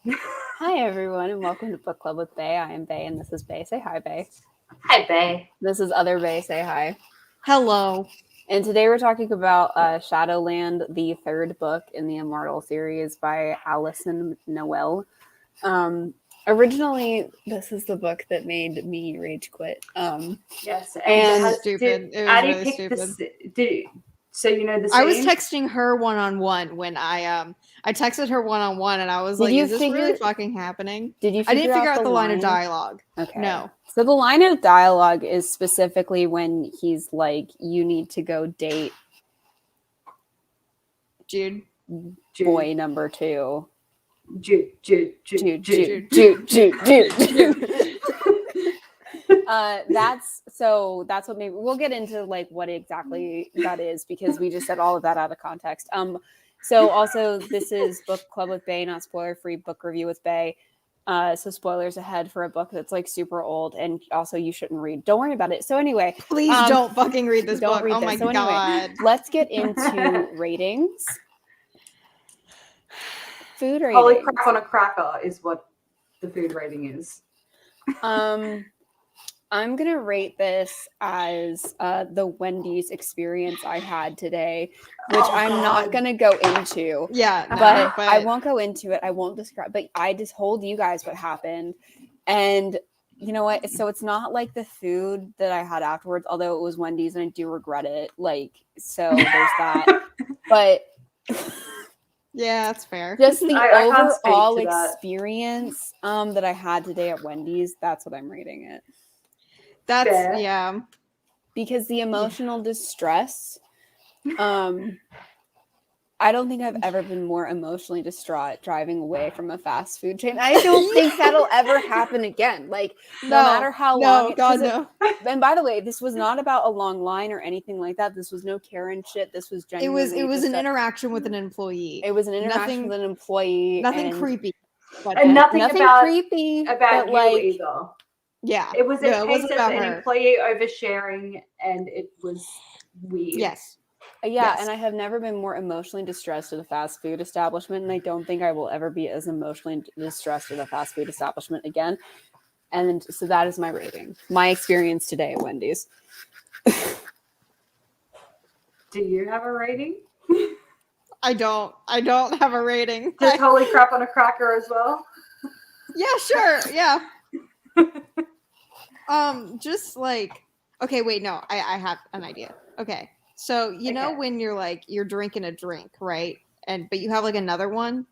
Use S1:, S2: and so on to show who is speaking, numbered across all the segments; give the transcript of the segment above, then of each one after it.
S1: Hi, everyone, and welcome to Book Club with Bay. I am Bay, and this is Bay. Say hi, Bay.
S2: Hi, Bay.
S1: This is Other Bay. Say hi.
S3: Hello.
S1: And today we're talking about Shadowland, the third book in the Immortal series by Alison Noel. Originally, this is the book that made me rage quit.
S2: Yes,
S1: and
S3: stupid. It was
S2: Addie
S3: really
S2: picked
S3: stupid.
S2: So you know the scene?
S3: I was texting her one-on-one when I texted her one-on-one and I was
S1: Did
S3: like,
S1: you
S3: is this
S1: figure-
S3: really fucking happening?
S1: Did you?
S3: I didn't figure
S1: out
S3: the line of dialogue.
S1: Okay.
S3: No.
S1: So the line of dialogue is specifically when he's like, "You need to go date
S3: Jude.
S1: boy number 2."
S2: Jude.
S1: That's what maybe we'll get into, like, what exactly that is, because we just said all of that out of context. So also, this is Book Club with Bay, not spoiler free book review with Bay. So spoilers ahead for a book that's like super old, and also you shouldn't read. Don't worry about it. So anyway,
S3: Please don't fucking read this book. Oh my
S1: So
S3: god.
S1: anyway, let's get into ratings. Food rating.
S2: Holy crap on a cracker is what the food rating is.
S1: I'm gonna rate this as the Wendy's experience I had today, which I'm not gonna go into.
S3: Yeah, no,
S1: but I won't go into it. I won't describe. But I just told you guys what happened, and you know what? So it's not like the food that I had afterwards, although it was Wendy's, and I do regret it. Like, so there's that. But
S3: yeah, that's fair.
S1: Just the overall
S2: experience
S1: that I had today at Wendy's, that's what I'm rating it.
S3: That's
S2: fair.
S3: Yeah.
S1: Because the emotional distress, I don't think I've ever been more emotionally distraught driving away from a fast food chain. I don't think that'll ever happen again. Like, no matter how long.
S3: No.
S1: And by the way, this was not about a long line or anything like that. This was no Karen shit. This was genuinely.
S3: It was an interaction with an employee.
S1: It was an interaction with an employee.
S3: Nothing creepy.
S2: And nothing
S1: creepy
S2: about you
S1: like,
S2: either.
S3: Yeah.
S2: It was a case of an
S3: her.
S2: employee oversharing, and it was weird.
S3: Yes.
S1: Yeah, and I have never been more emotionally distressed at a fast food establishment, and I don't think I will ever be as emotionally distressed at a fast food establishment again. And so that is my rating. My experience today at Wendy's.
S2: Do you have a rating?
S3: I don't have a rating.
S2: Just holy crap on a cracker as well?
S3: Yeah, sure. Yeah. Just like, okay, wait, no, I have an idea. Okay. So, you know when you're drinking a drink, right? But you have like another one.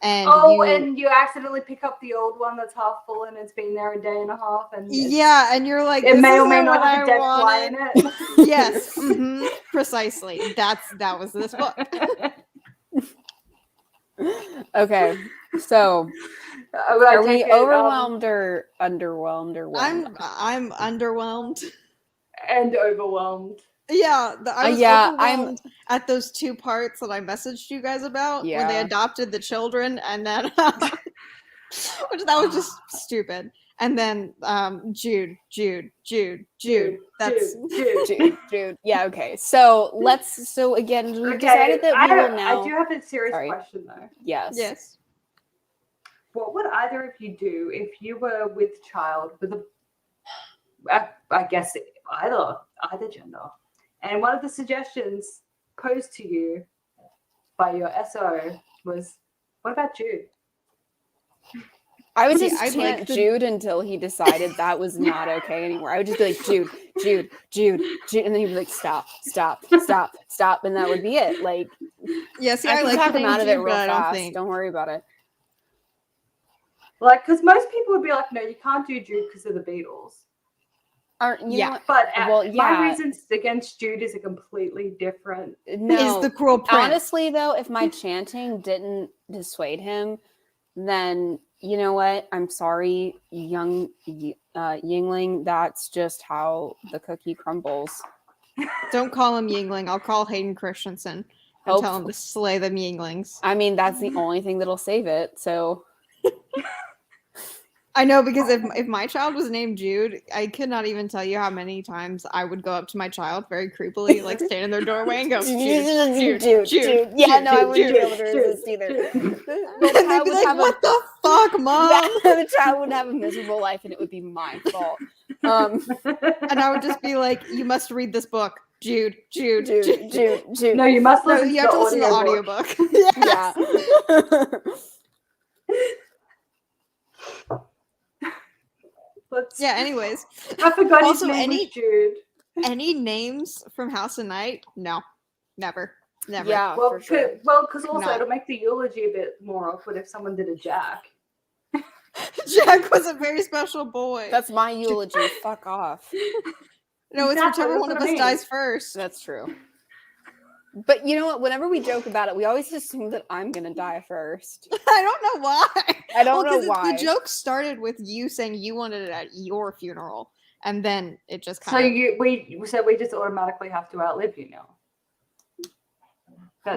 S3: And
S2: and you accidentally pick up the old one that's half full and it's been there a day and a half, and
S3: and you're like,
S2: it may or may not have a dead fly in it.
S3: Yes, precisely. That was this book.
S1: Okay, so are we overwhelmed or underwhelmed or what?
S3: I'm underwhelmed
S2: and overwhelmed.
S3: Yeah, I was overwhelmed at those 2 parts that I messaged you guys about when they adopted the children, and then which that was just stupid. And then Jude. That's
S1: Jude. Yeah, okay. So again, we decided that we will now.
S2: I do have a serious question though.
S1: Yes.
S2: What would either of you do if you were with child with I guess either gender? And one of the suggestions posed to you by your SO was, what about Jude?
S1: I would just take Jude until he decided that was not okay anymore. I would just be like, Jude. And then he'd be like, stop. And that would be it. Like,
S3: yeah, see,
S1: I
S3: like
S1: talk him out of it real fast.
S3: Think.
S1: Don't worry about it.
S2: Like, because most people would be like, no, you can't do Jude because of the Beatles. My reasons against Jude is a completely different.
S1: No,
S3: is the Cruel Prince.
S1: Honestly, though, if my chanting didn't dissuade him, then you know what? I'm sorry, young Yingling. That's just how the cookie crumbles.
S3: Don't call him Yingling. I'll call Hayden Christensen and tell him to slay them Yinglings.
S1: I mean, that's the only thing that'll save it. So.
S3: I know, because if my child was named Jude, I could not even tell you how many times I would go up to my child very creepily, like stand in their doorway and go, Jude.
S1: Yeah, no, I wouldn't be able to resist either.
S3: And they'd be like, what the fuck, Mom?
S1: The child would have a miserable life and it would be my fault.
S3: And I would just be like, you must read this book. Jude.
S2: No, you must listen
S3: you have to listen to the audiobook.
S1: Yeah.
S2: Yeah.
S3: Anyways.
S2: I forgot
S3: Also,
S2: his name was Jude.
S3: Any names from House of Night? No. Never.
S1: Yeah,
S2: Well,
S1: for sure.
S2: Because also
S3: No.
S2: it'll make the eulogy a bit more awkward if someone did a Jack.
S3: Jack was a very special boy.
S1: That's my eulogy. Fuck off.
S3: No, it's
S2: Exactly,
S3: whichever
S2: that's
S3: one of
S2: what I
S3: us
S2: mean.
S3: dies first.
S1: That's true. But you know what? Whenever we joke about it, we always assume that I'm gonna die first.
S3: I don't know why.
S1: I don't know
S3: 'cause
S1: why.
S3: The joke started with you saying you wanted it at your funeral, and then it just
S2: So
S3: kind of.
S2: we just automatically have to outlive you now.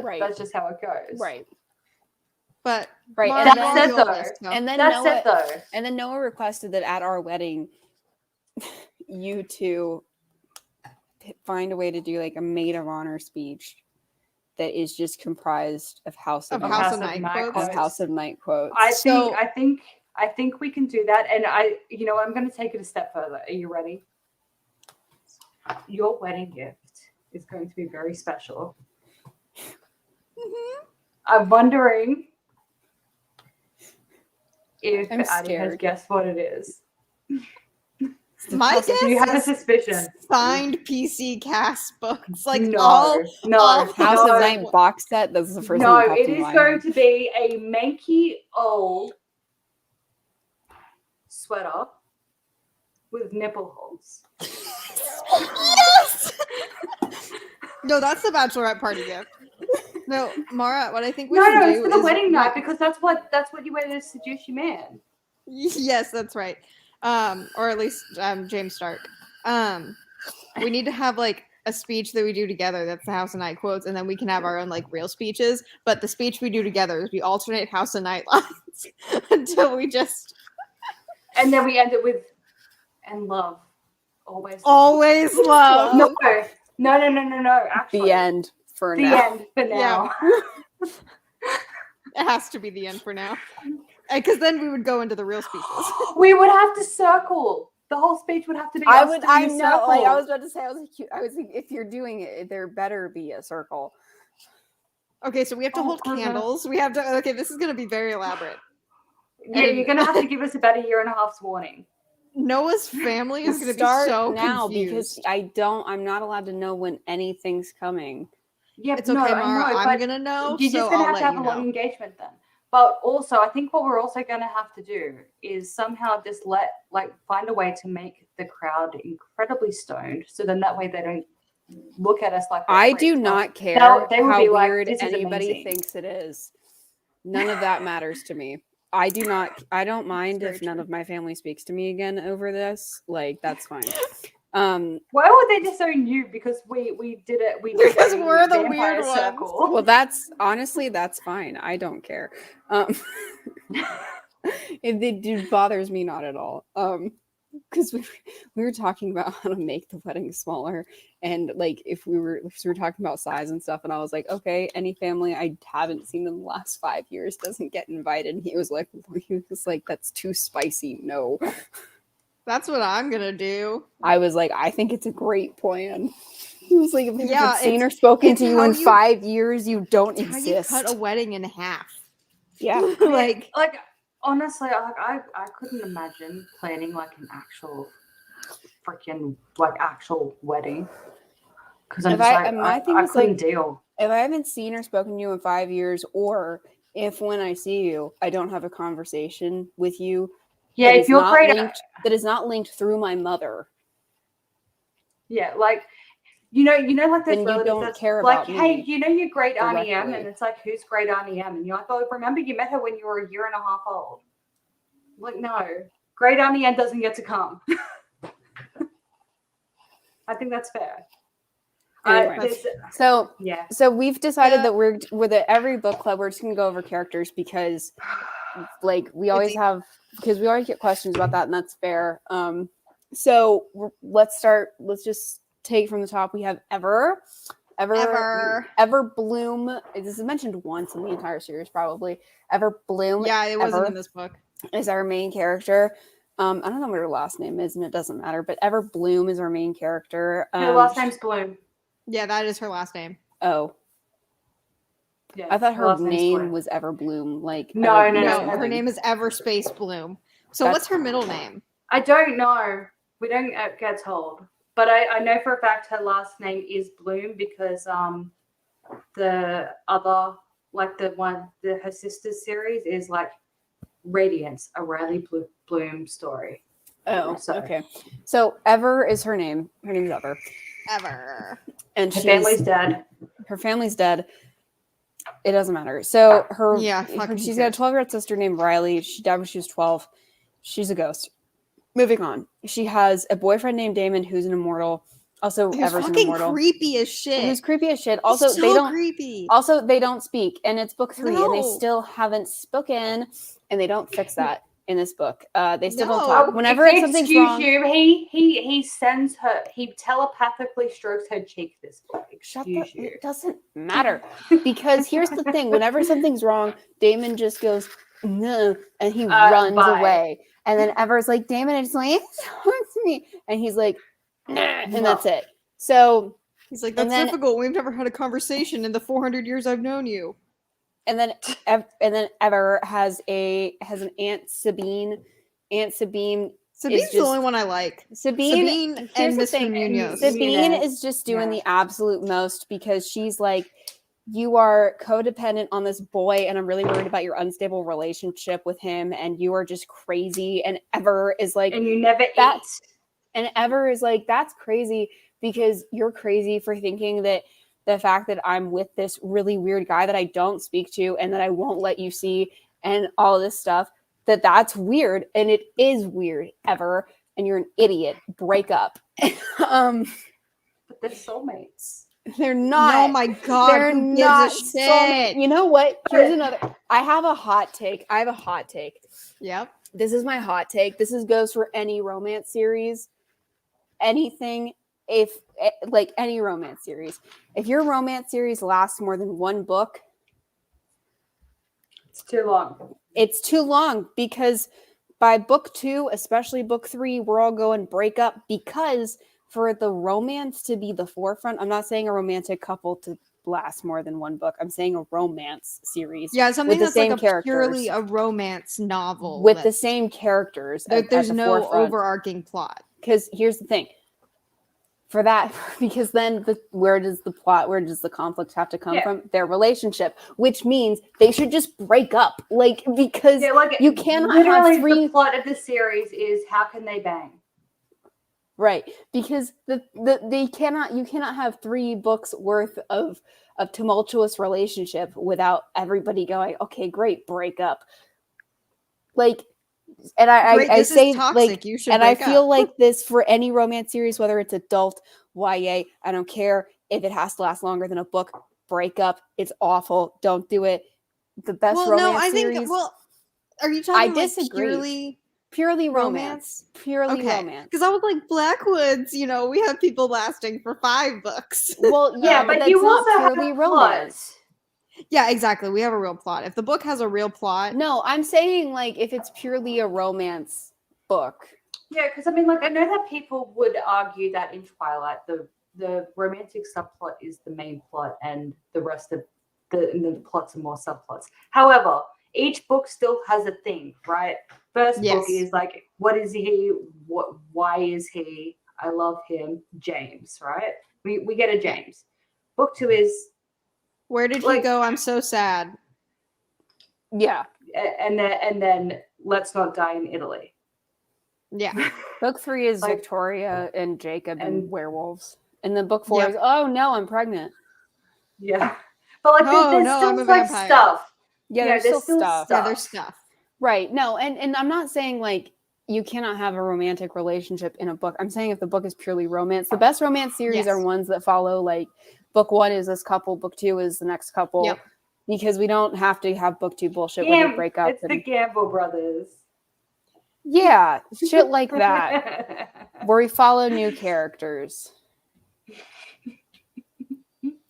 S1: Right.
S2: That's just how it goes.
S1: Right.
S3: But
S1: Right.
S3: Mara,
S1: And
S3: you're
S1: then,
S3: on
S2: it,
S3: the
S2: though.
S3: list, no?
S1: and then
S2: That's
S1: Noah,
S2: it though.
S1: and then Noah requested that at our wedding, you two find a way to do like a maid of honor speech that is just comprised of House of
S3: House of Night
S2: quotes.
S3: quotes.
S1: of House of Night quotes.
S2: I
S3: So-
S2: think we can do that, and I'm going to take it a step further. Are you ready? Your wedding gift is going to be very special. I'm wondering if
S1: I'm
S2: Addie has
S1: scared.
S2: guessed what it is.
S3: My guess
S2: Do you have a
S3: is
S2: suspicion?
S3: signed PC cast books, like
S2: No,
S3: all
S1: House
S2: no.
S1: of Night box set. That's the first
S2: No,
S1: thing that popped
S2: it
S1: in
S2: is
S1: my
S2: going
S1: head.
S2: to be a manky old sweater with nipple holes.
S3: Yes. No, that's the bachelorette party gift. No, Mara, what I think we should
S2: No,
S3: do
S2: it's for the
S3: is
S2: wedding night because that's what you wear to seduce your man.
S3: Yes, that's right. Or at least James Stark. We need to have like a speech that we do together that's the House of Night quotes, and then we can have our own like real speeches. But the speech we do together is we alternate House of Night lines until we just
S2: And then we end it with and love. Always.
S3: always love.
S2: No. Actually.
S1: The end for
S2: The
S1: now.
S2: end for
S3: Yeah.
S2: now.
S3: It has to be the end for now. Because then we would go into the real speeches.
S2: We would have to circle. The whole speech would have to be.
S1: I
S2: us
S1: would.
S2: doing
S1: I
S2: a
S1: know.
S2: circle.
S1: Like I was about to say. I was like, if you're doing it, there better be a circle.
S3: Okay, so we have to hold
S2: okay.
S3: candles. We have to. Okay, this is going to be very elaborate.
S2: Yeah, you're gonna have to give us about 1.5 years warning.
S3: Noah's family is going to be
S1: Start
S3: so
S1: now
S3: confused.
S1: because I'm not allowed to know when anything's coming.
S2: Yeah,
S3: It's okay,
S2: I
S3: Mara.
S2: know,
S3: I'm
S2: but
S3: going to know.
S2: You're
S3: so
S2: just gonna
S3: I'll
S2: have to
S3: let
S2: have a
S3: you
S2: long
S3: know.
S2: engagement then. But also, I think what we're also gonna have to do is somehow just find a way to make the crowd incredibly stoned, so then that way they don't look at us like we're
S1: I do
S2: freaks.
S1: not care
S2: they would
S1: how
S2: be like,
S1: weird
S2: "This is
S1: anybody
S2: amazing."
S1: thinks it is. None of that matters to me. I don't mind
S3: very
S1: if none
S3: true.
S1: of my family speaks to me again over this. Like that's fine.
S2: Why would they disown you? Because we did it. We did
S3: Because
S2: a
S3: we're the
S2: vampire
S3: weird ones.
S2: circle.
S1: Well, that's honestly that's fine. I don't care. It bothers me not at all. Because we were talking about how to make the wedding smaller, and like if we were talking about size and stuff, and I was like, okay, any family I haven't seen in the last 5 years doesn't get invited. And he was like, that's too spicy. No.
S3: That's what I'm going to do.
S1: I was like, I think it's a great plan. He was like, if I
S3: Yeah,
S1: haven't seen or spoken
S3: it's
S1: to you
S3: how
S1: in
S3: you-
S1: 5 years, you don't
S3: It's how you
S1: exist.
S3: cut a wedding in half.
S1: Yeah.
S3: Like,
S2: Honestly, I couldn't imagine planning like an actual freaking actual wedding because I'm
S1: If
S2: just
S1: I-
S2: like
S1: my thing
S2: I
S1: is,
S2: couldn't
S1: like,
S2: deal.
S1: If I haven't seen or spoken to you in 5 years, or if when I see you, I don't have a conversation with you
S2: Yeah,
S1: that
S2: if
S1: is
S2: you're
S1: not
S2: great,
S1: that is not linked through my mother,
S2: yeah, like you know, like those
S1: then you
S2: relatives
S1: don't
S2: that's
S1: care
S2: like,
S1: about
S2: hey,
S1: me
S2: you know your great Auntie M,
S1: directly.
S2: and it's like, who's great Auntie M? And you're like, oh, remember you met her when you were 1.5 years old. Like, no, great Auntie M doesn't get to come. I think that's fair.
S1: Anyway. So
S2: Yeah.
S1: we've decided
S3: Yeah.
S1: that we're with every book club, we're just gonna go over characters because like we always have, because we always get questions about that, and that's fair. So let's just take from the top. We have Ever Bloom. This is mentioned once in the entire series, probably. Ever Bloom.
S3: Yeah, it wasn't in this book.
S1: Is our main character. I don't know what her last name is, and it doesn't matter. But Ever Bloom is our main character.
S2: Her last name's Bloom.
S3: Yeah, that is her last name.
S1: Oh.
S2: Yeah,
S1: I thought her name was Ever Bloom. Like
S2: no,
S3: her name is Everspace Bloom. So what's her middle name?
S2: I don't know. We don't get told. But I know for a fact her last name is Bloom because the other, like her sister's series is like Radiance, a Riley Bloom story.
S1: Oh, okay. So Ever is her name. Her name's Ever.
S3: Ever.
S2: And her family's dead.
S1: Her family's dead. It doesn't matter. So she's got a 12-year-old sister named Riley. She died when she was 12. She's a ghost. Moving on. She has a boyfriend named Damon who's an immortal. Also, Ever's an immortal.
S3: Creepy as shit.
S1: Who's creepy as shit. Also,
S3: creepy.
S1: Also, they don't speak, and it's book 3, and they still haven't spoken, and they don't fix that in this book. They still don't talk. Whenever something's wrong,
S2: he sends her. He telepathically strokes her cheek. This book.
S1: It doesn't matter because here's the thing: whenever something's wrong, Damon just goes no, and he runs away. And then Ever's like, Damon, it's like, it hurts me. And he's like, nah, and that's it. So
S3: he's like, that's difficult. We've never had a conversation in the 400 years I've known you.
S1: And then Ever has an Aunt Sabine. Aunt Sabine.
S3: Sabine's the only one I like.
S1: Sabine
S3: and Mr. Munoz.
S1: Sabine is just doing the absolute most because she's like, you are codependent on this boy, and I'm really worried about your unstable relationship with him, and you are just crazy. And Ever is like,
S2: and you never eat.
S1: And Ever is like, that's crazy because you're crazy for thinking that the fact that I'm with this really weird guy that I don't speak to and that I won't let you see and all this stuff, that's weird. And it is weird, Ever. And you're an idiot. Break up.
S2: But they're soulmates.
S1: They're not.
S3: Oh my God.
S1: They're not soulmates. You know what? Here's another. I have a hot take.
S3: Yep.
S1: This is my hot take. Goes for any romance series. Anything. Any romance series. If your romance series lasts more than one book,
S2: it's too long.
S1: It's too long because by book 2, especially book 3, we're all going break up because for the romance to be the forefront, I'm not saying a romantic couple to last more than one book. I'm saying a romance series.
S3: Yeah, something
S1: with the
S3: that's
S1: same characters,
S3: purely a romance novel
S1: with the same characters.
S3: There's no overarching plot.
S1: Because here's the thing. For that, because then where does the conflict have to come from? Their relationship, which means they should just break up. Because you cannot have 3.
S2: The plot of the series is how can they bang?
S1: Right, because you cannot have 3 books worth of tumultuous relationship without everybody going, okay, great, break up. And I say toxic. You should, and I feel like this for any romance series, whether it's adult, YA, I don't care if it has to last longer than a book. Break up. It's awful. Don't do it. The best romance series.
S3: Are you talking?
S1: I disagree. Purely romance. Purely romance.
S3: Because I was like, Blackwoods, we have people lasting for 5 books.
S1: Well, yeah, but you also have purely romance.
S3: Yeah, exactly. We have a real plot. If the book has a real plot.
S1: No, I'm saying if it's purely a romance book.
S2: Yeah, because I know that people would argue that in Twilight, the romantic subplot is the main plot and the rest of the plots are more subplots. However, each book still has a thing, right? First book is what is he? Why is he? I love him. James, right? We get a James. Book 2 is
S3: where did he go? I'm so sad.
S1: Yeah.
S2: And then Let's Not Die in Italy.
S3: Yeah.
S1: Book 3 is Victoria and Jacob and werewolves. And then book 4 is, oh no, I'm pregnant.
S2: Yeah. But there's still stuff.
S1: Yeah, there's still stuff.
S3: Yeah, there's stuff.
S1: Right. No, and I'm not saying you cannot have a romantic relationship in a book. I'm saying if the book is purely romance, the best romance series are ones that follow book 1 is this couple, book 2 is the next couple.
S3: Yep.
S1: because we don't have to have booktube bullshit where they break up.
S2: It's the Gamble brothers.
S1: Yeah, shit like that, where we follow new characters.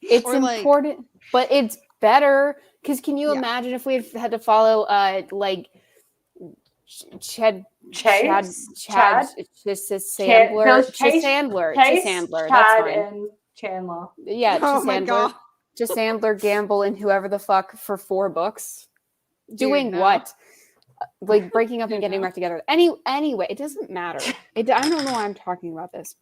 S1: It's
S3: Or, like-
S1: important, but it's better because can you imagine if we had to follow like Chad Sandler, that's fine.
S2: And Chandler.
S1: Yeah,
S3: Oh my God.
S1: Sandler, Gamble, and whoever the fuck for 4 books. Doing
S3: no.
S1: what? Like breaking up and getting back together. Anyway, it doesn't matter. I don't know why I'm talking about this.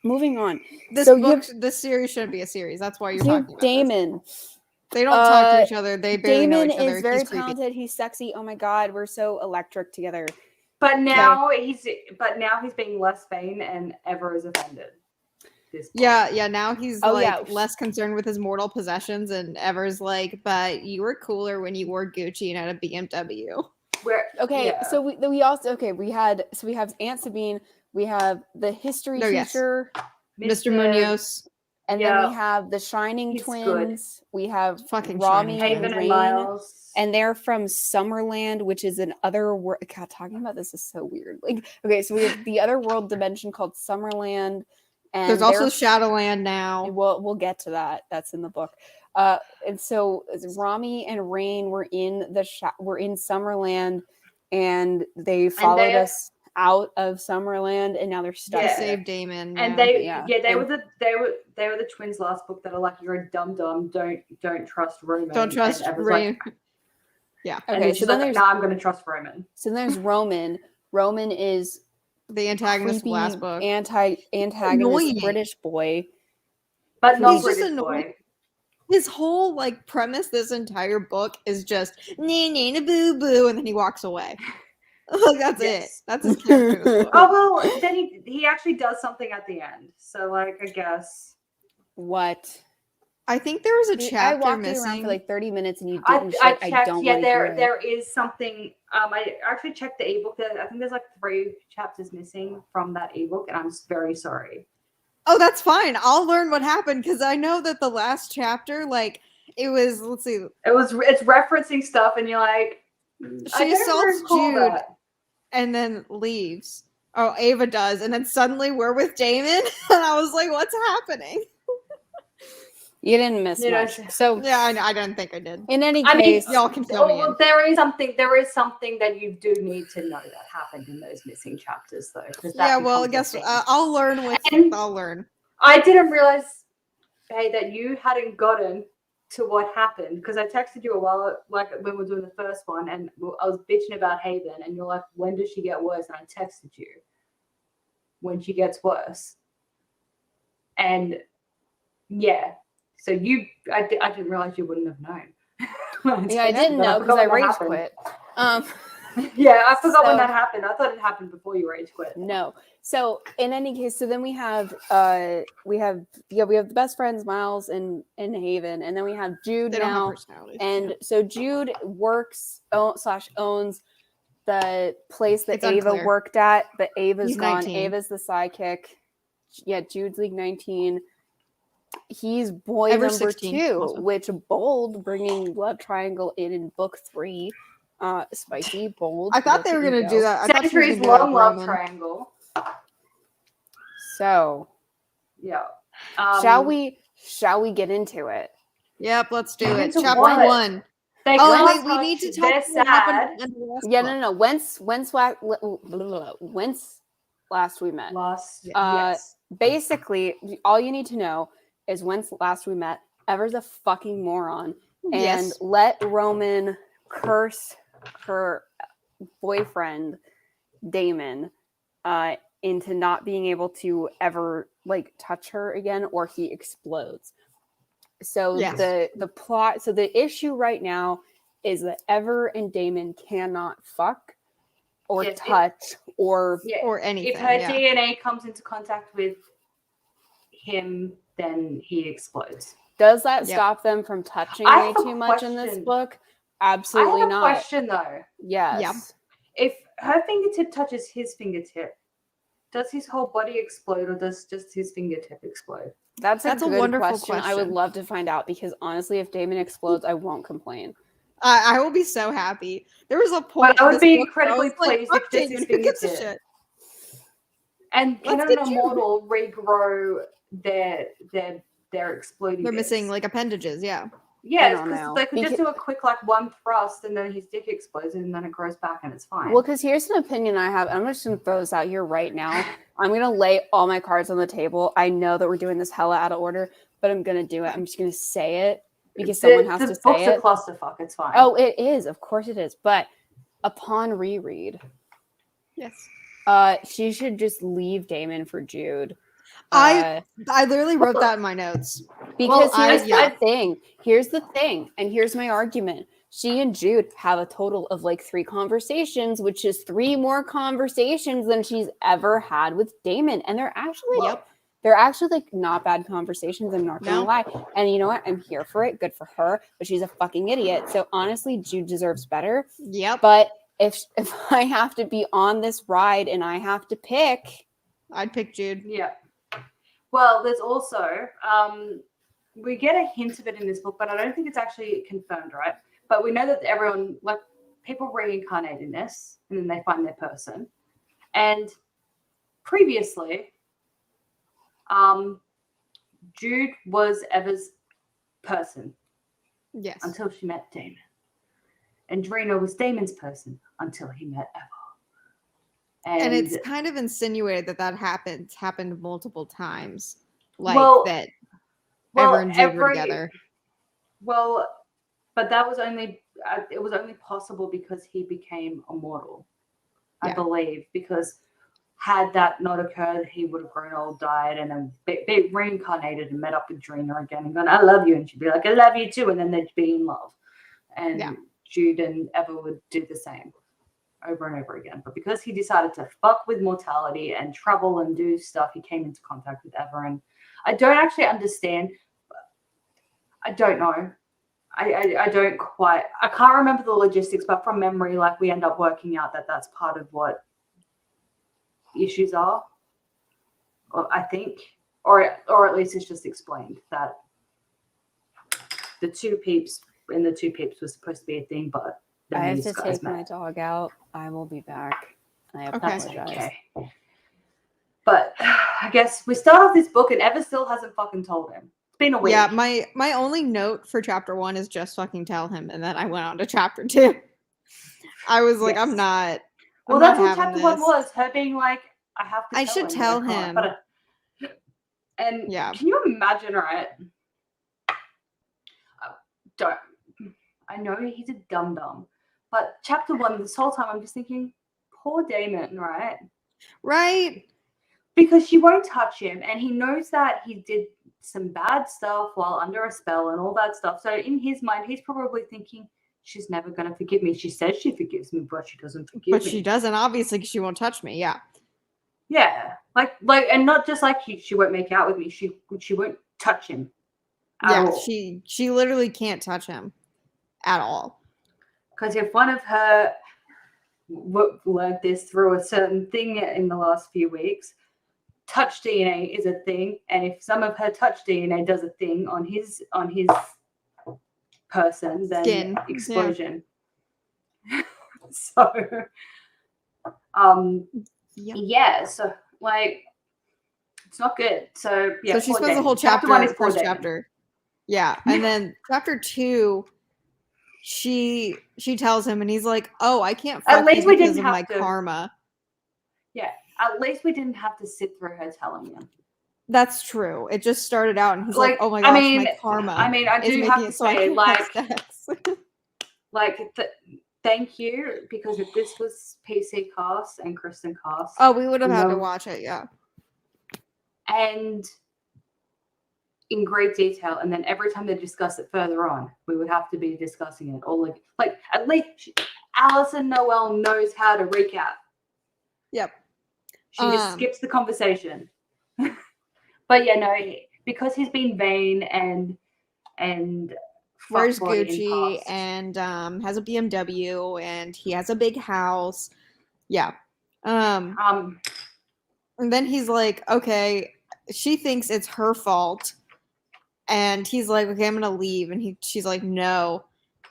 S1: Moving on.
S3: This series shouldn't be a series. That's why you're talking about
S1: Damon.
S3: This. They don't talk to each other. They barely know each other.
S1: Is very talented. He's sexy. Oh my God, we're so electric together.
S2: But now he's being less vain and Ever is offended.
S3: Yeah. Now he's less concerned with his mortal possessions, and Ever's like, but you were cooler when you wore Gucci and had a BMW.
S1: So we have Aunt Sabine, we have the history teacher,
S3: Mr. Munoz,
S1: and then we have the Shining twins. Good. We have fucking Rami and Rain,
S2: Miles,
S1: and they're from Summerland, which is an other world. God, talking about this is so weird. So we have the other world dimension called Summerland. And
S3: there's also Shadowland now.
S1: We'll get to that. That's in the book. And so Rami and Rain were in Summerland, and they followed us out of Summerland, and now they're stuck.
S3: To save Damon.
S2: And they were the twins last book that are like, you're a dumb, don't trust Roman.
S3: Don't trust Rain.
S2: Yeah. Okay. So then I'm going to trust Roman.
S1: So then there's Roman. Roman is
S3: the antagonist of the last book.
S1: Antagonist British boy.
S2: But not British boy.
S3: His whole premise this entire book is just na boo boo, and then he walks away. That's it. That's his character.
S2: Oh well, then he actually does something at the end. So I guess.
S1: What?
S3: I think there was a chapter
S1: I walked
S3: missing.
S1: You around for 30 minutes and you didn't.
S2: I checked. There is something. I actually checked the ebook. I think there's 3 chapters missing from that ebook, and I'm very sorry.
S3: Oh, that's fine. I'll learn what happened because I know that the last chapter, it was. Let's see.
S2: It's referencing stuff, and you're like,
S3: she assaults Jude, and then leaves. Oh, Ava does, and then suddenly we're with Damon, and I was like, "What's happening?"
S1: You didn't miss much. So
S3: yeah, I don't think I did.
S1: In any case,
S3: y'all can fill me in.
S2: There is something that you do need to know that happened in those missing chapters, though.
S3: Yeah, well, I guess I'll learn I'll learn.
S2: I didn't realize, hey, that you hadn't gotten to what happened because I texted you a while, when we were doing the first one, and I was bitching about Haven, and you're like, "When does she get worse?" And I texted you, "When she gets worse." And yeah. So I didn't realize you wouldn't have known.
S1: Yeah, I didn't know because I rage quit.
S2: Yeah, I forgot when that happened. I thought it happened before you rage quit.
S1: No. So in any case, so then we have the best friends Miles and Haven, and then we have Jude now. And so Jude owns the place that Ava worked at, but Ava's gone.
S3: 19.
S1: Ava's the sidekick. Yeah, Jude's League 19. He's boy number 2, also. Which bold, bringing love triangle in book 3. Spicy, bold.
S3: I thought they were going to do that.
S2: Centuries long love triangle.
S1: So,
S2: yeah.
S1: Shall we get into it?
S3: Yep, let's do it. Chapter 1. Wait, we need to talk about what happened in the last book.
S1: No. Whence last we met.
S2: Yes.
S1: Basically, all you need to know is whence last we met. Ever's a fucking moron and let Roman curse her boyfriend Damon into not being able to ever touch her again, or he explodes. So the plot. So the issue right now is that Ever and Damon cannot fuck or touch or anything.
S2: If her DNA comes into contact with him, then he explodes.
S1: Does that stop them from touching way too much in this book? Absolutely not.
S2: I have a question though.
S1: Yes.
S3: Yeah.
S2: If her fingertip touches his fingertip, does his whole body explode, or does just his fingertip explode?
S1: That's a good
S3: wonderful
S1: question. I would love to find out because honestly, if Damon explodes, I won't complain.
S3: I will be so happy. There was a point.
S2: But I would be incredibly pleased if just his
S3: Who gives a
S2: fingertip.
S3: shit?
S2: And can an immortal regrow their exploding
S3: They're
S2: bits?
S3: missing like appendages, yeah.
S2: Yeah, because they could just do a quick like one thrust and then his dick explodes and then it grows back and it's fine.
S1: Well, because here's an opinion I have. I'm just going to throw this out here right now. I'm going to lay all my cards on the table. I know that we're doing this hella out of order, but I'm going to do it. I'm just going to say it because someone has to say it.
S2: The book's a clusterfuck. It's fine.
S1: Oh, it is. Of course it is. But upon reread,
S3: yes,
S1: she should just leave Damon for Jude.
S3: I literally wrote that in my notes.
S1: Because here's the thing. Here's the thing. And here's my argument. She and Jude have a total of like 3 conversations, which is 3 more conversations than she's ever had with Damon. And they're actually like not bad conversations. I'm not gonna lie. And you know what? I'm here for it. Good for her. But she's a fucking idiot. So honestly, Jude deserves better.
S3: Yep.
S1: But if I have to be on this ride and I have to pick,
S3: I'd pick Jude.
S2: Yeah. Well, there's also we get a hint of it in this book, but I don't think it's actually confirmed, right? But we know that everyone, like, people reincarnate in this, and then they find their person. And previously, Jude was Eva's person.
S3: Yes.
S2: Until she met Damon. And Drina was Damon's person until he met Eva.
S3: And it's kind of insinuated that happened multiple times. Like that Eva and Jude were together.
S2: Well, but that was only it was only possible because he became immortal, I believe, because had that not occurred, he would have grown old, died, and then be reincarnated and met up with Drina again and gone, I love you. And she'd be like, I love you too. And then they'd be in love. And Jude and Eva would do the same over and over again. But because he decided to fuck with mortality and travel and do stuff, he came into contact with Eva. And I don't actually understand. I don't know. I don't quite. I can't remember the logistics, but from memory, like, we end up working out that that's part of what issues are. Or I think, or at least it's just explained that the 2 peeps was supposed to be a thing, but
S1: I have to take my dog out. I will be back. I apologize.
S2: Okay. But I guess we start off this book and Eva still hasn't fucking told him. It's been a week.
S3: Yeah, my only note for chapter 1 is just fucking tell him, and then I went on to chapter 2. I was like, I'm not.
S2: Well, that's what chapter 1 was. Her being like, I should tell him. And can you imagine, right? I know he's a dum-dum. But chapter 1, this whole time, I'm just thinking, poor Damon, right?
S3: Right.
S2: Because she won't touch him, and he knows that he did some bad stuff while under a spell and all that stuff. So in his mind, he's probably thinking, she's never going to forgive me. She says she forgives me, but she doesn't forgive me.
S3: But she doesn't, obviously, because she won't touch me, yeah.
S2: Yeah. Like, and not just like she won't make out with me. She won't touch him at all.
S3: She literally can't touch him at all.
S2: Because if one of her learned this through a certain thing in the last few weeks, touch DNA is a thing, and if some of her touch DNA does a thing on his person, then
S3: Skin.
S2: Explosion. Yeah. So, so like, it's not good. So yeah.
S3: So she spends the whole chapter in the first chapter. Yeah, and then chapter 2. She tells him, and he's like, "Oh, I can't fuck you because of my karma."
S2: Yeah, at least we didn't have to sit through her telling him.
S3: That's true. It just started out, and he's like, "Oh my gosh, my karma."
S2: I mean, I do have to say, thank you, because if this was PC Cast and Kristen Cast,
S3: we would have had to watch it, yeah.
S2: And in great detail, and then every time they discuss it further on, we would have to be discussing it. Or like at least Alison Noel knows how to recap.
S3: Yep.
S2: She just skips the conversation. But yeah, no, because he's been vain and
S3: wears Gucci and has a BMW and he has a big house. Yeah. And then he's like, okay, she thinks it's her fault. And he's like, okay, I'm going to leave. And she's like, no.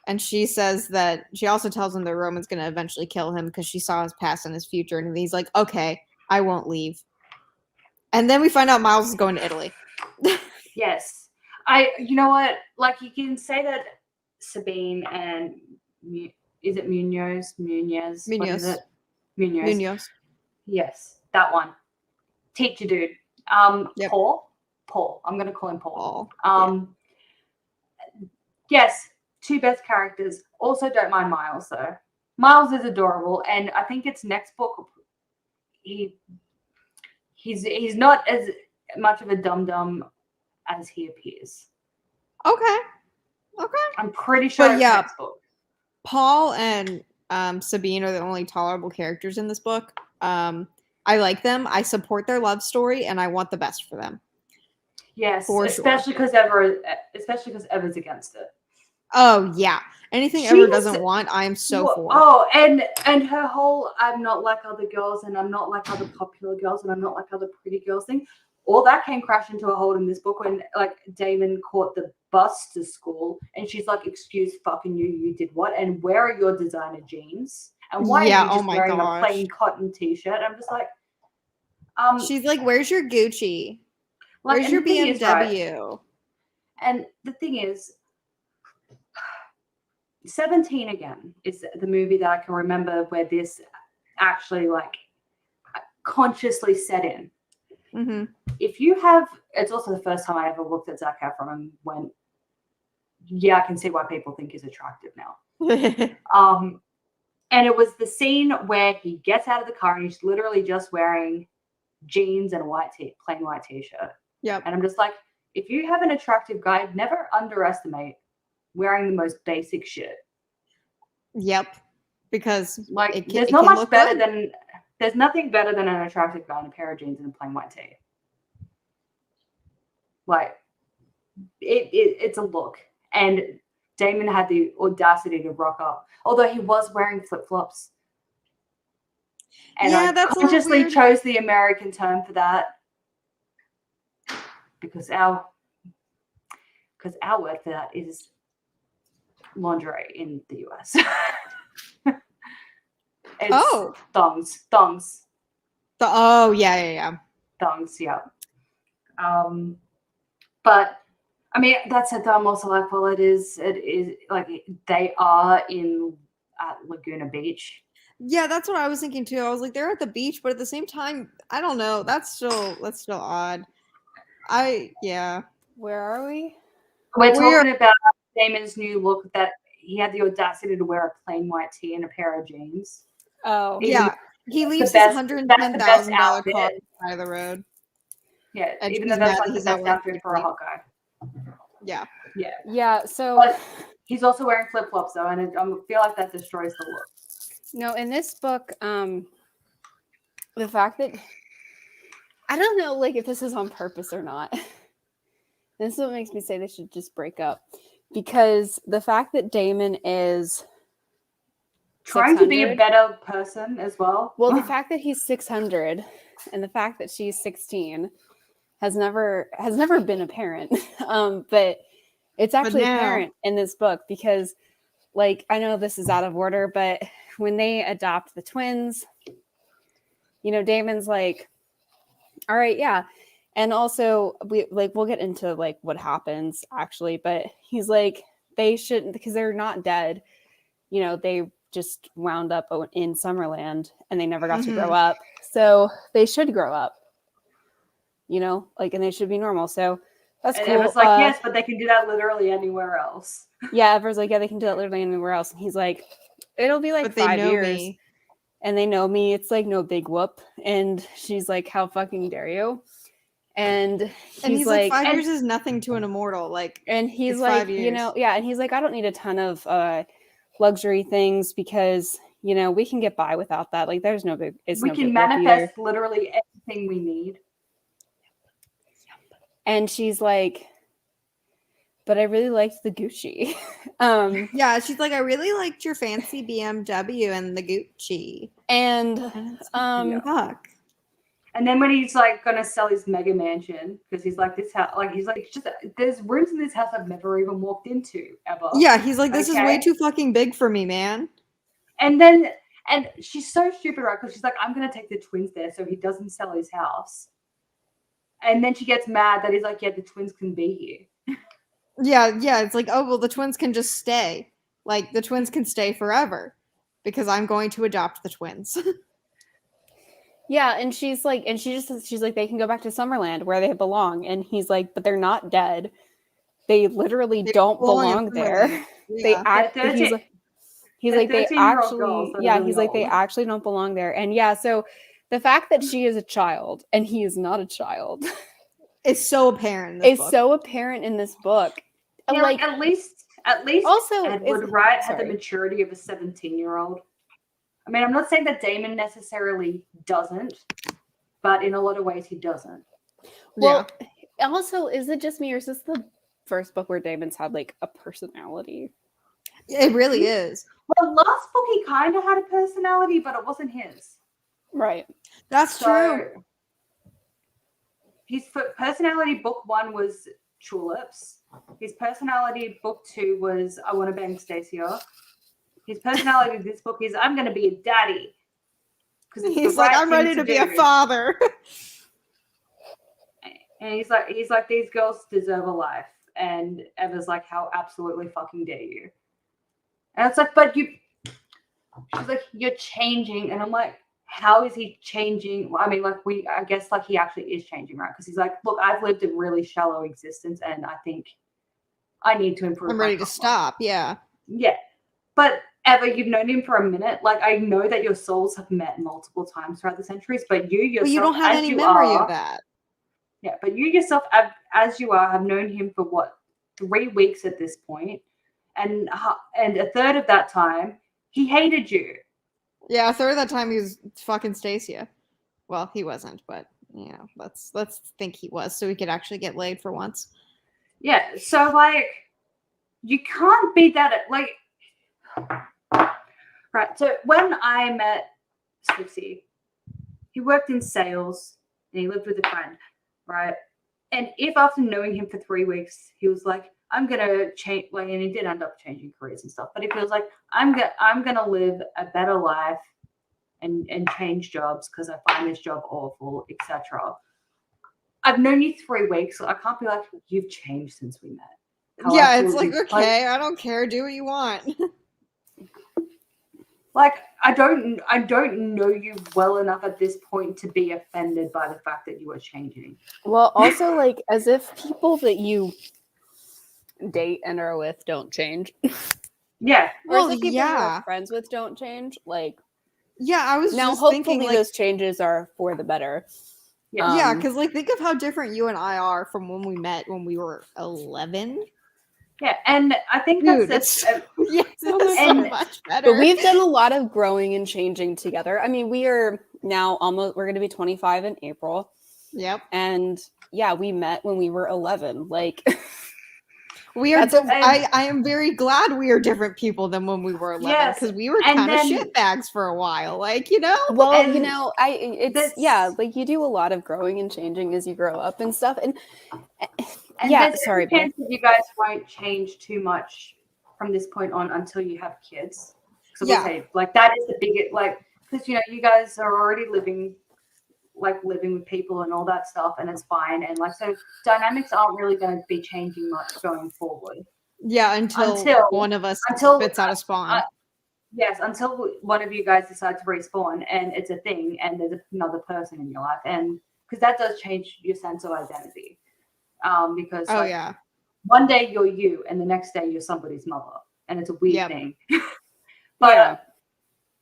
S3: And she says that she also tells him that Roman's going to eventually kill him because she saw his past and his future. And he's like, okay, I won't leave. And then we find out Miles is going to Italy.
S2: Yes. You know what? Like, you can say that Sabine and, is it Munoz? Munoz. What is it? Munoz. Yes, that one. Teacher dude.
S3: Yep.
S2: Paul. I'm going to call him Paul.
S3: Yeah.
S2: Yes, two best characters. Also don't mind Miles, though. Miles is adorable, and I think it's next book. He's not as much of a dum-dum as he appears.
S3: Okay.
S2: I'm pretty sure it's next book.
S3: Paul and Sabine are the only tolerable characters in this book. I like them. I support their love story, and I want the best for them.
S2: Yes, especially because Eva's against it.
S3: Oh yeah, anything Eva doesn't want, I am so for.
S2: Oh, and her whole "I'm not like other girls, and I'm not like other popular girls, and I'm not like other pretty girls" thing. All that came crashing to a halt in this book when, like, Damon caught the bus to school, and she's like, "Excuse fucking you did what? And where are your designer jeans? And why are you just wearing a plain cotton t-shirt?" I'm just like,
S3: she's like, "Where's your Gucci?
S2: Like,
S3: where's your BMW?"
S2: Right. And the thing is, 17 again is the movie that I can remember where this actually, like, consciously set in.
S3: Mm-hmm.
S2: If you have, it's also the first time I ever looked at Zac Efron and went, yeah, I can see why people think he's attractive now. And it was the scene where he gets out of the car and he's literally just wearing jeans and a plain white t-shirt.
S3: Yep.
S2: And I'm just like, if you have an attractive guy, never underestimate wearing the most basic shit.
S3: Yep. Because
S2: like, there's nothing better than an attractive guy in a pair of jeans and a plain white tee. Like, it's a look. And Damon had the audacity to rock up, although he was wearing flip-flops. And
S3: yeah,
S2: I consciously chose the American term for that because our word for that is lingerie in the US. It's thongs.
S3: Oh yeah.
S2: Thongs, yeah. But I mean, that said, though, I'm also like, well, it is like they are at Laguna Beach.
S3: Yeah, that's what I was thinking too. I was like, they're at the beach, but at the same time, I don't know. That's still odd.
S1: Where are we?
S2: We're talking about Damon's new look, that he had the audacity to wear a plain white tee and a pair of jeans.
S1: Oh,
S3: yeah. He leaves his $110,000 car side of the road.
S2: Yeah, even though that's like the best outfit for a hot guy.
S3: Yeah.
S1: Yeah. So
S2: but he's also wearing flip flops though, and I feel like that destroys the look.
S1: No, in this book, the fact that I don't know, like, if this is on purpose or not. This is what makes me say they should just break up, because the fact that Damon is
S2: trying to be a better person as well.
S1: Well, the fact that he's 600 and the fact that she's 16 has never been apparent. But it's actually apparent in this book because, like, I know this is out of order, but when they adopt the twins, you know, Damon's like, all right, yeah. And also we'll get into like what happens actually, but he's like, they shouldn't, because they're not dead. You know, they just wound up in Summerland and they never got to grow up. So they should grow up, you know, like, and they should be normal. So that's cool.
S2: Ever's like, yes, but they can do that literally anywhere else.
S1: Yeah, Ever's like, yeah, they can do that literally anywhere else. And he's like, it'll be like 5 years. Me. And they know me. It's like no big whoop. And she's like, how fucking dare you? And he's like
S3: 5 years is nothing to an immortal. Like,
S1: and he's like, you know, yeah. And he's like, I don't need a ton of luxury things because, you know, we can get by without that. Like, there's no big,
S2: we can manifest literally everything we need.
S1: And she's like, but I really liked the Gucci.
S3: Yeah, she's like, I really liked your fancy BMW and the Gucci.
S1: And
S3: fuck.
S2: And then when he's like gonna sell his mega mansion because he's like this house, like he's like it's just there's rooms in this house I've never even walked into ever.
S3: Yeah, he's like, this is way too fucking big for me, man.
S2: And then she's so stupid, right? Because she's like, I'm gonna take the twins there so he doesn't sell his house. And then she gets mad that he's like, yeah, the twins can be here.
S3: Yeah, it's like, oh well, the twins can just stay. Like the twins can stay forever because I'm going to adopt the twins.
S1: Yeah, and she's like, she's like, they can go back to Summerland where they belong. And he's like, but they're not dead. They literally don't belong there.
S3: Yeah.
S1: He's like, they actually, yeah, he's like, they actually don't belong there. And yeah, so the fact that she is a child and he is not a child,
S3: it's so apparent.
S1: So apparent in this book.
S2: Yeah, like at least
S1: also
S2: Edward Wright had the maturity of a 17-year-old. I mean, I'm not saying that Damon necessarily doesn't, but in a lot of ways he doesn't.
S1: Well, also, is it just me or is this the first book where Damon's had like a personality?
S3: It really is.
S2: Well, last book he kind of had a personality, but it wasn't his.
S1: Right.
S3: That's true.
S2: His personality book 1 was Tulips. His personality book 2 was I Want to Bang Stacia. His personality this book is I'm going to be a daddy. Because
S3: he's like, I'm ready to be a father.
S2: And he's like, these girls deserve a life. And Eva's like, how absolutely fucking dare you? And it's like, but she's like, you're changing. And I'm like, how is he changing? Well, I mean, like I guess like he actually is changing, right? Because he's like, look, I've lived a really shallow existence and I think I need to improve.
S3: I'm ready to stop. Yeah.
S2: Yeah. But Eva, you've known him for a minute. Like, I know that your souls have met multiple times throughout the centuries, but you yourself,
S3: you don't have any memory of that.
S2: Yeah, but you yourself, as you are, have known him for what, 3 weeks at this point, and a third of that time he hated you.
S3: Yeah, a third of that time he was fucking Stacia. Well, he wasn't, but yeah, let's think he was, so he could actually get laid for once.
S2: Yeah, so like, you can't be that like. Right, so when I met Stixie, he worked in sales and he lived with a friend, right? And if after knowing him for 3 weeks, he was like, I'm gonna change, like, and he did end up changing careers and stuff, but he feels like I'm gonna live a better life and change jobs because I find this job awful, etc. I've known you 3 weeks, so I can't be like, you've changed since we met.
S3: Yeah, it's like, okay, I don't care, do what you want.
S2: Like, I don't know you well enough at this point to be offended by the fact that you are changing.
S1: Well, also, like, as if people that you date and are with don't change.
S2: Yeah.
S1: Or as if people you're friends with don't change. Like,
S3: yeah, I was
S1: now
S3: just
S1: hopefully
S3: thinking, like,
S1: those changes are for the better.
S2: Yeah,
S3: because like think of how different you and I are from when we met when we were 11.
S2: Yeah, and I think that's
S3: so much better.
S1: But we've done a lot of growing and changing together. I mean, we are now we're going to be 25 in April.
S3: Yep.
S1: And yeah, we met when we were 11. Like,
S3: we are. I am very glad we are different people than when we were 11 because we were kind of shitbags for a while. Like, you know.
S1: Well, like you do a lot of growing and changing as you grow up and stuff. And sorry,
S2: chance that you guys won't change too much from this point on until you have kids. So like that is the biggest, like, because you guys are already living with people and all that stuff, and it's fine. And like, so dynamics aren't really going to be changing much going forward.
S3: Yeah, until one of us spits out a spawn.
S2: Yes, until one of you guys decide to respawn, and it's a thing, and there's another person in your life, and because that does change your sense of identity. Because one day you're you and the next day you're somebody's mother, and it's a weird thing. But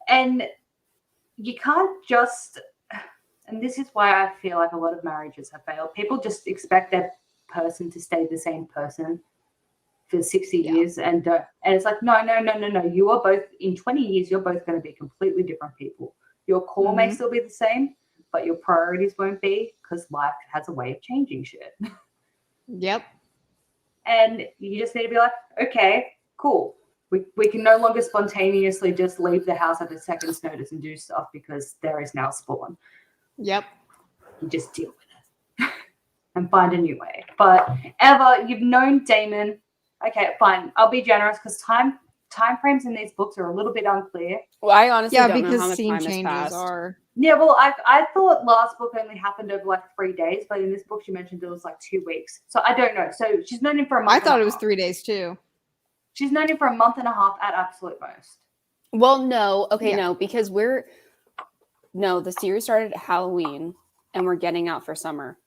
S2: and you can't just, and this is why I feel like a lot of marriages have failed. People just expect that person to stay the same person for 60 years, and it's like no, you are both, in 20 years you're both going to be completely different people. Your core may still be the same, but your priorities won't be, because life has a way of changing shit.
S3: Yep.
S2: And you just need to be like, okay, cool. We can no longer spontaneously just leave the house at a second's notice and do stuff because there is now spawn.
S3: Yep.
S2: You just deal with it and find a new way. But Eva, you've known Damon. Okay, fine. I'll be generous because time frames in these books are a little bit unclear.
S1: Well, I honestly don't know
S3: because
S1: how much
S3: scene
S1: time has
S3: changes
S1: passed.
S3: are.
S2: Yeah, well, I thought last book only happened over like 3 days, but in this book she mentioned it was like 2 weeks. So I don't know. So she's known him for a month.
S3: I thought it was 3 days too.
S2: She's known him for a month and a half at absolute most.
S1: Well, no. Okay, no, because the series started at Halloween and we're getting out for summer.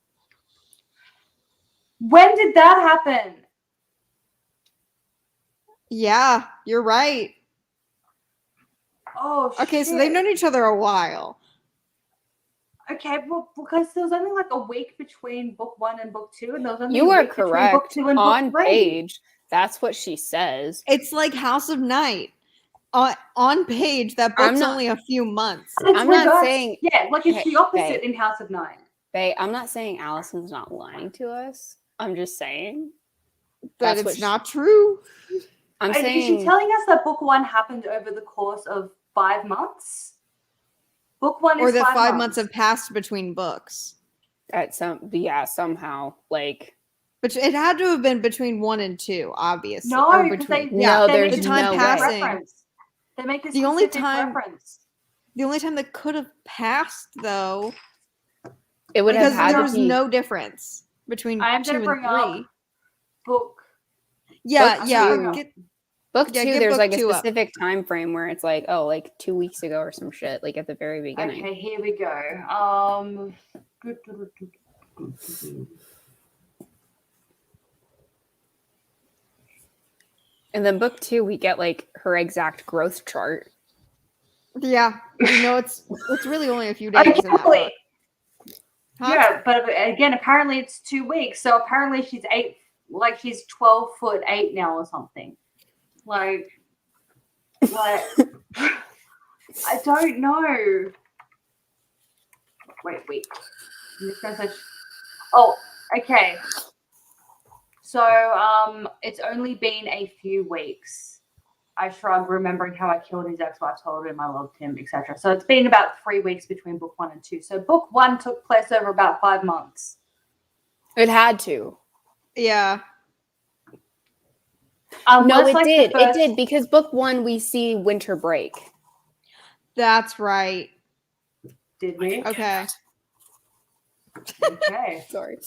S2: When did that happen?
S3: Yeah, you're right.
S2: Oh,
S3: okay,
S2: shit.
S3: So they've known each other a while.
S2: Okay, well, because there was only like a week between book 1 and book 2, and there was only
S1: You
S2: a
S1: are
S2: week between
S1: correct.
S2: book 2 and
S1: On
S2: book 3.
S1: page, that's what she says.
S3: It's like House of Night. On page, that book's only a few months.
S2: I'm not saying... Yeah, like it's the opposite in House of Night.
S1: Bae, I'm not saying Allison's not lying to us. I'm just saying.
S3: But it's not true.
S2: I'm saying... Is she telling us that book 1 happened over the course of 5 months? Book 1 is 5 months. Or that
S3: 5 months have passed between books.
S1: Somehow.
S3: But it had to have been between 1 and 2, obviously.
S2: No, because
S1: there's
S2: the
S1: time passing.
S2: Reference. They make a specific reference.
S3: The only time that could have passed, though,
S1: it would have had
S3: there was no difference between 2 and 3.
S2: Book.
S1: Book 2, there's like a specific time frame where it's like, 2 weeks ago or some shit, like at the very beginning.
S2: Okay, here we go.
S1: And then book 2, we get like her exact growth chart.
S3: Yeah, it's really only a few days. In that book.
S2: Huh? Yeah, but again, apparently it's 2 weeks. So apparently she's 12'8" now or something. Like I don't know. Wait. I'm just gonna search. Oh, okay. So it's only been a few weeks. I shrug, remembering how I killed his ex-wife, told him I loved him, etc. So it's been about 3 weeks between book 1 and 2. So book 1 took place over about 5 months.
S1: It had to.
S3: Yeah.
S1: No, it did. It did, because book 1 we see winter break.
S3: That's right.
S2: Did we?
S3: Okay.
S2: Okay.
S1: Sorry.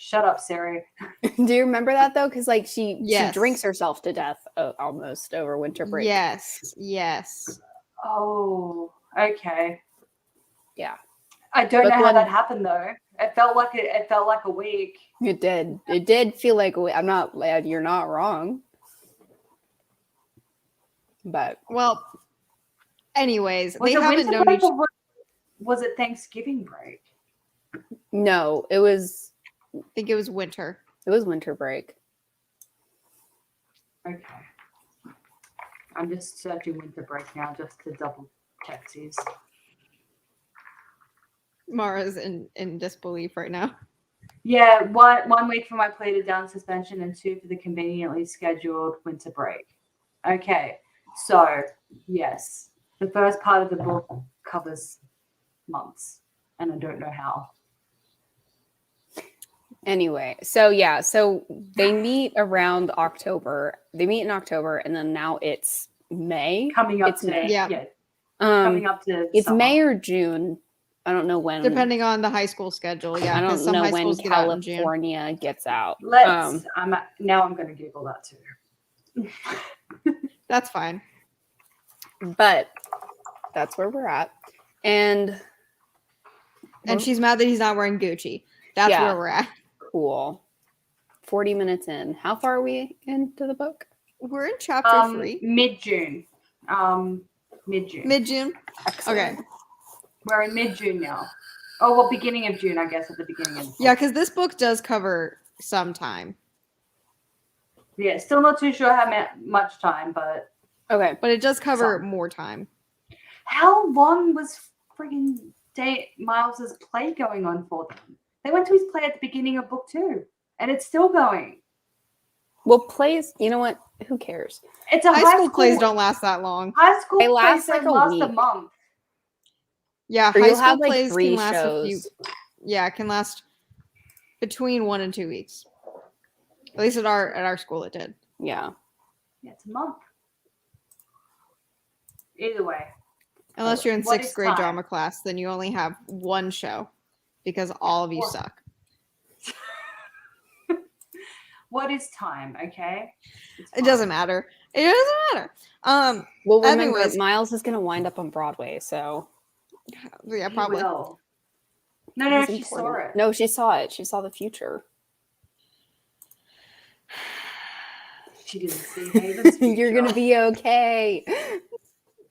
S2: Shut up, Siri.
S1: Do you remember that though? Because she drinks herself to death almost over winter break.
S3: Yes.
S2: Oh, okay.
S1: Yeah.
S2: I don't know how that happened though. It felt like a week.
S1: It did. It did feel like a week. I'm not. You're not wrong. But
S3: anyways, they haven't known each other.
S2: Was it Thanksgiving break?
S1: No, it was.
S3: I think it was winter.
S1: It was winter break.
S2: Okay. I'm just searching winter break now just to double check these.
S3: Mara's in disbelief right now.
S2: Yeah, 1 week for my pleaded down suspension and 2 for the conveniently scheduled winter break. Okay, so yes, the first part of the book covers months, and I don't know how.
S1: Anyway, so they meet around October. They meet in October, and then now it's May.
S2: Coming up to
S1: May.
S2: Yeah. Coming up to
S1: it's
S2: summer.
S1: May or June. I don't know when.
S3: Depending on the high school schedule, yeah.
S1: I don't know when California gets out.
S2: Now I'm going to Google that too.
S3: That's fine.
S1: But that's where we're at, and
S3: she's mad that he's not wearing Gucci. That's where we're at.
S1: Cool. 40 minutes in. How far are we into the book?
S3: We're in chapter 3.
S2: Mid-June.
S3: Mid-June.
S1: Excellent.
S3: Okay.
S2: We're in mid-June now. Oh, well, beginning of June, I guess, at the beginning of the book.
S3: Yeah, because this book does cover some time.
S2: Yeah, still not too sure how much time, but...
S1: Okay.
S3: But it does cover more time.
S2: How long was friggin' Miles's play going on for them? They went to his play at the beginning of book 2, and it's still going.
S1: Well, plays, you know what? Who cares?
S2: It's a
S3: high school plays don't last that long.
S2: High school
S1: they last
S2: plays
S1: like
S2: last
S1: a week.
S2: A month.
S3: Yeah,
S1: Or
S3: high
S1: you'll
S3: school
S1: have like
S3: plays
S1: 3
S3: can last
S1: shows.
S3: a few. Yeah, it can last between 1 and 2 weeks. At least at our school, it did.
S1: Yeah.
S2: Yeah, it's a month. Either way.
S3: Unless you're in
S2: What
S3: 6th
S2: is
S3: grade
S2: time?
S3: drama class, then you only have 1 show because all of you
S2: What?
S3: suck.
S2: What is time? Okay.
S3: It doesn't matter. It doesn't matter.
S1: Well, remember,
S3: Anyways,
S1: Miles is going to wind up on Broadway, so
S3: yeah,
S2: He
S3: probably.
S2: will. No,
S1: it's
S2: she saw
S1: important.
S2: it.
S1: No, she saw it. She saw the future.
S2: She didn't see Haven's future.
S1: You're going to be okay.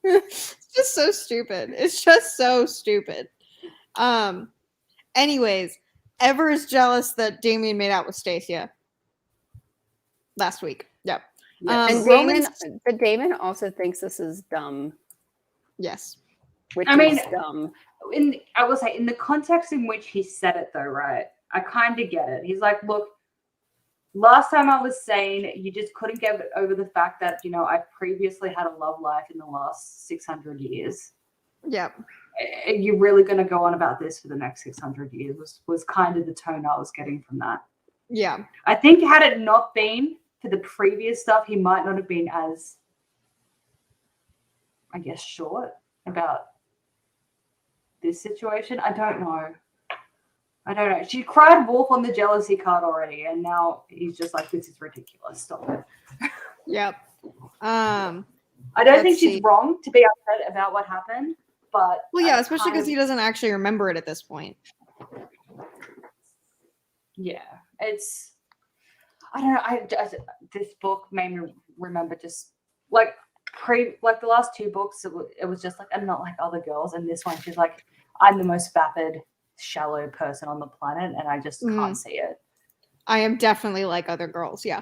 S3: It's just so stupid. It's just so stupid. Anyways, Ever is jealous that Damien made out with Stacia last week. Yep.
S2: Yes.
S1: And Damon also thinks this is dumb.
S3: Yes.
S1: Which
S2: I mean,
S1: is dumb.
S2: I will say, in the context in which he said it, though, right? I kind of get it. He's like, look, last time I was saying you just couldn't get over the fact that, you know, I previously had a love life in the last 600 years.
S3: Yep.
S2: You're really going to go on about this for the next 600 years was kind of the tone I was getting from that.
S3: Yeah.
S2: I think had it not been for the previous stuff, he might not have been as, I guess, short about this situation. I don't know. She cried wolf on the jealousy card already, and now he's just like, this is ridiculous. Stop it.
S3: Yep.
S2: I don't think she's wrong to be upset about what happened, but
S3: well, yeah, especially because he doesn't actually remember it at this point.
S2: Yeah, it's. I don't know. This book made me remember just like the last two books. It was just like, I'm not like other girls, and this one she's like, I'm the most vapid, shallow person on the planet, and I just can't see it.
S3: I am definitely like other girls. Yeah.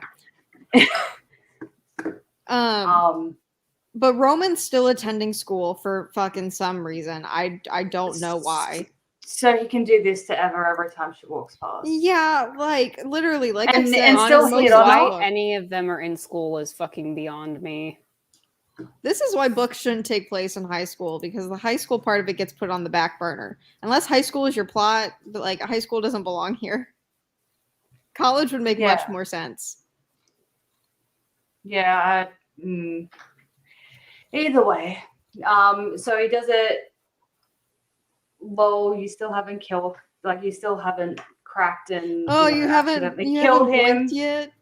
S3: But Roman's still attending school for fucking some reason. I don't know why.
S2: So he can do this to Ever every time she walks past.
S3: Yeah, like literally, like
S2: and,
S3: I said,
S2: and still
S1: honestly,
S2: hit on
S1: why any of them are in school is fucking beyond me.
S3: This is why books shouldn't take place in high school, because the high school part of it gets put on the back burner. Unless high school is your plot, but like high school doesn't belong here. College would make much more sense.
S2: Yeah. Either way. So he does it. Lol, you still haven't killed, like you still haven't cracked and
S3: you haven't
S2: killed him
S3: yet.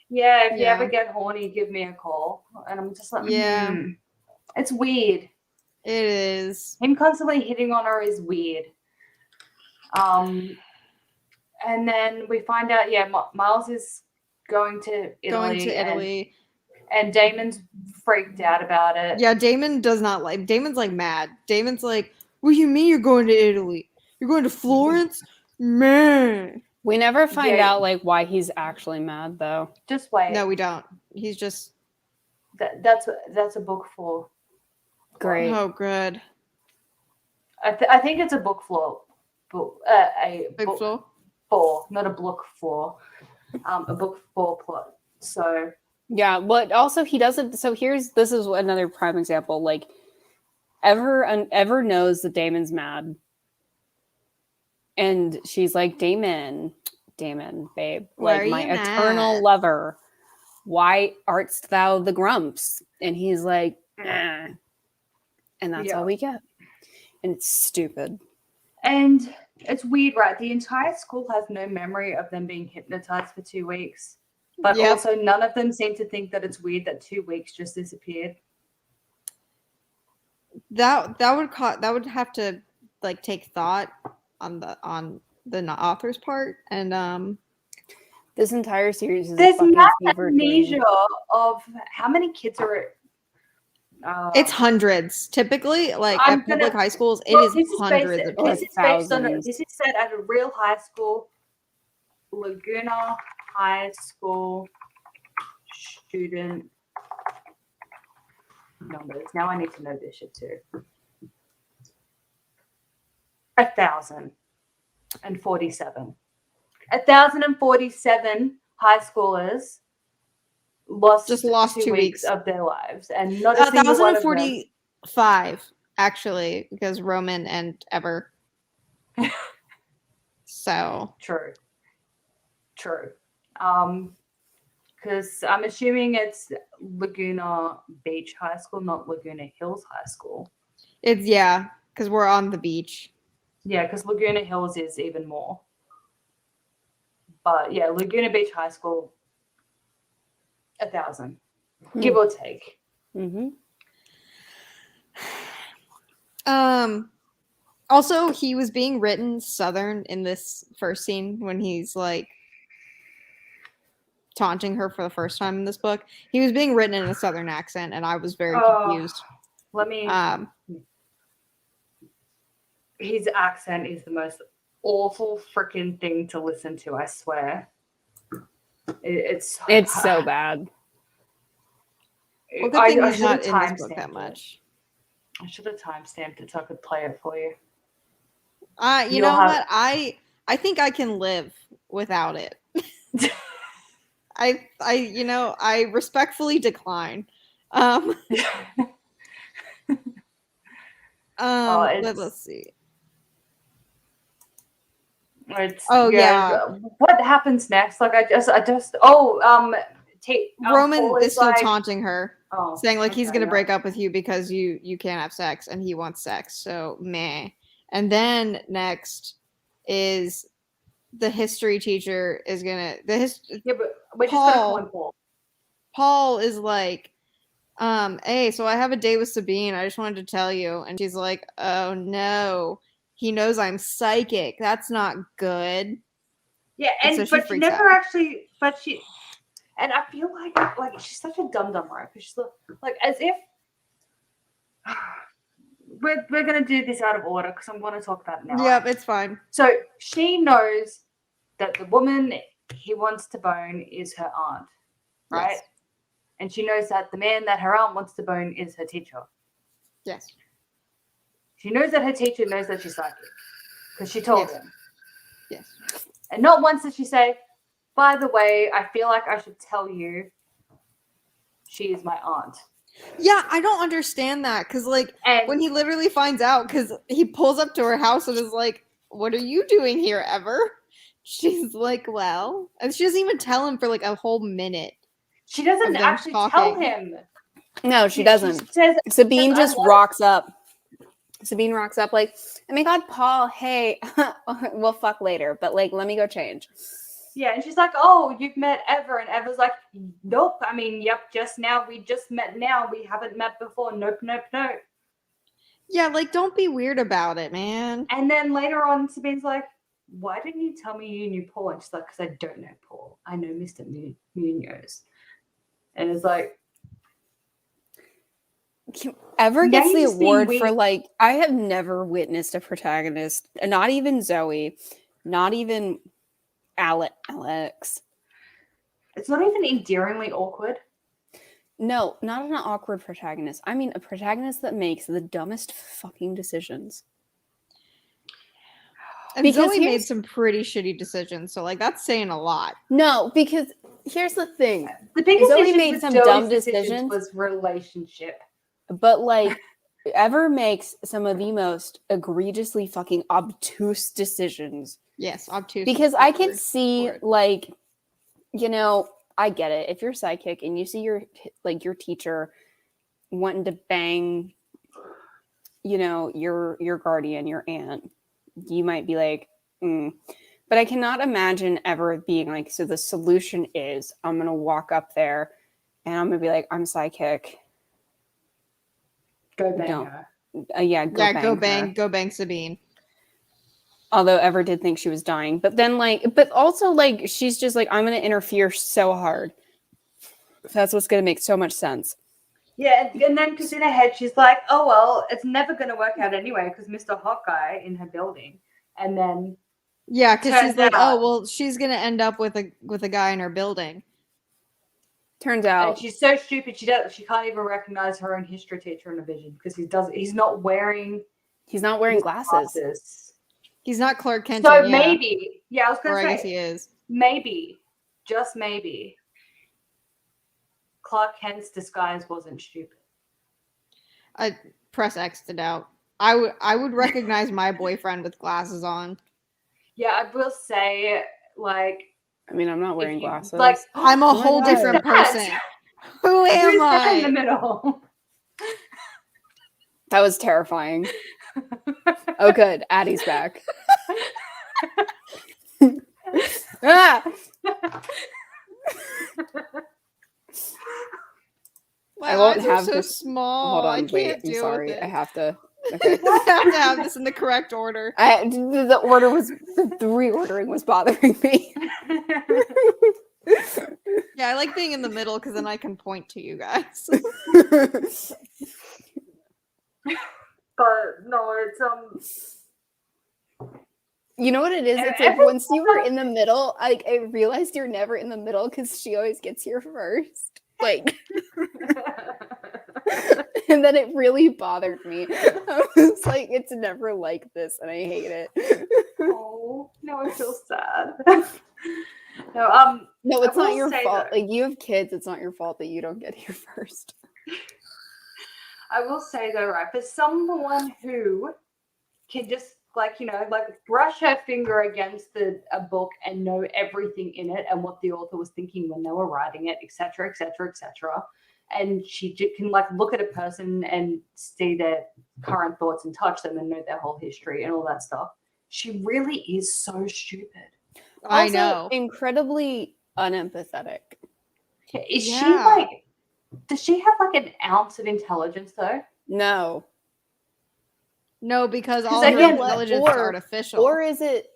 S2: Yeah, if you ever get horny, give me a call. And I'm just like, it's weird.
S3: It is.
S2: Him constantly hitting on her is weird. And then we find out, Miles is going to Italy. And Damon's freaked out about it.
S3: Yeah, Damon's like mad. Damon's like, what do you mean you're going to Italy? You're going to Florence? Man.
S1: We never find out like why he's actually mad though.
S2: Just wait.
S3: No, we don't. He's just
S2: that's a book for.
S1: Great.
S3: Oh, good.
S2: I think it's a book floor. A book
S3: floor?
S2: For, not a book for. A book for plot. So
S1: yeah, but also he doesn't. So this is another prime example. Like Ever knows that Damon's mad. And she's like, Damon, babe, like my eternal lover, why artst thou the grumps? And he's like, eh. And that's all we get. And it's stupid.
S2: And it's weird, right? The entire school has no memory of them being hypnotized for 2 weeks. But also none of them seem to think that it's weird that 2 weeks just disappeared.
S3: That would have to like take thought on the author's part, and
S1: this entire series is
S2: there's mass amnesia of how many kids are.
S3: It's hundreds typically. Like at public high schools, it is hundreds of kids.
S2: This is set at a real high school, Laguna High School student numbers. Now I need to know this shit too. 1,047. 1,047 high schoolers lost 2 weeks of their lives, and not a single one of them.
S3: 1,045. actually, because Roman and Ever. So
S2: True. Because I'm assuming it's Laguna Beach High School, not Laguna Hills High School.
S3: it's because we're on the beach.
S2: Yeah, because Laguna Hills is even more. But yeah, Laguna Beach High School, 1,000, give or take.
S1: Mm-hmm.
S3: Also, he was being written Southern in this first scene when he's like taunting her for the first time in this book. He was being written in a Southern accent, and I was very confused.
S2: Let me. His accent is the most awful freaking thing to listen to. I swear, it's
S1: so bad.
S3: Well, good thing he's not in this book that much.
S2: I should have timestamped it so I could play it for you.
S3: You know what? I think I can live without it. I respectfully decline. Let's see.
S2: What happens next? Like
S3: Roman is still taunting her, saying like he's gonna break up with you because you can't have sex and he wants sex. So meh. And then next is the history teacher is gonna Paul is like, hey, so I have a date with Sabine. I just wanted to tell you. And she's like, oh no, he knows I'm psychic. That's not good.
S2: Yeah, but she never actually. And I feel like she's such a dum right? Because she's like as if we're gonna do this out of order because I'm gonna talk about it now.
S3: Yep, it's fine.
S2: So she knows that the woman he wants to bone is her aunt, right? Yes. And she knows that the man that her aunt wants to bone is her teacher.
S3: Yes.
S2: She knows that her teacher knows that she's psychic because she told him.
S3: Yes.
S2: And not once did she say, by the way, I feel like I should tell you she is my aunt.
S3: Yeah, I don't understand that because, when he literally finds out, because he pulls up to her house and is like, what are you doing here, Ever? She's like, well, and she doesn't even tell him for a whole minute.
S2: She doesn't actually tell him.
S1: No, she doesn't. Sabine just rocks up. Sabine rocks up like, oh my God, Paul, hey, we'll fuck later, but let me go change.
S2: Yeah, and she's like, oh, you've met Ever. And Ever's like, nope. I mean, yep, just now. We just met now. We haven't met before. Nope.
S3: Yeah, don't be weird about it, man.
S2: And then later on, Sabine's like, why didn't you tell me you knew Paul? And she's like, because I don't know Paul. I know Mr. Munoz. And it's like,
S1: Ever gets the award for I have never witnessed a protagonist, not even Zoe, not even Alex.
S2: It's not even endearingly awkward.
S1: No, not an awkward protagonist. I mean a protagonist that makes the dumbest fucking decisions.
S3: And because Zoe made some pretty shitty decisions, so that's saying a lot.
S1: No, because here's the thing.
S2: The biggest
S1: Zoe made some dumb decisions
S2: was relationship.
S1: But Ever makes some of the most egregiously fucking obtuse decisions.
S3: Yes, obtuse.
S1: Because I can see I get it. If you're psychic and you see your teacher wanting to bang, your guardian, your aunt, you might be like, But I cannot imagine Ever being like, so the solution is I'm going to walk up there and I'm going to be like, I'm psychic.
S2: Go bang her.
S3: Go bang Sabine.
S1: Although Ever did think she was dying. But then but also she's just like, I'm going to interfere so hard. That's what's going to make so much sense.
S2: Yeah, and then because in her head, she's like, oh, well, it's never going to work out anyway because Mr. Hot Guy in her building. And then...
S3: Yeah, because she's like, oh, well, she's going to end up with a guy in her building.
S1: Turns out,
S2: and she's so stupid. She can't even recognize her own history teacher in a vision because he's not wearing
S1: glasses.
S3: He's not Clark Kent.
S2: So maybe, I was going to say,
S3: I guess he is.
S2: Maybe, just maybe, Clark Kent's disguise wasn't stupid.
S3: press X'd out. I would recognize my boyfriend with glasses on.
S2: Yeah, I will say, like,
S1: I mean, I'm not wearing glasses.
S2: Like,
S3: I'm a whole different person. Who am I?
S2: In the middle.
S1: That was terrifying. Oh, good. Addie's back. Ah!
S3: My
S1: I won't
S3: eyes
S1: have
S3: are so
S1: this.
S3: small.
S1: Hold on,
S3: I can't
S1: wait. I'm
S3: deal
S1: sorry.
S3: with it.
S1: I have to. Okay.
S3: I have to have this in the correct order.
S1: The order was the reordering was bothering me.
S3: Yeah, I like being in the middle because then I can point to you guys.
S2: But no, it's
S1: You know what it is? It's like once you were in the middle, I realized you're never in the middle because she always gets here first. Like, and then it really bothered me. I was like, it's never like this, and I hate it.
S2: Oh, no, I feel sad.
S1: No, it's not your fault. Like, you have kids, it's not your fault that you don't get here first.
S2: I will say though, right, for someone who can just like brush her finger against a book and know everything in it and what the author was thinking when they were writing it, etc., etc., etc., and she can like look at a person and see their current thoughts and touch them and know their whole history and all that stuff. She really is so stupid.
S3: I know.
S1: Incredibly unempathetic.
S2: Is she like? Does she have like an ounce of intelligence though?
S1: No.
S3: No, because all her intelligence is artificial.
S1: Or is it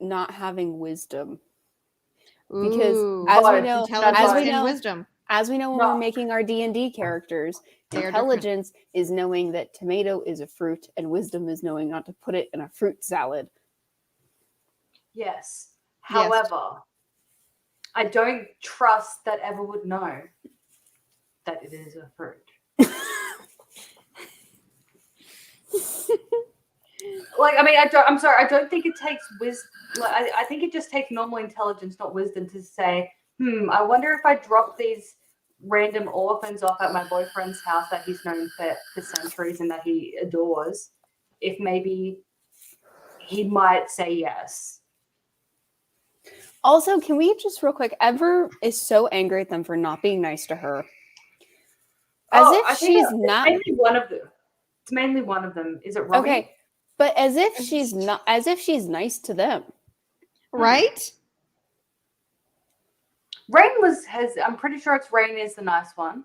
S1: not having wisdom? Because as we know when we're making our D&D characters, intelligence is knowing that tomato is a fruit and wisdom is knowing not to put it in a fruit salad.
S2: Yes. However, I don't trust that Eva would know that it is a fruit. Like, I mean, I'm sorry. I don't think it takes wisdom. Like, I think it just takes normal intelligence, not wisdom, to say, I wonder if I drop these random orphans off at my boyfriend's house that he's known for centuries and that he adores, if maybe he might say yes.
S1: Also, can we just real quick, Ever is so angry at them for not being nice to her. As if she's not.
S2: It's mainly one of them. It's mainly one of them. Is it Robbie?
S1: Okay, but as if she's not. As if she's nice to them,
S3: right?
S2: Rain has. I'm pretty sure it's Rain is the nice one.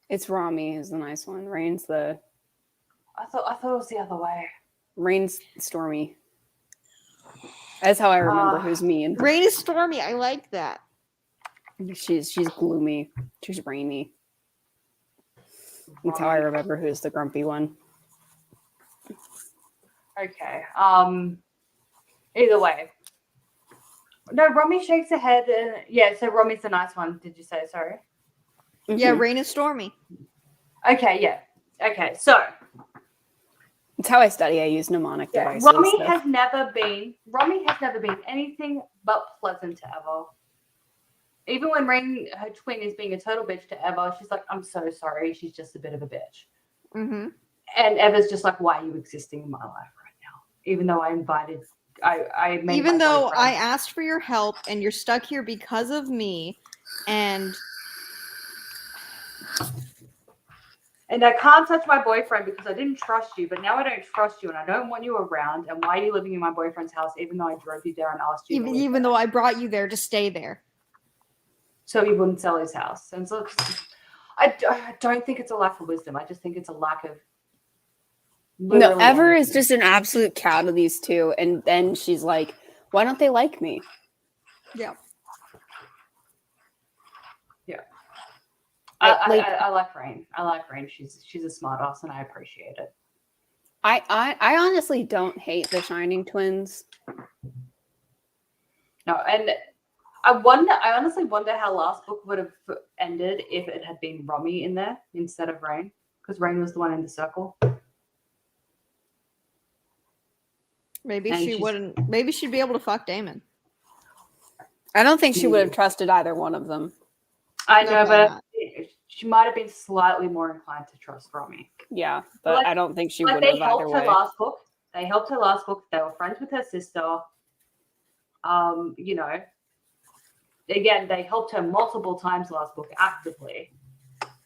S1: It's Rami who's the nice one. Rain's the.
S2: I thought it was the other way.
S1: Rain's Stormy. That's how I remember who's mean.
S3: Rain is Stormy. I like that.
S1: She's gloomy. She's rainy. That's how I remember who's the grumpy one.
S2: Okay. Either way. No, Romy shakes her head. So Romy's the nice one. Did you say? Sorry.
S3: Mm-hmm. Yeah, Rain is Stormy.
S2: Okay. Yeah. Okay. So.
S1: It's how I study. I use mnemonic devices.
S2: Romy has never been anything but pleasant to Eva. Even when Rain, her twin, is being a total bitch to Eva, she's like, "I'm so sorry. She's just a bit of a bitch."
S3: Mm-hmm.
S2: And Eva's just like, "Why are you existing in my life right now?" Even though I
S3: asked for your help and you're stuck here because of me, and
S2: I can't touch my boyfriend because I didn't trust you, but now I don't trust you and I don't want you around. And why are you living in my boyfriend's house even though I drove you there and asked you?
S3: Even though I brought you there to stay there.
S2: So he wouldn't sell his house. And so I don't think it's a lack of wisdom. I just think it's a lack of...
S1: No, Ever is just an absolute cow to these two. And then she's like, why don't they like me?
S3: Yeah.
S2: Yeah. I like Rain. I like Rain. She's a smart ass and I appreciate it.
S1: I honestly don't hate the Shining twins.
S2: No, and I honestly wonder how last book would have ended if it had been Romy in there instead of Rain, because Rain was the one in the circle.
S3: Maybe she wouldn't. Maybe she'd be able to fuck Damon.
S1: I don't think she would have trusted either one of them.
S2: I know, but she might have been slightly more inclined to trust Romy.
S1: Yeah, but
S2: like,
S1: I don't think she
S2: like
S1: would
S2: they
S1: have either
S2: helped her
S1: way.
S2: last book. They helped her last book. They were friends with her sister. You know, again, they helped her multiple times last book actively.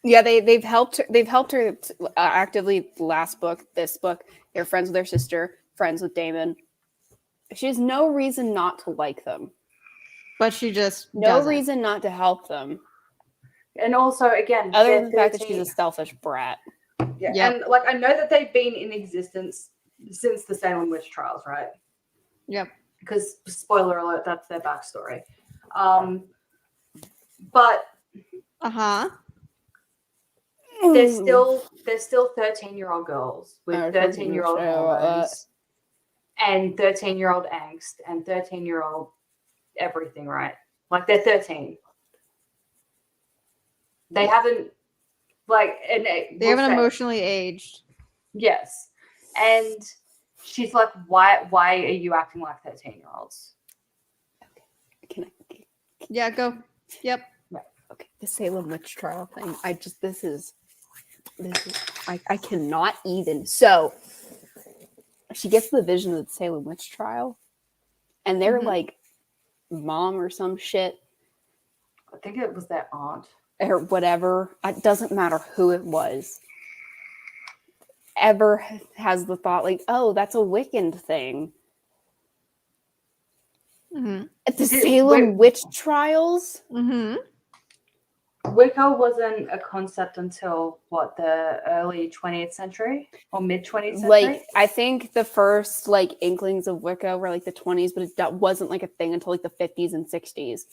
S1: Yeah, they've helped her. They've helped her actively. Last book, this book, they're friends with her sister, friends with Damon. She has no reason not to like them.
S3: But she just
S1: no
S3: doesn't.
S1: reason not to help them.
S2: And also, again,
S1: other than the fact that she's a selfish brat.
S2: Yeah, yep. And like I know that they've been in existence since the Salem witch trials, right?
S3: Yep.
S2: Because spoiler alert, that's their backstory. But they're still 13-year-old girls with 13-year-old hormones and 13-year-old angst and 13-year-old everything, right? Like they're 13. They haven't
S3: they haven't emotionally aged.
S2: Yes. And she's like, why are you acting like 13-year-olds?
S3: Yeah, go. Yep.
S1: Right. Okay. The Salem witch trial thing. This is I cannot even. So she gets the vision of the Salem witch trial and they're like mom or some shit.
S2: I think it was their aunt.
S1: Or whatever. It doesn't matter who it was. Ever has the thought like, oh, that's a Wiccan thing. At the Salem witch trials?
S2: Wicca wasn't a concept until what, the early 20th century or mid 20th century?
S1: Like, I think the first like inklings of Wicca were like the 20s, but it wasn't like a thing until like the 50s and 60s.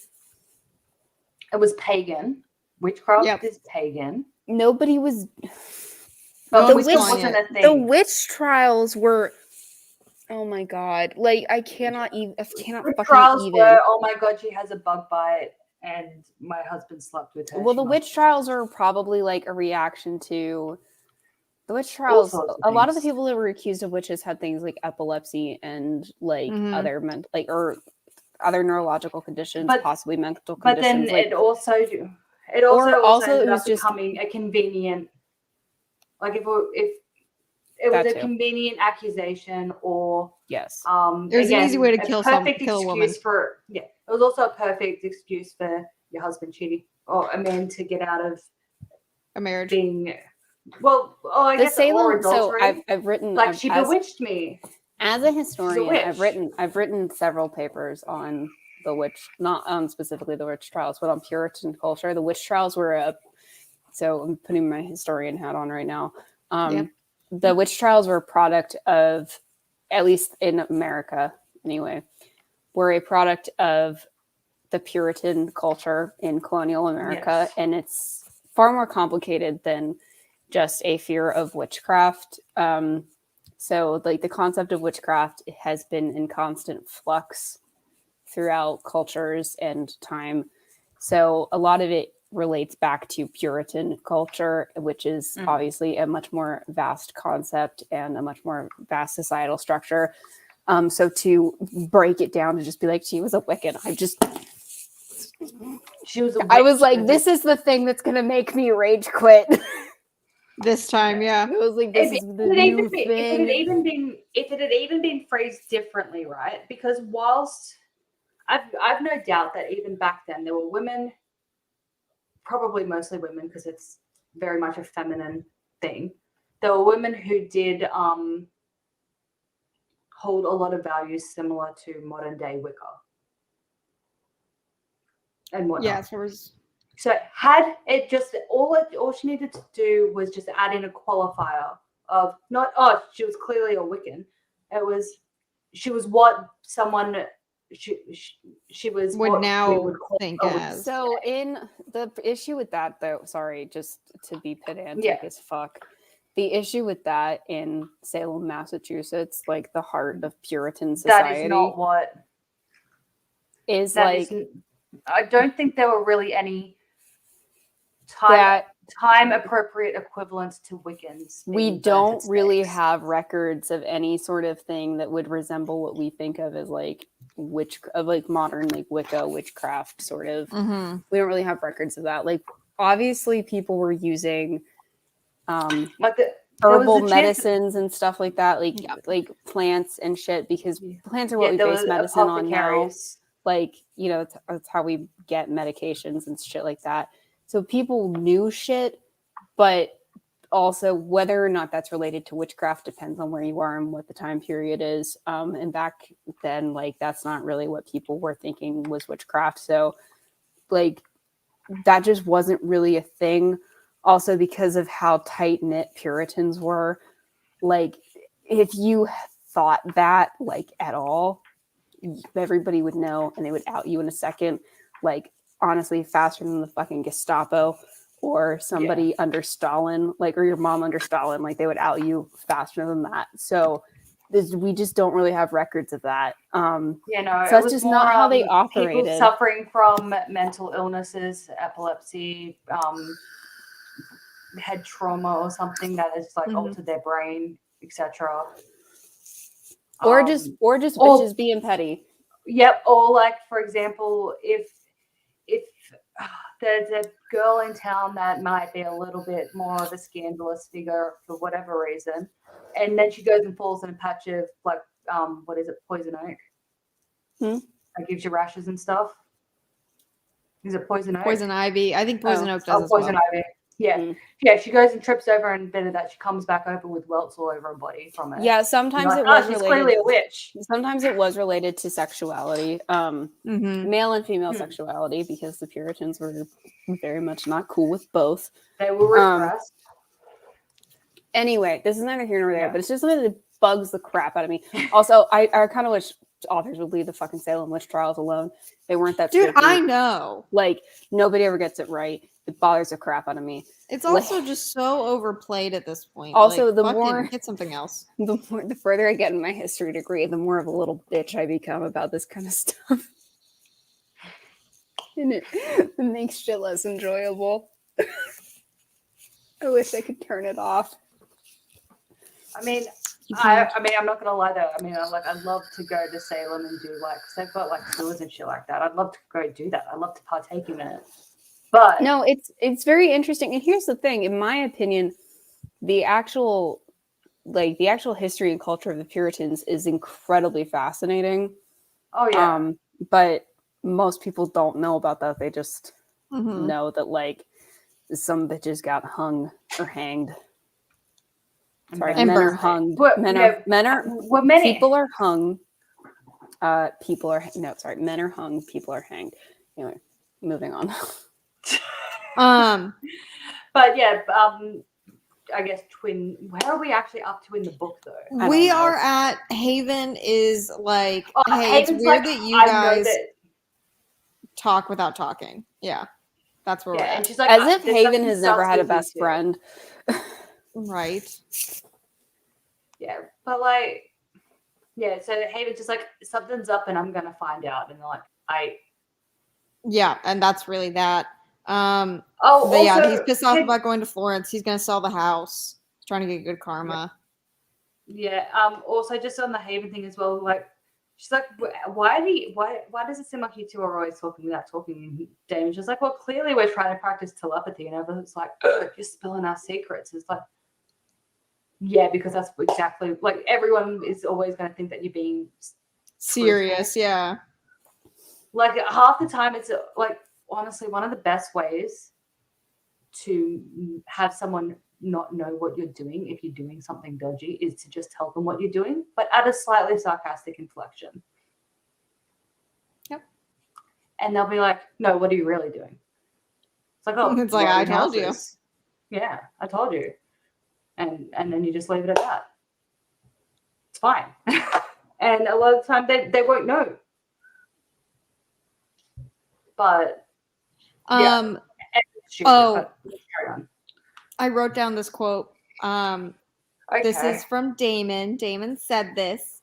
S2: It was pagan. Witchcraft is pagan.
S1: Nobody was.
S2: Wasn't a thing.
S1: The witch trials were. Oh my god! Like I cannot even. I cannot
S2: the
S1: fucking
S2: trials
S1: even.
S2: Were, oh my god, she has a bug bite, and my husband slept with her.
S1: Well, the witch trials are probably like a reaction to the witch trials. A lot of the people that were accused of witches had things like epilepsy and like other other neurological conditions, possibly mental conditions.
S2: But then
S1: like,
S2: it also ended up becoming a convenient. Like if it was a convenient accusation, or
S1: it
S3: was an easy way to kill a woman.
S2: It was also a perfect excuse for your husband cheating or a man to get out of
S3: a marriage.
S2: Being I guess
S1: Salem. So I've written
S2: like she bewitched me.
S1: As a historian, I've written several papers on the witch, not on specifically the witch trials, but on Puritan culture. The witch trials were so I'm putting my historian hat on right now. The witch trials were a product of, at least in America anyway, were a product of the Puritan culture in colonial America. Yes. And it's far more complicated than just a fear of witchcraft. So like the concept of witchcraft has been in constant flux throughout cultures and time. So a lot of it relates back to Puritan culture, which is obviously a much more vast concept and a much more vast societal structure. So to break it down to just be like, she was a Wiccan, I was like, this is the thing that's going to make me rage quit.
S3: This time, yeah.
S1: It was like, this is the new thing.
S2: If it had even been phrased differently, right? Because whilst I've no doubt that even back then there were women, probably mostly women because it's very much a feminine thing. There were women who did hold a lot of values similar to modern day Wicca and whatnot.
S3: Yeah,
S2: so had it just all she needed to do was just add in a qualifier of not she was clearly a Wiccan. It was she was what someone she was
S3: would
S2: what
S3: now
S2: we would call
S3: think as.
S1: So in the issue with that though, sorry, just to be pedantic as fuck. The issue with that in Salem, Massachusetts, like the heart of Puritan society.
S2: That is not what
S1: is
S2: that
S1: like.
S2: I don't think there were really any time appropriate equivalents to Wiccans.
S1: We don't really have records of any sort of thing that would resemble what we think of as like modern like Wicca, witchcraft sort of. We don't really have records of that. Like obviously people were using
S2: like
S1: herbal medicines and stuff like that, like plants and shit, because plants are what we base medicine on now. Like, you know, it's how we get medications and shit like that. So people knew shit, but also whether or not that's related to witchcraft depends on where you are and what the time period is. And back then, like, that's not really what people were thinking was witchcraft. So, like, that just wasn't really a thing. Also, because of how tight-knit Puritans were, like, if you thought that, like, at all, everybody would know and they would out you in a second. Like, honestly, faster than the fucking Gestapo or somebody under Stalin, like, or your mom under Stalin. Like, they would out you faster than that. So we just don't really have records of that.
S2: No,
S1: so that's just more, not how they operated.
S2: People suffering from mental illnesses, epilepsy, head trauma or something that has like altered their brain, etc.
S1: Or just bitches being petty.
S2: Yep. Or like, for example, if there's a girl in town that might be a little bit more of a scandalous figure for whatever reason, and then she goes and falls in a patch of like what is it, poison oak? That gives you rashes and stuff. Is it poison oak?
S3: Poison ivy. I think poison oak does.
S2: Poison ivy. Yeah. Yeah, she goes and trips over, and then that she comes back over with welts all over her body from it.
S1: Yeah, sometimes it was
S2: she's
S1: related.
S2: Clearly a witch.
S1: Sometimes it was related to sexuality, male and female sexuality, because the Puritans were very much not cool with both.
S2: They were repressed.
S1: Anyway, this is neither here nor there, but it's just something that bugs the crap out of me. Also, I kind of wish authors would leave the fucking Salem witch trials alone. They weren't that
S3: dude.
S1: spooky.
S3: I know.
S1: Like, nobody ever gets it right. It bothers the crap out of me.
S3: It's also just so overplayed at this point.
S1: Also,
S3: like,
S1: the more
S3: get something else.
S1: The further I get in my history degree, the more of a little bitch I become about this kind of stuff. And it makes shit less enjoyable. I wish I could turn it off.
S2: I mean, I'm not gonna lie though. I mean, I'd love to go to Salem and do like, cause they've got like tours and shit like that. I'd love to go do that. I'd love to partake in it. But
S1: no, it's very interesting. And here's the thing, in my opinion, the actual history and culture of the Puritans is incredibly fascinating.
S2: Oh yeah.
S1: But most people don't know about that. They just know that like some bitches got hung or hanged. Sorry, men are hung. People are hung. Men are hung. People are hanged. Anyway, moving on.
S2: But yeah, I guess where are we actually up to in the book though?
S3: We are at Haven is like, hey, Haven's it's weird like, that you guys talk without talking. Yeah. That's where we're at.
S2: And she's like,
S1: as if Haven has never had a best friend.
S3: Right.
S2: Yeah. But like, yeah, so Haven's just like, something's up and I'm gonna find out. And they're like, yeah,
S3: and that's really that. But
S2: also,
S3: yeah, he's pissed off about going to Florence. He's gonna sell the house. He's trying to get good karma.
S2: Yeah. Also, just on the Haven thing as well, like she's like, why does it seem like you two are always talking without talking? And Damon's just like, well, clearly we're trying to practice telepathy, and everyone's like, you're spilling our secrets. It's like, yeah, because that's exactly like everyone is always going to think that you're being
S3: serious.
S2: Truthful.
S3: Yeah.
S2: Like half the time, it's like. Honestly, one of the best ways to have someone not know what you're doing if you're doing something dodgy is to just tell them what you're doing, but at a slightly sarcastic inflection.
S3: Yep.
S2: And they'll be like, no, what are you really doing? It's like, oh,
S3: it's like, I told you.
S2: Yeah, I told you. And then you just leave it at that. It's fine. And a lot of the time they won't know. But I
S3: wrote down this quote. This is from Damon. Damon said this.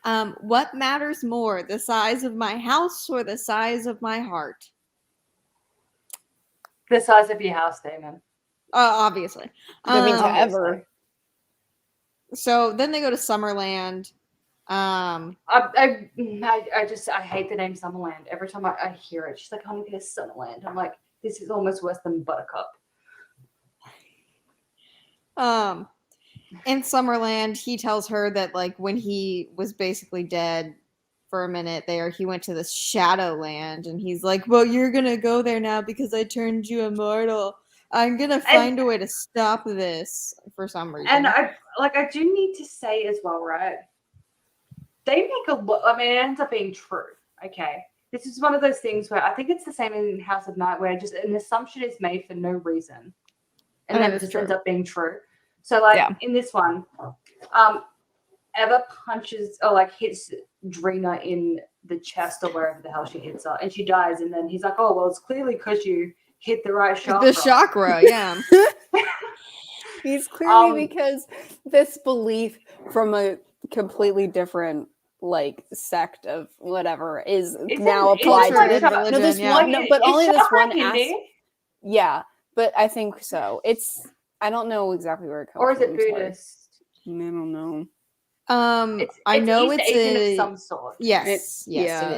S3: What matters more, the size of my house or the size of my heart?
S2: The size of your house, Damon.
S3: Obviously.
S1: That means ever.
S3: So then they go to Summerland.
S2: I hate the name Summerland. Every time I hear it, she's like, I'm gonna go to Summerland. I'm like, this is almost worse than Buttercup.
S3: In Summerland, he tells her that like when he was basically dead for a minute there, he went to this Shadowland, and he's like, "Well, you're gonna go there now because I turned you immortal. I'm gonna find a way to stop this for some reason."
S2: And I do need to say as well, right? They make a lot. I mean, it ends up being true. Okay, this is one of those things where I think it's the same in House of Night, where just an assumption is made for no reason, and then it just ends up being true. So, like in this one, Eva punches or like hits Drina in the chest or wherever the hell she hits her, and she dies. And then he's like, "Oh, well, it's clearly because you hit the right chakra."
S3: The chakra, yeah.
S1: He's clearly because this belief from a completely different like sect of whatever is now applied to this.
S3: Religion,
S1: no, this one, no, but only this one aspect. Yeah, but I think so. It's I don't know exactly where it comes from.
S2: Or is it Buddhist?
S1: I don't know.
S3: I know
S2: East
S3: it's
S2: Asian of some sort.
S3: Yes, it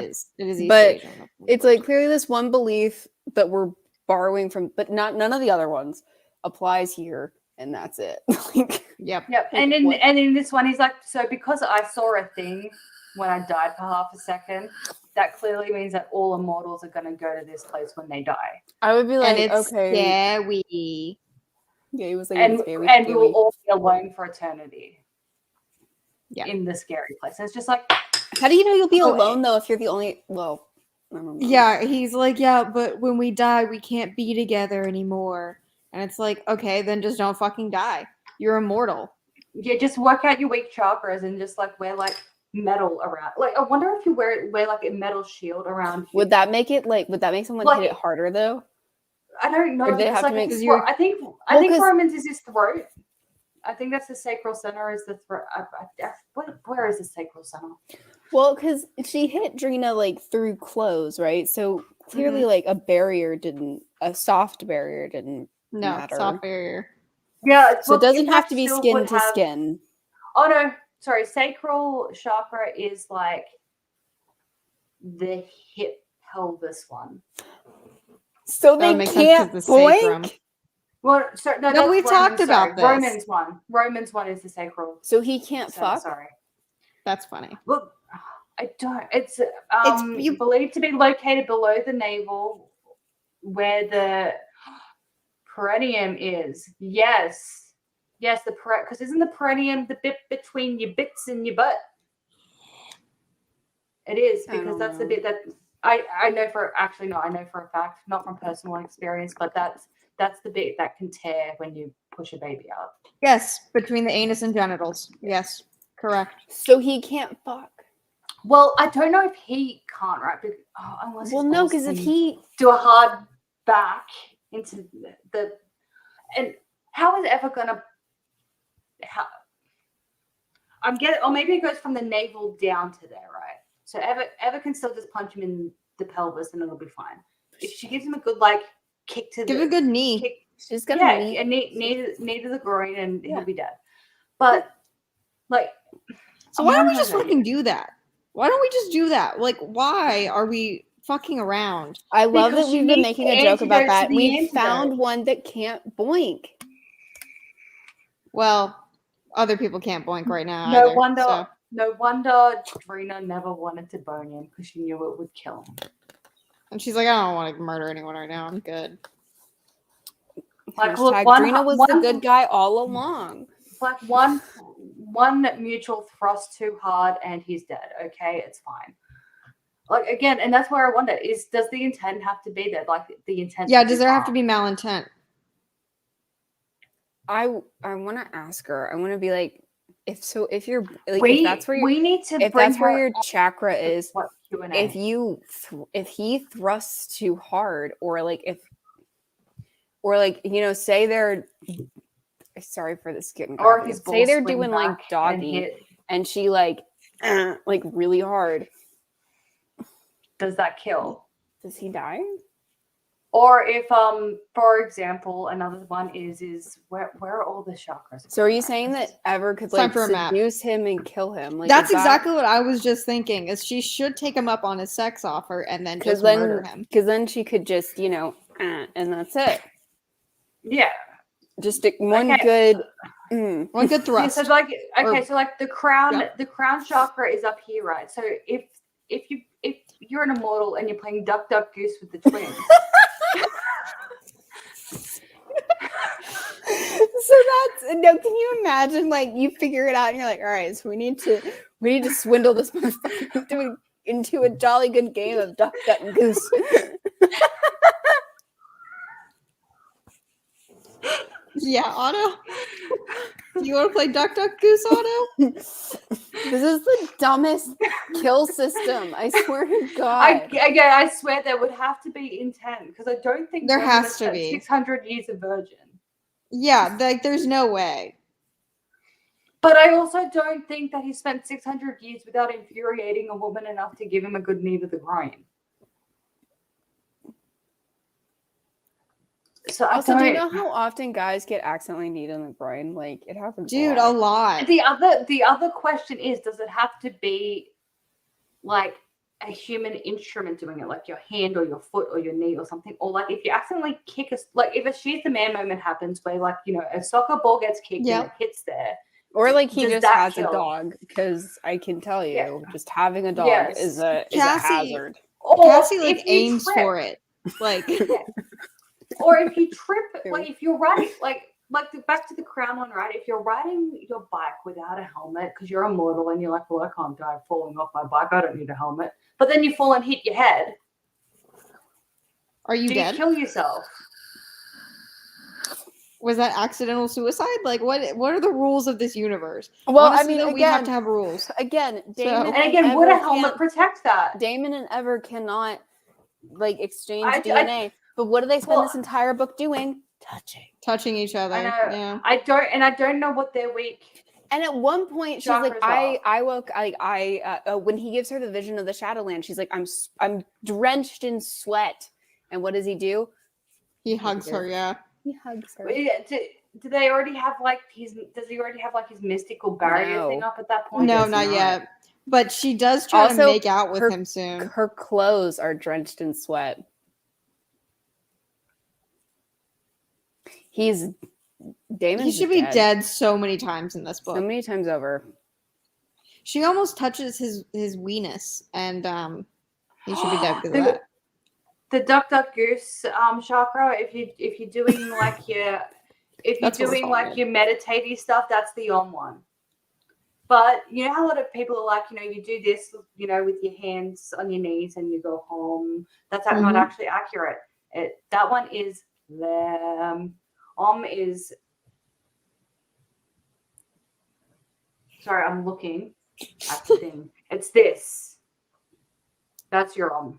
S3: is. It is East
S1: but
S3: Asian.
S1: It's like clearly this one belief that we're borrowing from, but none of the other ones applies here, and that's it.
S3: Yep.
S2: And in this one, he's like, so because I saw a thing when I died for half a second, that clearly means that all immortals are going to go to this place when they die.
S1: I would be like,
S3: and it's
S1: okay,
S3: scary.
S1: Yeah, he was like,
S2: and
S1: scary,
S2: we will all be alone for eternity.
S3: Yeah,
S2: in the scary place. And it's just like,
S1: how do you know you'll be alone though if you're the only? Well, I don't know.
S3: Yeah, he's like, yeah, but when we die, we can't be together anymore. And it's like, okay, then just don't fucking die. You're immortal.
S2: Yeah, just work out your weak chakras and just like wear like metal around. Like, I wonder if you wear like a metal shield around.
S1: Would that make it like? Would that make someone hit it harder though?
S2: I don't know.
S1: Or they have
S2: like,
S1: to make.
S2: I think Roman's is his throat. I think that's the sacral center. Is the throat? Where is the sacral center?
S1: Well, because she hit Drina like through clothes, right? So clearly, like a soft barrier didn't matter.
S3: Soft barrier.
S2: Yeah.
S1: So it doesn't have to be skin to skin.
S2: Oh no, sorry. Sacral chakra is like the hip pelvis one.
S1: So they can't boink.
S2: Well, no,
S3: we've talked about this.
S2: Roman's one is the sacral.
S1: So he can't fuck.
S2: Sorry,
S3: that's funny.
S2: Well, I don't. It's believed to be located below the navel, where the perineum is. Yes, the because isn't the perineum the bit between your bits and your butt? It is because that's the bit that I know for I know for a fact, not from personal experience, but that's the bit that can tear when you push a baby out.
S3: Yes, between the anus and genitals. Yes, correct.
S1: So he can't fuck.
S2: Well, I don't know if he can't, right? Unless
S1: no, because if he
S2: do a hard back into the and how is Eva gonna? Or maybe it goes from the navel down to there, right? So Eva can still just punch him in the pelvis and it'll be fine. If she gives him a good kick to
S3: give a good knee.
S1: She's gonna
S2: knee to the groin and he'll be dead. But
S3: so why don't we just fucking do that? Why don't we just do that? Like, why are we fucking around?
S1: I love that we've been making a joke about that. We found one that can't boink.
S3: Well, other people can't boink right now.
S2: No wonder Drina never wanted to bone him because she knew it would kill him.
S3: And she's like, I don't want to murder anyone right now. I'm good.
S1: Drina was the good guy all along.
S2: Like one mutual thrust too hard and he's dead. Okay, it's fine. Like again, and that's where I wonder does the intent have to be there? Like the intent.
S3: Yeah, does there have to be malintent?
S1: I want to ask her. I want to be like, if you're like,
S2: if
S1: that's where your chakra is, if he thrusts too hard, or say they're sorry for this getting graphic. Say they're doing like doggy and she like really hard.
S2: Does that kill?
S1: Does he die?
S2: Or if for example, another one is where are all the chakras?
S1: So are you saying that Ever could seduce him and kill him? Like,
S3: that's exactly what I was just thinking. Is she should take him up on his sex offer and then just murder him?
S1: Because then she could just And that's it.
S2: Yeah.
S1: Just one good
S3: thrust.
S2: Yeah, so like so like the crown chakra is up here, right? So if you're an immortal and you're playing Duck Duck Goose with the twins.
S1: So that's no. Can you imagine? Like you figure it out, and you're like, all right, so we need to swindle this motherfucker into a jolly good game of Duck Duck Goose.
S3: Yeah, Otto. Do you want to play Duck Duck Goose, Otto?
S1: This is the dumbest kill system. I swear to God.
S2: I swear there would have to be intent because I don't think
S3: there has to be
S2: 600 years a virgin.
S3: Yeah, like there's no way.
S2: But I also don't think that he spent 600 years without infuriating a woman enough to give him a good knee to the groin. So
S1: also, do you know how often guys get accidentally kneed in the groin? Like it happens.
S3: Dude, a lot.
S2: The other question is, does it have to be like a human instrument doing it, like your hand or your foot or your knee or something? Or like if you accidentally kick if a she's the man moment happens where like, you know, a soccer ball gets kicked and it hits there.
S1: Or like he just has a dog, because I can tell you, just having a dog is a hazard.
S3: Cassie like aims for it. Like
S2: or if you trip, like if you're riding, like back to the crown one, right? If you're riding your bike without a helmet because you're immortal and you're like, well, I can't die falling off my bike, I don't need a helmet. But then you fall and hit your head.
S3: Are you dead?
S2: You kill yourself?
S3: Was that accidental suicide? Like, what are the rules of this universe?
S1: Well,
S3: honestly,
S1: I mean,
S3: we have to have rules.
S1: Again, Damon
S2: would a helmet protect that?
S1: Damon and Ever cannot like exchange DNA. But what do they spend this entire book doing?
S3: Touching each other. Yeah.
S2: I don't know what they're weak.
S1: And at one point, she's like, I woke. When he gives her the vision of the Shadowland, she's like, I'm drenched in sweat. And what does he do?
S3: He hugs her. Yeah.
S1: He hugs her.
S2: Do they already have like does he already have like his mystical barrier thing up at that point?
S3: No, not yet. But she does try to make out with him soon.
S1: Her clothes are drenched in sweat. Damon.
S3: He should be dead so many times in this book.
S1: So many times over.
S3: She almost touches his weenus, and he should be dead because of that.
S2: The Duck Duck Goose chakra. If you're doing like your your meditative stuff, that's the on one. But you know how a lot of people are like, you know, you do this, you know, with your hands on your knees and you go home. That's not actually accurate. That one is is. Sorry, I'm looking at the thing. It's this. That's your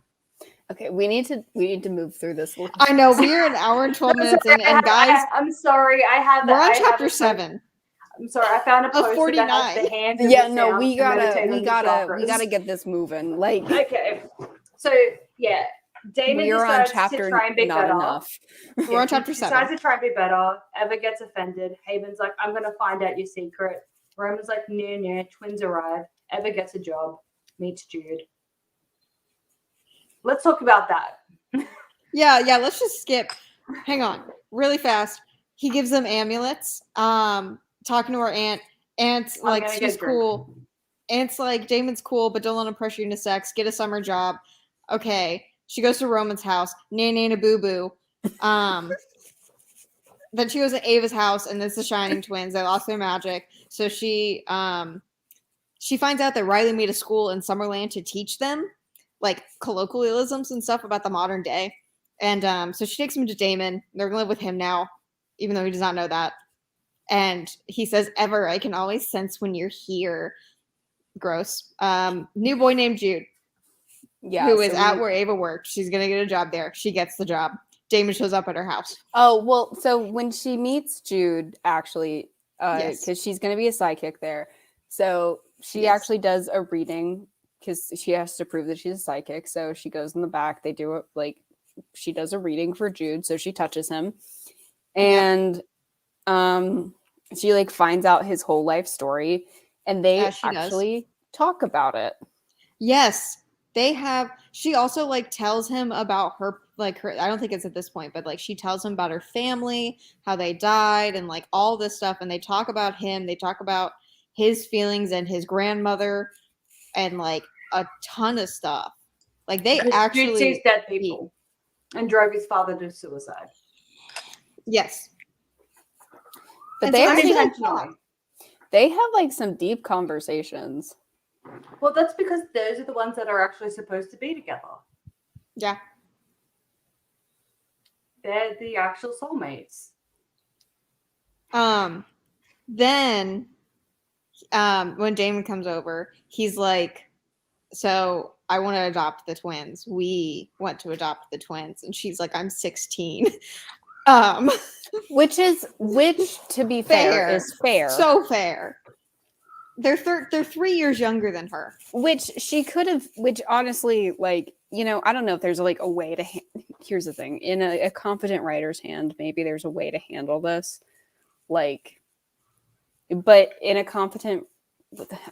S1: Okay, we need to move through this.
S3: I know we're an hour and 12 minutes in, and guys,
S2: I'm sorry. We're
S3: on chapter 7.
S2: I'm sorry, I found a post
S3: 49.
S2: that has the hands.
S1: Yeah, no, we gotta get this moving. Like,
S2: okay, so yeah, Damon decides to try and be better.
S1: Enough.
S3: We're on chapter 7.
S2: Decides to try and be better. Ever gets offended. Haven's like, I'm gonna find out your secret. Roman's like, no. Twins arrive. Ever gets a job. Meets Jude. Let's talk about that.
S3: Yeah, let's just skip. Hang on. Really fast. He gives them amulets. Talking to her aunt. Aunt's like, she's cool. Aunt's like, Damon's cool, but don't let him pressure you into sex. Get a summer job. Okay. She goes to Roman's house. Nana boo boo. Then she goes to Ava's house, and it's the Shining Twins. They lost their magic. So she finds out that Riley made a school in Summerland to teach them like colloquialisms and stuff about the modern day. And so she takes him to Damon. They're gonna live with him now, even though he does not know that. And he says, Ever, I can always sense when you're here. Gross. New boy named Jude. Yeah. Who is at where Ava worked. She's gonna get a job there. She gets the job. Damon shows up at her house.
S1: Oh, well, so when she meets Jude, actually, because she's going to be a psychic there. So she actually does a reading because she has to prove that she's a psychic. So she goes in the back. They do it like she does a reading for Jude. So she touches him. And she like finds out his whole life story. And they actually talk about it.
S3: Yes. They have. She also like tells him about her like her, I don't think it's at this point, but like she tells him about her family, how they died, and like all this stuff, and they talk about him, they talk about his feelings and his grandmother and like a ton of stuff. Like they actually
S2: sees dead people and drove his father to suicide.
S3: Yes.
S1: But they have like some deep conversations.
S2: Well, that's because those are the ones that are actually supposed to be together.
S3: Yeah.
S2: They're the actual soulmates.
S3: Then when Damon comes over, he's like, so I want to adopt the twins. We want to adopt the twins. And she's like, I'm 16.
S1: Which to be fair is fair.
S3: So fair. They're 3 years younger than her.
S1: Which honestly, like, you know, I don't know if there's like a way to here's the thing. In a competent writer's hand, maybe there's a way to handle this. Like, but in a competent,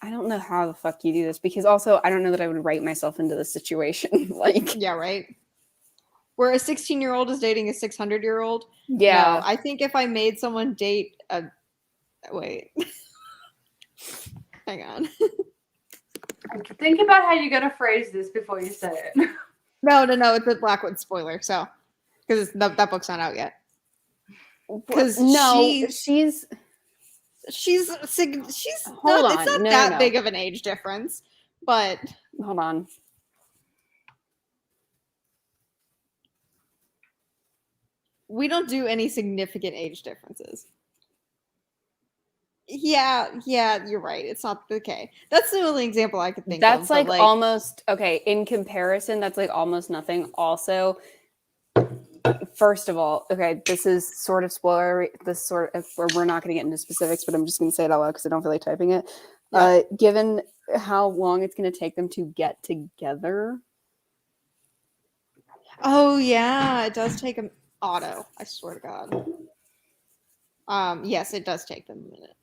S1: I don't know how the fuck you do this, because also I don't know that I would write myself into this situation. Like,
S3: yeah, right. Where a 16-year-old is dating a 600-year-old.
S1: Yeah.
S3: No, I think if I made someone date a wait. Hang on.
S2: Think about how you're going to phrase this before you say it.
S3: No, it's a Blackwood spoiler, so because that book's not out yet. Because she's it's not that big of an age difference, but
S1: hold on.
S3: We don't do any significant age differences. Yeah, you're right. It's not okay. That's the only example I could think of.
S1: That's like almost okay. In comparison, that's like almost nothing. Also, first of all, okay, this is sort of spoiler. We're not going to get into specifics, but I'm just going to say it out loud because I don't feel like typing it. Yeah. Given how long it's going to take them to get together.
S3: Oh yeah, it does take them. Auto, I swear to God. Yes, it does take them a minute.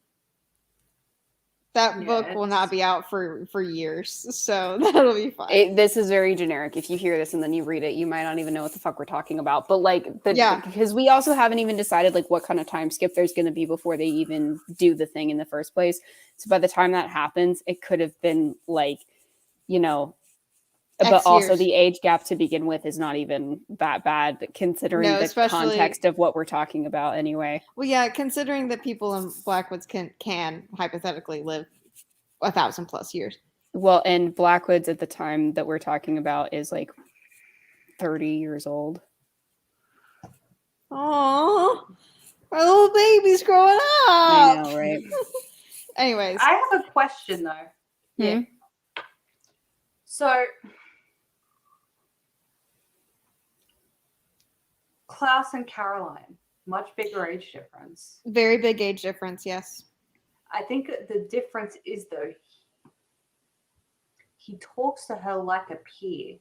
S3: That book will not be out for years, so that'll be fine.
S1: This is very generic. If you hear this and then you read it, you might not even know what the fuck we're talking about. But like, because we also haven't even decided like what kind of time skip there's going to be before they even do the thing in the first place. So by the time that happens, it could have been like, you know. But also the age gap to begin with is not even that bad, considering the context of what we're talking about anyway.
S3: Well, yeah, considering that people in Blackwoods can hypothetically live 1,000+ years.
S1: Well, and Blackwoods at the time that we're talking about is like 30 years old.
S3: Oh, our little baby's growing up.
S1: I know, right?
S3: Anyways.
S2: I have a question, though.
S3: Yeah.
S2: So... Klaus and Caroline, much bigger age difference.
S3: Very big age difference, yes.
S2: I think the difference is, though, he talks to her like a peer.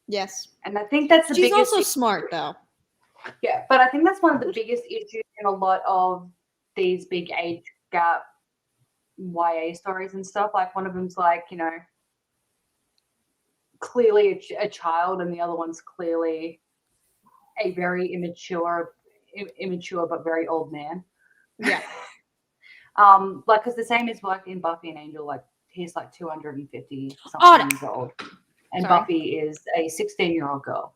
S3: Yes.
S2: And I think that's the biggest...
S3: She's also smart, though.
S2: Yeah, but I think that's one of the biggest issues in a lot of these big age gap YA stories and stuff. Like, one of them's like, you know, clearly a child, and the other one's clearly... a very immature but very old man.
S3: Yeah.
S2: Like, because the same is like in Buffy and Angel, like he's like 250 something years old, and Buffy is a 16-year-old girl.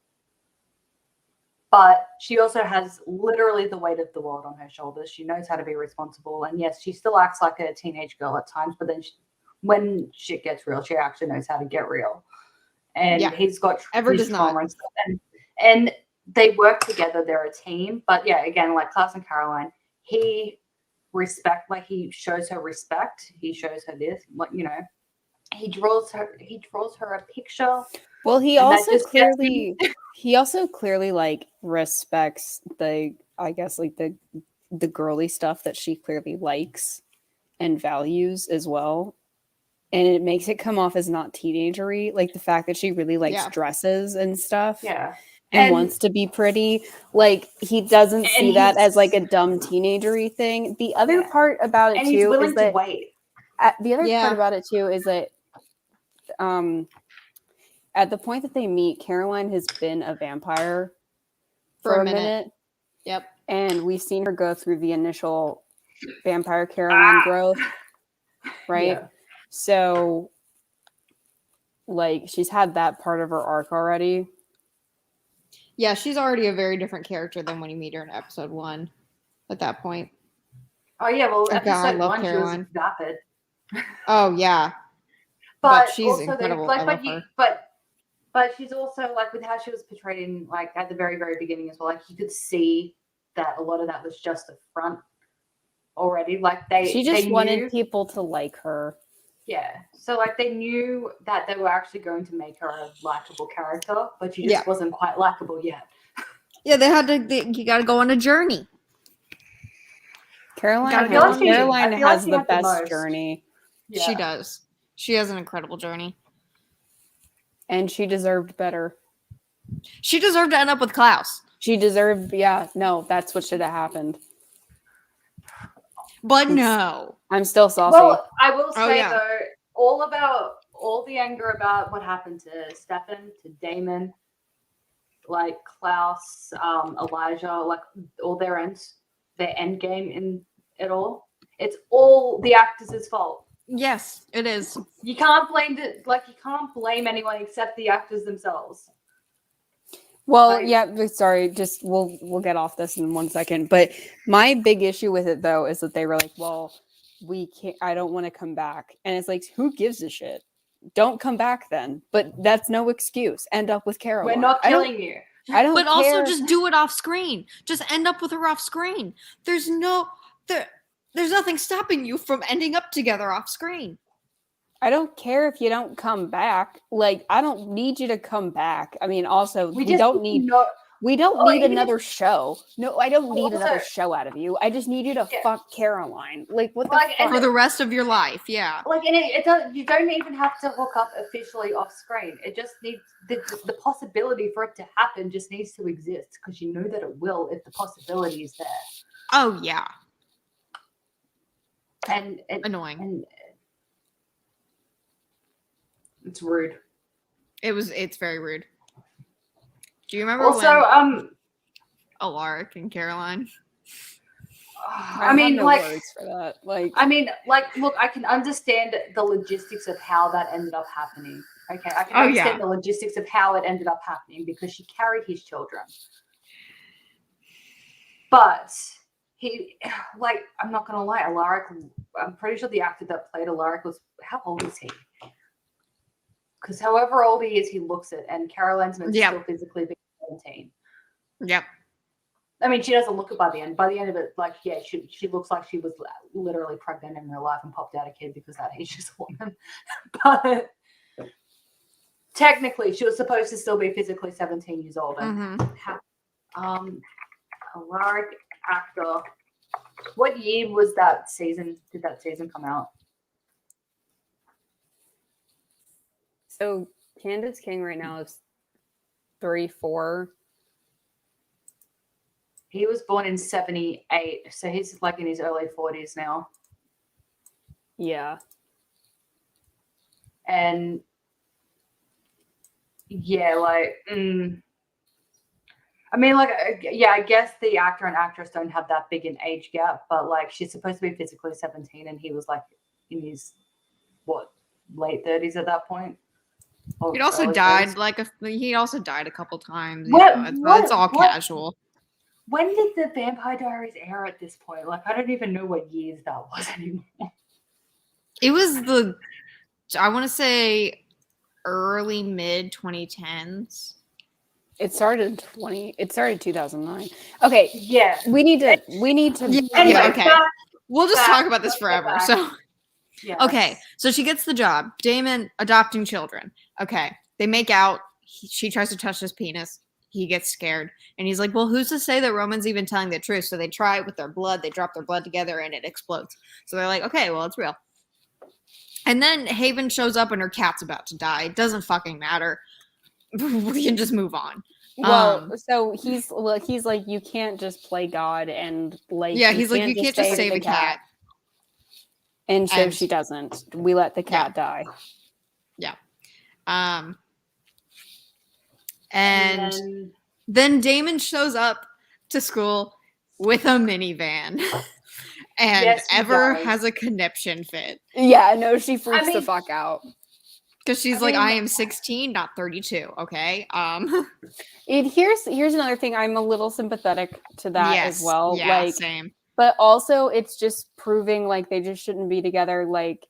S2: But she also has literally the weight of the world on her shoulders. She knows how to be responsible, and yes, she still acts like a teenage girl at times. But then, when shit gets real, she actually knows how to get real. And he's got trauma and stuff, and they work together. They're a team. But yeah, again, like Klaus and Caroline, he shows her respect. He shows her this, like, you know, he draws her a picture.
S1: Well, he also clearly like respects the girly stuff that she clearly likes and values as well. And it makes it come off as not teenagery, like the fact that she really likes dresses and stuff.
S2: Yeah.
S1: And wants to be pretty. Like, he doesn't see that as like a dumb teenagery thing. The other part about it too is that part about it too is that at the point that they meet, Caroline has been a vampire for a minute.
S3: Yep.
S1: And we've seen her go through the initial vampire Caroline growth, right?
S2: Yeah.
S1: So, like, she's had that part of her arc already.
S3: Yeah, she's already a very different character than when you meet her in episode 1 at that point.
S2: Oh, yeah, well,
S3: God, I
S2: episode
S3: love
S2: 1,
S3: Caroline.
S2: she was vapid.
S3: Oh, yeah.
S2: But
S3: she's
S2: also
S3: incredible.
S2: Like,
S3: I love her.
S2: But she's also, like, with how she was portrayed in, like, at the very, very beginning as well, like, you could see that a lot of that was just a front already. Like,
S1: She just wanted people to like her.
S2: Yeah. So, like, they knew that they were actually going to make her a likable character, but she just wasn't quite likable yet.
S3: Yeah, you gotta go on a journey.
S1: Caroline has the best journey.
S3: Yeah. She does. She has an incredible journey.
S1: And she deserved better.
S3: She deserved to end up with Klaus.
S1: She deserved, that's what should have happened.
S3: But no.
S1: I'm still saucy.
S2: Well, I will say, though, all the anger about what happened to Stefan, to Damon, like Klaus, Elijah, like all their end game in it all. It's all the actors' fault.
S3: Yes, it is.
S2: You can't blame anyone except the actors themselves.
S1: Well, sorry, just we'll get off this in 1 second. But my big issue with it though is that they were like, well, I don't want to come back. And it's like, who gives a shit? Don't come back then. But that's no excuse. End up with Caroline.
S2: We're not killing you.
S1: I don't
S3: But
S1: care.
S3: Also just do it off screen. Just end up with her off screen. There's nothing stopping you from ending up together off screen.
S1: I don't care if you don't come back. Like, I don't need you to come back. I mean, also, we don't need another show. No, I don't need another show out of you. I just need you to fuck Caroline. Like, what the fuck?
S3: For the rest of your life, yeah.
S2: Like, and you don't even have to hook up officially off screen. It just needs the possibility for it to happen just needs to exist because you know that it will if the possibility is there.
S3: Oh yeah.
S2: And
S3: annoying.
S2: And it's rude.
S3: It's very rude. Do you remember
S2: when
S3: Alaric and Caroline?
S2: I mean,
S1: have no words for that. Like,
S2: look, I can understand the logistics of how that ended up happening. Okay, I can understand the logistics of how it ended up happening because she carried his children. But I'm not gonna lie, Alaric. I'm pretty sure the actor that played Alaric how old is he? Because however old he is, he looks it, and Caroline's meant to still physically be 17.
S3: Yep.
S2: I mean, she doesn't look it by the end. By the end of it, she looks like she was literally pregnant in real life and popped out a kid because that ages a woman. But technically, she was supposed to still be physically 17 years old. And Alaric actor. What year was that season? Did that season come out?
S1: So Candace King right now is 34.
S2: He was born in 78, so he's like in his early 40s now.
S1: Yeah.
S2: And yeah, I mean, I guess the actor and actress don't have that big an age gap, but she's supposed to be physically 17 and he was in his late 30s at that point.
S3: He also died he also died a couple times. It's all casual.
S2: When did the Vampire Diaries air at this point? I don't even know what years that was anymore.
S3: It was I want to say early mid 2010s.
S1: It started 2009. Okay.
S2: Yeah.
S1: We need to
S2: Anyway,
S3: okay. We'll just talk about this forever. So
S2: yes.
S3: Okay. So she gets the job. Damon adopting children. Okay. They make out. She tries to touch his penis. He gets scared. And he's like, well, who's to say that Roman's even telling the truth? So they try it with their blood. They drop their blood together and it explodes. So they're like, okay, well, it's real. And then Haven shows up and her cat's about to die. It doesn't fucking matter. We can just move on.
S1: Well, so he's like, you can't just play God and
S3: he's like, you can't just save a cat.
S1: And so she doesn't. We let the cat die.
S3: Yeah. And then Damon shows up to school with a minivan. And
S2: Yes, he
S3: Ever
S2: does.
S3: has a conniption fit.
S1: Yeah, no, she freaks the fuck out.
S3: Because she's like, I am 16, not 32, okay?
S1: Here's another thing. I'm a little sympathetic to that as well.
S3: Yeah,
S1: like,
S3: same.
S1: But also, it's just proving, like, they just shouldn't be together. Like,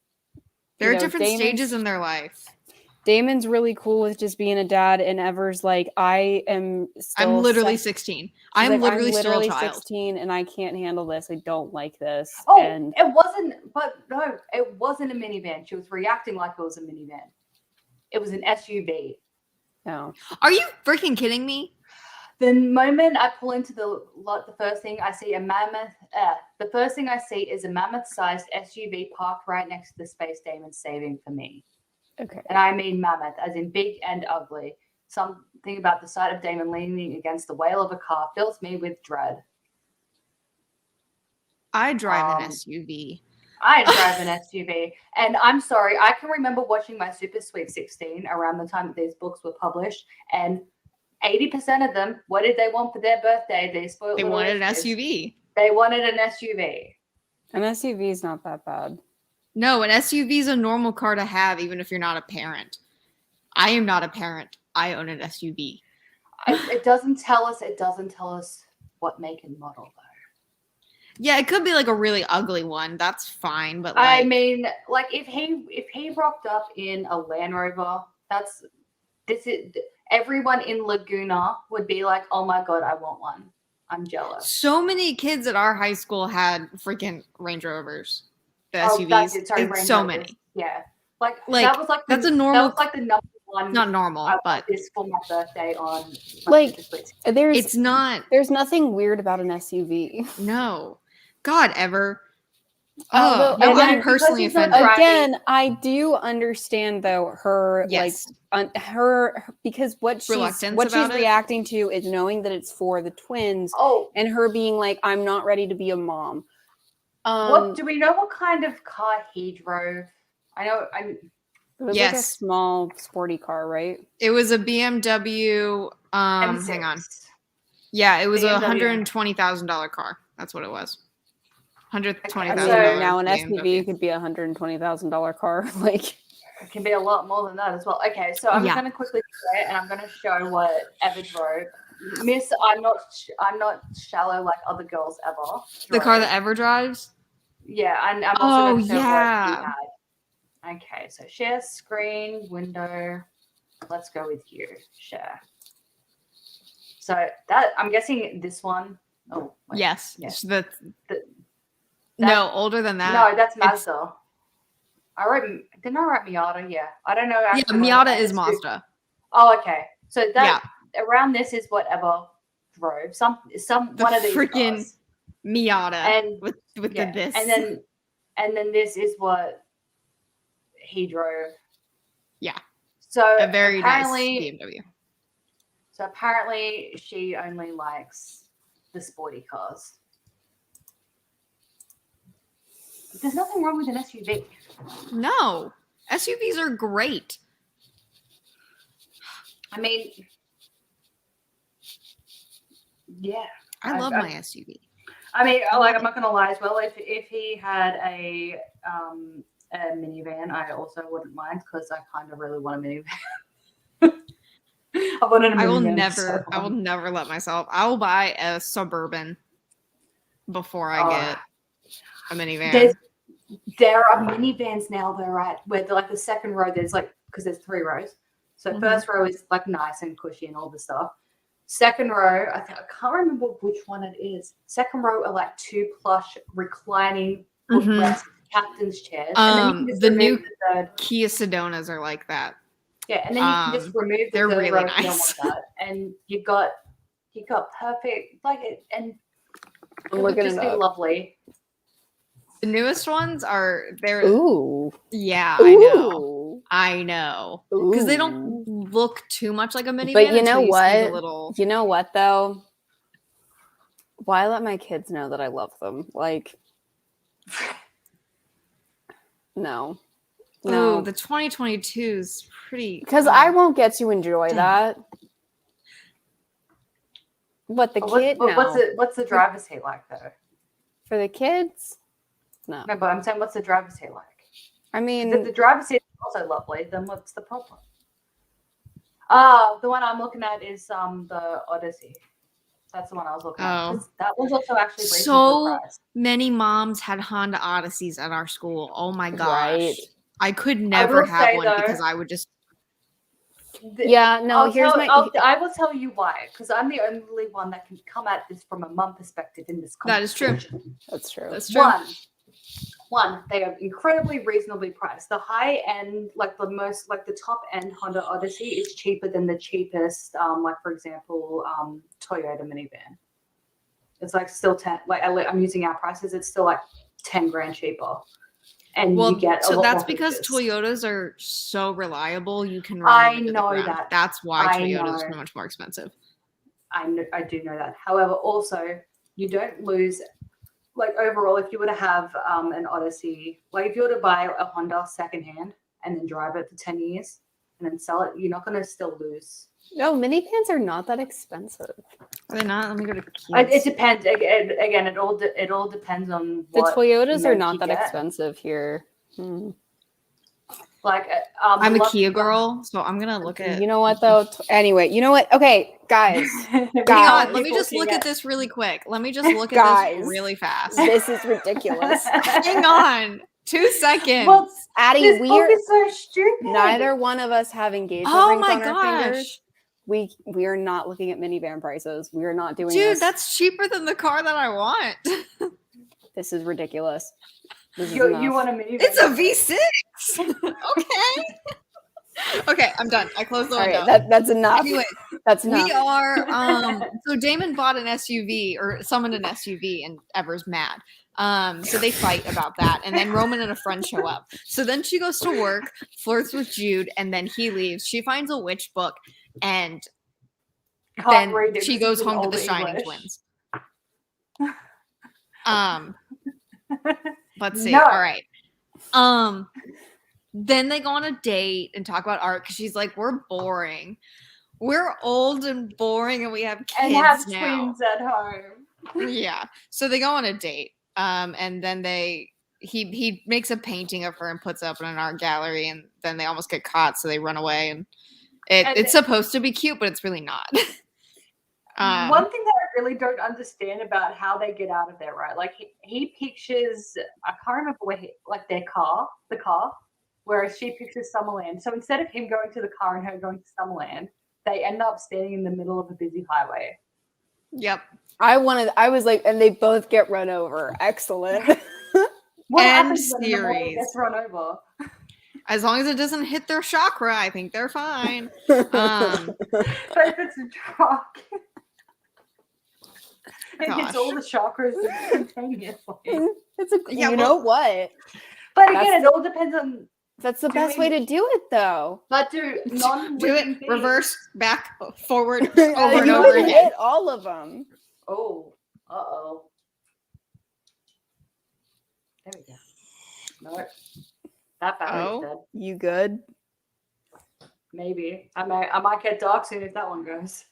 S3: there are different stages in their life.
S1: Damon's really cool with just being a dad, and Ever's like, I'm
S3: literally 16. I'm literally still a child.
S1: 16, and I can't handle this. I don't like this.
S2: Oh,
S1: and
S2: it wasn't a minivan. She was reacting like it was a minivan. It was an SUV.
S1: No.
S3: Are you freaking kidding me?
S2: The moment I pull into the lot, the first thing I see is a mammoth-sized SUV parked right next to the space Damon's saving for me.
S1: Okay.
S2: And I mean mammoth, as in big and ugly. Something about the sight of Damon leaning against the wheel of a car fills me with dread.
S3: I drive an SUV.
S2: I drive an SUV. And I'm sorry, I can remember watching my Super Sweet 16 around the time that these books were published. And 80% of them, what did they want for their birthday? They wanted an SUV. They wanted an SUV.
S1: An SUV is not that bad.
S3: No, an SUV is a normal car to have, even if you're not a parent. I am not a parent. I own an SUV.
S2: It doesn't tell us what make and model, though.
S3: Yeah, it could be like a really ugly one. That's fine, but
S2: I mean, like if he rocked up in a Land Rover, everyone in Laguna would be like, "Oh my god, I want one. I'm jealous."
S3: So many kids at our high school had freaking Range Rovers. The SUVs. So many.
S2: Yeah. Like that was like
S3: that's a normal.
S2: That was like the number one.
S3: Not normal, but
S2: this for my birthday on.
S3: It's not.
S1: There's nothing weird about an SUV.
S3: No. God, Ever.
S1: I'm
S3: personally offended.
S1: Again, I do understand though her because what she's reacting to is knowing that it's for the twins. And her being like, I'm not ready to be a mom.
S2: What do we know? What kind of car he drove? I know.
S1: It was like a small sporty car, right?
S3: It was a BMW.
S2: M6.
S3: Hang on. Yeah, it was a $120,000 car. That's what it was. $120,000.
S1: Now an SUV could be a $120,000 car. Like
S2: it can be a lot more than that as well. Okay, so I'm going to quickly say it, and I'm going to show what Ever drove. Miss, I'm not shallow like other girls ever.
S3: The car that Ever drives?
S2: Yeah, and I'm also going to show what he had. Okay, so share screen, window. Let's go with you. Share. So that I'm guessing this one. Oh, wait.
S3: Yes. No, older than that.
S2: No, that's Mazda. Didn't I write Miata? Yeah, I don't know.
S3: Yeah, Miata is Mazda.
S2: Oh, okay. So that around this is whatever drove some one of these
S3: freaking
S2: cars.
S3: Miata
S2: and
S3: with the this,
S2: and then this is what he drove.
S3: Yeah.
S2: So
S3: a very nice BMW.
S2: So apparently she only likes the sporty cars. There's nothing wrong with an SUV.
S3: No, SUVs are great.
S2: I mean, yeah.
S3: I love my SUV.
S2: I mean, like, I'm not gonna lie as well. If he had a minivan, I also wouldn't mind because I kind of really want a minivan. I wanted a minivan.
S3: I will never let myself. I will buy a Suburban before I get a minivan.
S2: There are minivans now though, right? Where like the second row, there's like, because there's 3 rows. So first row is like nice and cushy and all the stuff. Second row, I can't remember which one it is. Second row are like 2 plush reclining captain's chairs. And then
S3: the new Kia Sedonas are like that.
S2: Yeah, and then you can just remove the third
S3: really
S2: row
S3: nice.
S2: if you don't want that. And you got perfect and it would just be lovely.
S3: The newest ones are they're
S1: ooh.
S3: Yeah,
S1: Ooh.
S3: I know. Because they don't look too much like a minivan.
S1: But you know what? You know what though? Why let my kids know that I love them? Like no.
S3: No, the 2022 is pretty.
S1: Because I won't get to enjoy that. What the kid?
S2: What's the driver's seat like though?
S1: For the kids? No.
S2: No, but I'm saying, what's the driver's seat like?
S1: I mean,
S2: the driver's seat is also lovely. Then what's the problem? The one I'm looking at is the Odyssey. That's the one I was looking at. That was also actually
S3: so priced. Many moms had Honda Odysseys at our school. Oh my gosh. Right. I could never have one because I would just.
S1: Yeah, no,
S2: I will tell you why, because I'm the only one that can come at this from a mom perspective in this conversation.
S3: That is true.
S1: That's true.
S3: That's true.
S2: One, they are incredibly reasonably priced. The high end, like the top end Honda Odyssey is cheaper than the cheapest, like for example, Toyota minivan. It's like still 10. Like I'm using our prices. It's still like 10 grand cheaper. And you get a lot
S3: that's
S2: more
S3: because
S2: features.
S3: Toyotas are so reliable. You can run them into the ground.
S2: That.
S3: That's why Toyotas are much more expensive.
S2: I do know that. However, also you don't lose. Like overall, if you were to have an Odyssey, like if you were to buy a Honda secondhand and then drive it for 10 years and then sell it, you're not going to still lose.
S1: No, minivans are not that expensive.
S3: Are they not? Let me go to.
S2: It depends. Again, it all depends on what
S1: the Toyotas are not that expensive here.
S2: Like
S3: I'm a Kia girl, so I'm gonna look at.
S1: You know what though? Anyway, you know what? Okay, guys.
S3: Hang on, let me just look at this really quick. Let me just look at this really fast.
S1: This is ridiculous.
S3: Hang on, 2 seconds.
S2: Well,
S1: Addie,
S2: this book is so stupid.
S1: Neither one of us have engagement rings on our fingers. We are not looking at minivan prices. We are not doing this.
S3: Dude, that's cheaper than the car that I want.
S1: This is ridiculous.
S2: You want a minivan?
S3: It's a V6. Okay, I'm done. I closed the window.
S1: That's enough.
S3: Anyway,
S1: that's enough.
S3: We are. So Damon bought an SUV or summoned an SUV, and Ever's mad. So they fight about that, and then Roman and a friend show up. So then she goes to work, flirts with Jude, and then he leaves. She finds a witch book, and then she goes home to the Shining Twins. Let's see.
S2: No.
S3: All right. Then they go on a date and talk about art because she's like, we're boring. We're old and boring, and we have kids
S2: and have
S3: now.
S2: Twins at home.
S3: Yeah. So they go on a date. And then he makes a painting of her and puts it up in an art gallery, and then they almost get caught, so they run away. And it's supposed to be cute, but it's really not.
S2: One thing that I really don't understand about how they get out of there, right? Like he pictures, I can't remember where the car, whereas she pictures Summerland. So instead of him going to the car and her going to Summerland, they end up standing in the middle of a busy highway.
S3: Yep.
S1: I was like, and they both get run over. Excellent.
S2: What happens when the model gets run over?
S3: As long as it doesn't hit their chakra, I think they're fine.
S2: But if it's a truck, it hits all the chakras instantaneously.
S1: You know what?
S2: But again, it all depends on.
S1: That's the best way to do it, though.
S2: But do it
S3: reverse, back, forward, over and over again.
S1: Hit all of them.
S2: Oh, uh-oh. There we go. No, that battery's dead.
S1: You good?
S2: Maybe. I might get dark soon if that one goes.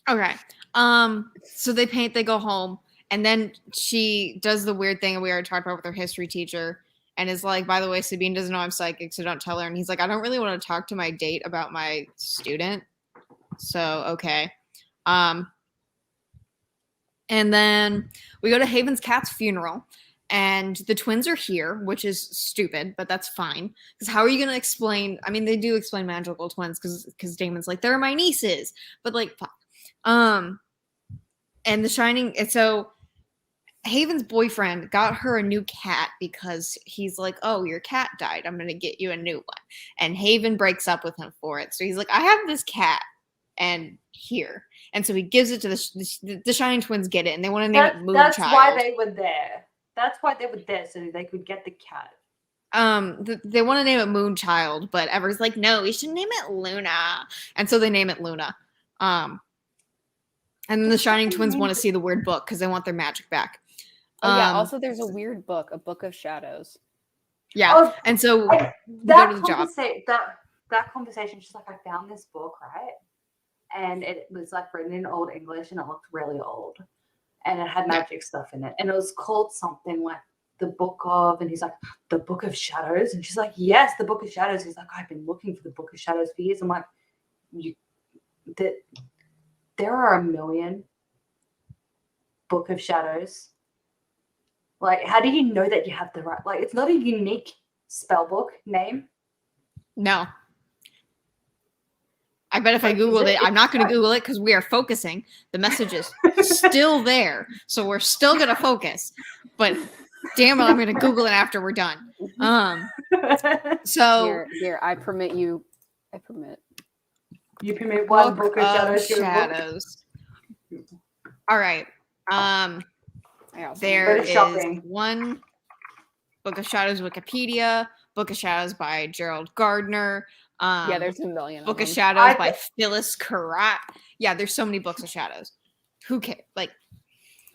S3: Okay. So they paint, they go home, and then she does the weird thing we already talked about with her history teacher, and is like, by the way, Sabine doesn't know I'm psychic, so don't tell her. And he's like, I don't really want to talk to my date about my student. So, okay. And then we go to Haven's cat's funeral, and the twins are here, which is stupid, but that's fine. Because how are you going to explain? I mean, they do explain magical twins because Damon's like, they're my nieces, but like, fuck. And the Shining, and so Haven's boyfriend got her a new cat because he's like, oh, your cat died. I'm going to get you a new one. And Haven breaks up with him for it. So he's like, I have this cat and here. And so he gives it to the Shining Twins get it. And they want to name it Moonchild.
S2: That's why they were there. That's why they were there, so they could get the cat.
S3: They want to name it Moonchild, but Ever's like, no, we should name it Luna. And so they name it Luna. And then the Shining Twins want to see the weird book because they want their magic back.
S1: Oh, yeah. Also, there's a weird book, a book of shadows.
S3: Yeah. And so we go to the job.
S2: That conversation, she's like, I found this book, right? and it was like written in Old English, and it looked really old, and it had magic stuff in it, and it was called something like the Book of, and he's like, the Book of Shadows, and she's like, yes, the Book of Shadows. He's like, I've been looking for the Book of Shadows for years. I'm like, there are a million Book of Shadows. Like, how do you know that you have the right? Like, it's not a unique spell book name.
S3: No. I bet if I Googled it, I'm not going to Google it because we are focusing. The message is still there. So we're still going to focus. But damn it, I'm going to Google it after we're done. So
S1: here, I permit you. I permit.
S2: You permit one Book of Shadows.
S3: All right. There is one Book of Shadows Wikipedia, Book of Shadows by Gerald Gardner.
S1: There's a million.
S3: Book of Shadows by Phyllis Karat. Yeah, there's so many Books of Shadows. Who cares? Like,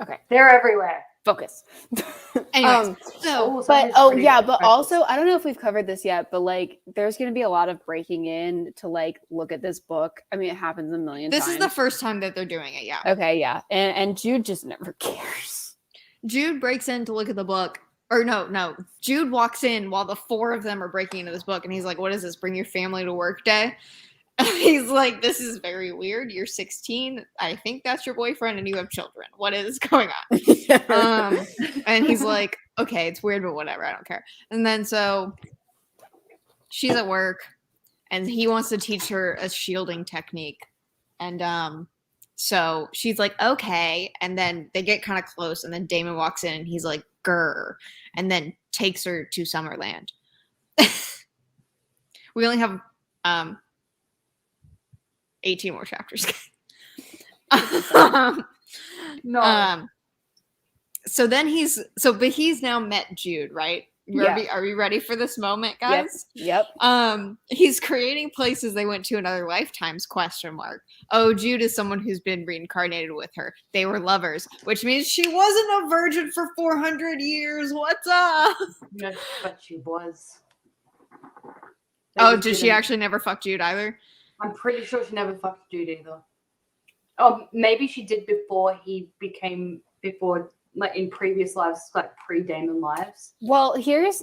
S2: okay, they're everywhere.
S1: Focus.
S3: Anyways,
S1: but also, I don't know if we've covered this yet, but like, there's going to be a lot of breaking in to like look at this book. I mean, it happens a million times.
S3: This is the first time that they're doing it. Yeah.
S1: Okay. Yeah. And Jude just never cares.
S3: Jude breaks in to look at the book. Or no. Jude walks in while the four of them are breaking into this book, and he's like, "What is this? Bring your family to work day?" He's like, "This is very weird. You're 16. I think that's your boyfriend, and you have children. What is going on?" And he's like, "Okay, it's weird, but whatever. I don't care." And then so she's at work, and he wants to teach her a shielding technique, and so she's like, "Okay." And then they get kind of close, and then Damon walks in, and he's like, "Grr," and then takes her to Summerland. We only have 18 more chapters.
S2: No.
S3: So then he's now met Jude, right? Are we ready for this moment, guys?
S1: Yep.
S3: He's creating places they went to in other lifetimes, ? Oh, Jude is someone who's been reincarnated with her. They were lovers, which means she wasn't a virgin for 400 years. What's up?
S2: Yes, but she was.
S3: Did she actually never fuck Jude either?
S2: I'm pretty sure she never fucked Jude either. Oh, maybe she did before like in previous lives, like pre-Damon lives.
S1: Well, here's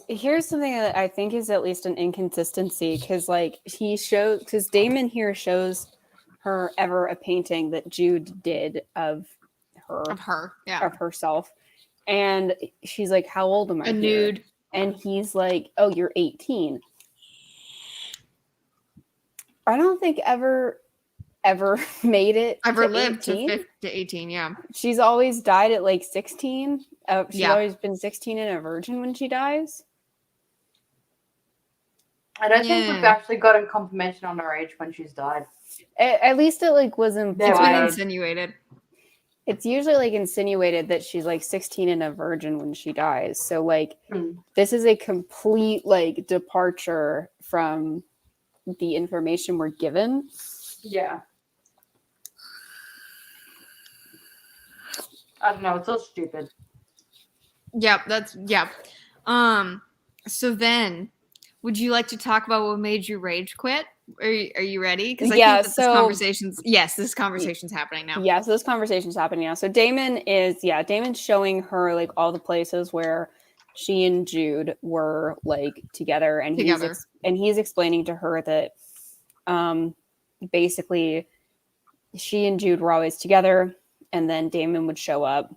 S1: something that I think is at least an inconsistency, because like because Damon here shows her ever a painting that Jude did of herself, and she's like, "How old am I?"
S3: A nude,
S1: and he's like, "Oh, you're 18." I don't think ever made it.
S3: Ever lived to 18, yeah.
S1: She's always died at like 16. She's always been 16 and a virgin when she dies.
S2: I don't think we've actually gotten confirmation on her age when she's died.
S1: At least it like was implied.
S3: It's been insinuated.
S1: It's usually like insinuated that she's like 16 and a virgin when she dies. So like this is a complete like departure from the information we're given.
S2: Yeah. I don't know. It's so stupid.
S3: Yep. So then, would you like to talk about what made you rage quit? Are you ready? Because I think that this conversation's happening now.
S1: Yeah, so this conversation's happening now. So Damon's showing her like all the places where she and Jude were like together, and he's explaining to her that basically she and Jude were always together, and then Damon would show up,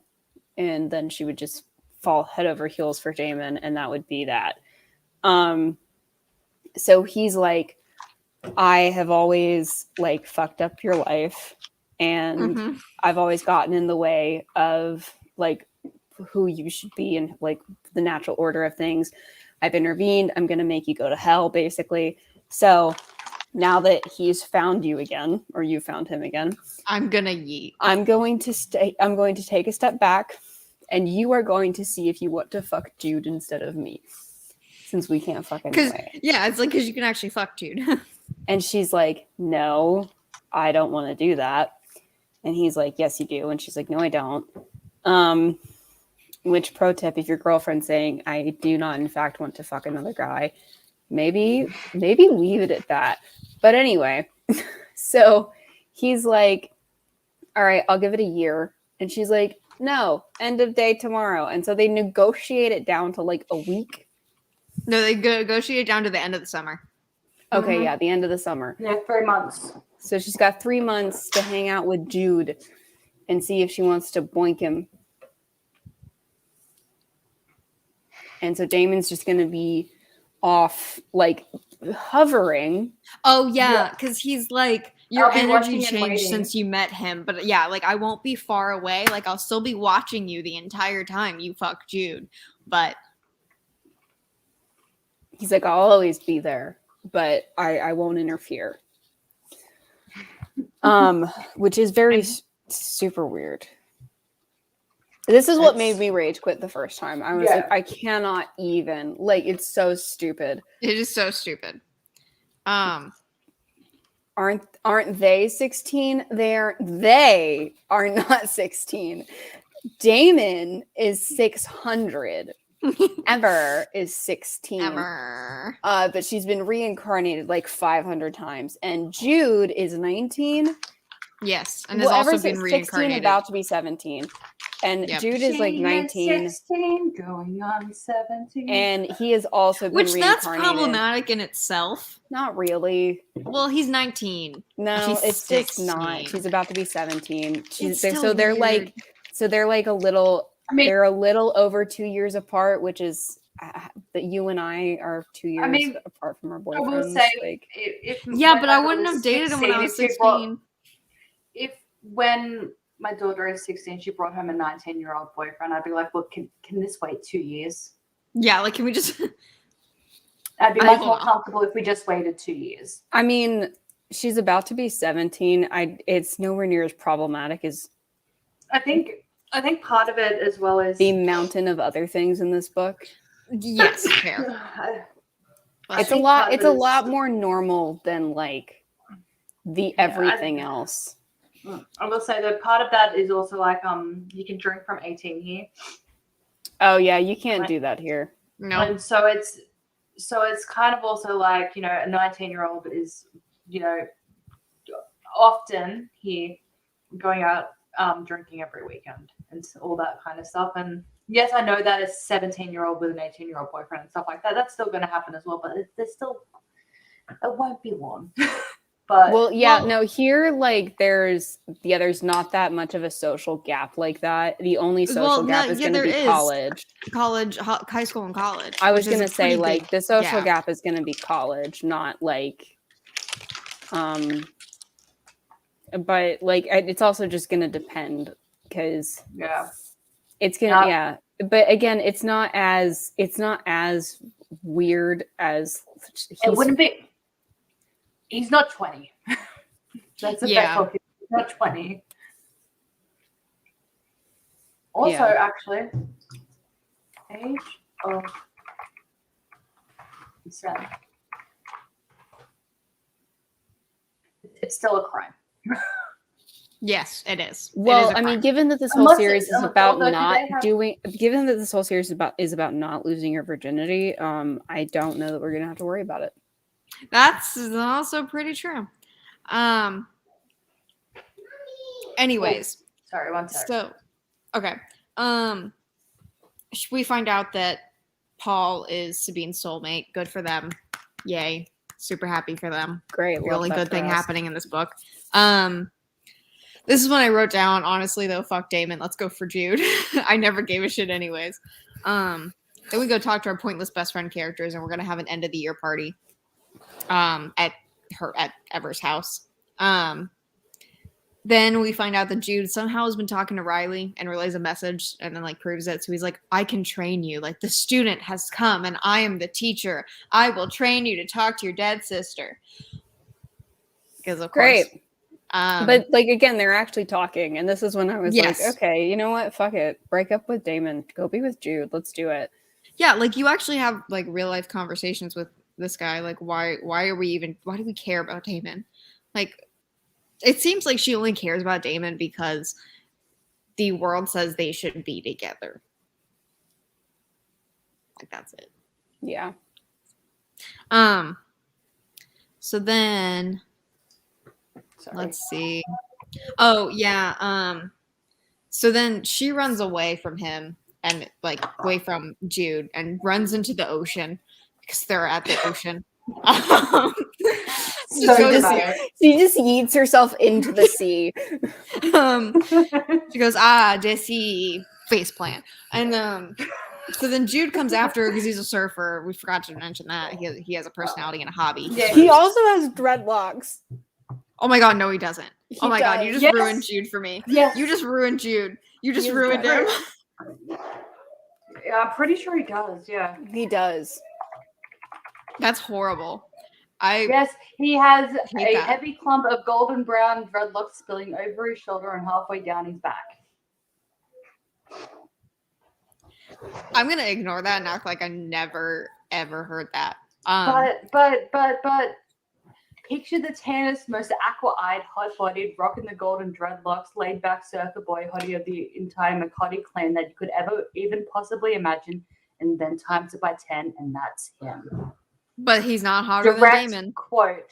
S1: and then she would just fall head over heels for Damon, and that would be that. So he's like, I have always like fucked up your life, and I've always gotten in the way of like who you should be and like the natural order of things. I've intervened. I'm going to make you go to hell, basically. So now that he's found you again, or you found him again, I'm going to take a step back, and you are going to see if you want to fuck Jude instead of me, since we can't fuck anyway.
S3: Yeah, it's like, because you can actually fuck Jude.
S1: And she's like, no, I don't want to do that. And he's like, yes, you do. And she's like, no, I don't. Which, pro tip, if your girlfriend's saying, I do not, in fact, want to fuck another guy, maybe leave it at that. But anyway, so he's like, all right, I'll give it a year. And she's like, no, end of day tomorrow. And so they negotiate it down to like a week.
S3: No, they negotiate down to the end of the summer.
S1: Okay, yeah, the end of the summer.
S2: Yeah, 3 months.
S1: So she's got 3 months to hang out with Jude and see if she wants to boink him. And so Damon's just going to be off, like, hovering.
S3: Oh, yeah, because he's like, your energy changed
S2: waiting.
S3: since you met him. But yeah, like, I won't be far away. Like, I'll still be watching you the entire time you fuck Jude. But
S1: he's like, I'll always be there, but I won't interfere. Which is very super weird. This is what made me rage quit the first time. I was like, I cannot even. Like, it's so stupid.
S3: It is so stupid.
S1: Aren't they 16? They are not 16. Damon is 600. Ever is 16.
S3: Ever.
S1: But she's been reincarnated like 500 times. And Jude is 19.
S3: Yes, and has also been
S1: 16,
S3: reincarnated.
S1: about to be 17. And Jude is like 19.
S2: 16, going on 17.
S1: And he has also been reincarnated.
S3: Which that's problematic in itself.
S1: Not really.
S3: Well, he's 19.
S1: No,
S3: she's
S1: it's
S3: 16.
S1: just not. She's about to be 17.
S3: They're
S1: like a little. They're a little over 2 years apart, which is that you and I are 2 years apart from our boyfriends.
S2: I will say,
S1: like,
S3: but I wouldn't have dated him when I was 16.
S2: When my daughter is 16, she brought home a 19-year-old boyfriend, I'd be like, look, can this wait 2 years?
S3: Yeah, like, can we just...
S2: I'd be much more comfortable if we just waited 2 years.
S1: I mean, she's about to be 17. It's nowhere near as problematic as...
S2: I think part of it as well as...
S1: the mountain of other things in this book.
S3: Yes, fair.
S1: It's a lot more normal than, like, the everything else.
S2: I will say that part of that is also like you can drink from 18 here.
S1: Oh yeah, you can't do that here.
S3: No.
S2: And so it's kind of also like, you know, a 19-year-old is, you know, often here going out drinking every weekend and all that kind of stuff. And yes, I know that a 17-year-old with an 18-year-old boyfriend and stuff like that, that's still going to happen as well, but it won't be long. But
S1: here, like, there's not that much of a social gap like that. The only social gap is going to be
S3: high school and college.
S1: I was going to say, like, the social gap is going to be college, not like, but like, it's also just going to depend because it's going to, but again, it's not as weird as
S2: it wouldn't be. He's not 20. That's a bad book. He's not 20. Also, actually, age of consent. It's still a crime.
S3: Yes, it is.
S1: Well, I mean, given that this whole series is about not losing your virginity, I don't know that we're gonna have to worry about it.
S3: That's also pretty true. Anyways.
S2: Sorry, one second.
S3: So, okay. We find out that Paul is Sabine's soulmate. Good for them. Yay. Super happy for them.
S1: Great.
S3: Really good thing happening in this book. This is when I wrote down, honestly, though, fuck Damon. Let's go for Jude. I never gave a shit anyways. Then we go talk to our pointless best friend characters, and we're going to have an end of the year party. At Ever's house. Then we find out that Jude somehow has been talking to Riley and relays a message and then like proves it. So he's like, I can train you. Like the student has come and I am the teacher. I will train you to talk to your dead sister. Because of course.
S1: Great. But like again, they're actually talking, and this is when I was like, okay, you know what? Fuck it. Break up with Damon. Go be with Jude. Let's do it.
S3: Yeah, like you actually have like real life conversations with this guy. Like why do we care about Damon? Like it seems like she only cares about Damon because the world says they should be together. Like that's it.
S1: Yeah.
S3: So then
S2: Sorry.
S3: Let's see. Oh yeah. So then she runs away from him and like away from Jude and runs into the ocean because they're at the ocean.
S2: So
S1: she just yeets herself into the sea.
S3: She goes, Jesse, face plant. And so then Jude comes after her because he's a surfer. We forgot to mention that. He has a personality and a hobby.
S2: Yeah.
S1: He also has dreadlocks.
S3: Oh my god, no, he doesn't. Oh my god, you just ruined Jude for me.
S2: Yes.
S3: You just ruined Jude. You just ruined him.
S2: Yeah, I'm pretty sure he does, yeah.
S1: He does.
S3: That's horrible.
S2: Yes, he has
S3: hate
S2: a
S3: that.
S2: heavy clump of golden brown dreadlocks spilling over his shoulder and halfway down his back.
S3: I'm gonna ignore that and act like I never ever heard that.
S2: But picture the tannest, most aqua-eyed, hot-bodied, rocking the golden dreadlocks, laid-back surfer boy hottie of the entire McCarty clan that you could ever even possibly imagine, and then times it by 10, and that's him.
S3: But he's not hotter
S2: Direct
S3: than Damon.
S2: quote.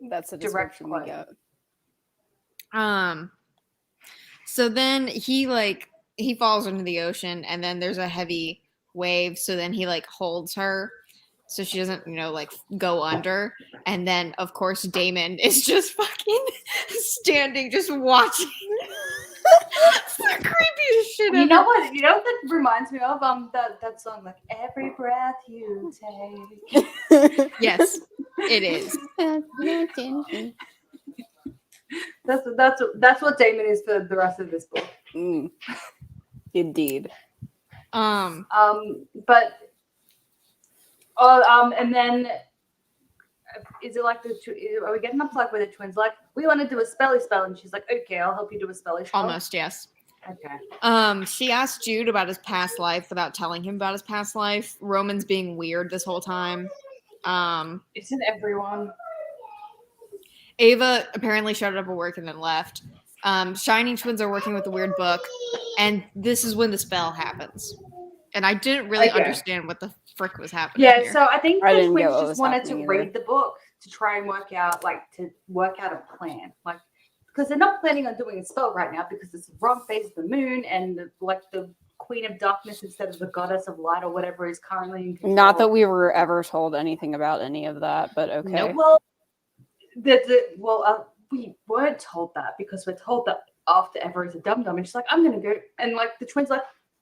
S1: That's the
S2: Direct
S1: description we
S2: quote.
S1: got.
S3: So then he falls into the ocean and then there's a heavy wave. So then he like holds her so she doesn't, like go under. And then of course Damon is just fucking standing, just watching. It's the creepiest shit ever.
S2: You know what that reminds me of? That song, like every breath you take.
S3: Yes, it is.
S2: That's what Damon is for the rest of this book.
S1: Indeed.
S2: And then is it like are we getting up to like where the twins like we want to do a spelly spell and she's like, okay, I'll help you do a spelly spell.
S3: Almost, yes.
S2: Okay.
S3: She asked Jude about his past life without telling him about his past life. Roman's being weird this whole time.
S2: Isn't everyone?
S3: Ava apparently showed up at work and then left. Shining twins are working with a weird book, and this is when the spell happens. And I didn't really understand what the frick was happening.
S2: Yeah,
S3: here.
S2: so I think the twins just wanted to
S1: either.
S2: read the book to try and work out a plan. Like, because they're not planning on doing a spell right now because it's the wrong phase of the moon and the Queen of Darkness instead of the Goddess of Light or whatever is currently in control.
S1: Not that we were ever told anything about any of that, but okay.
S3: Nope.
S2: Well, we weren't told that because we're told that after Ever is a dum-dum and she's like, I'm gonna go, and like the twins like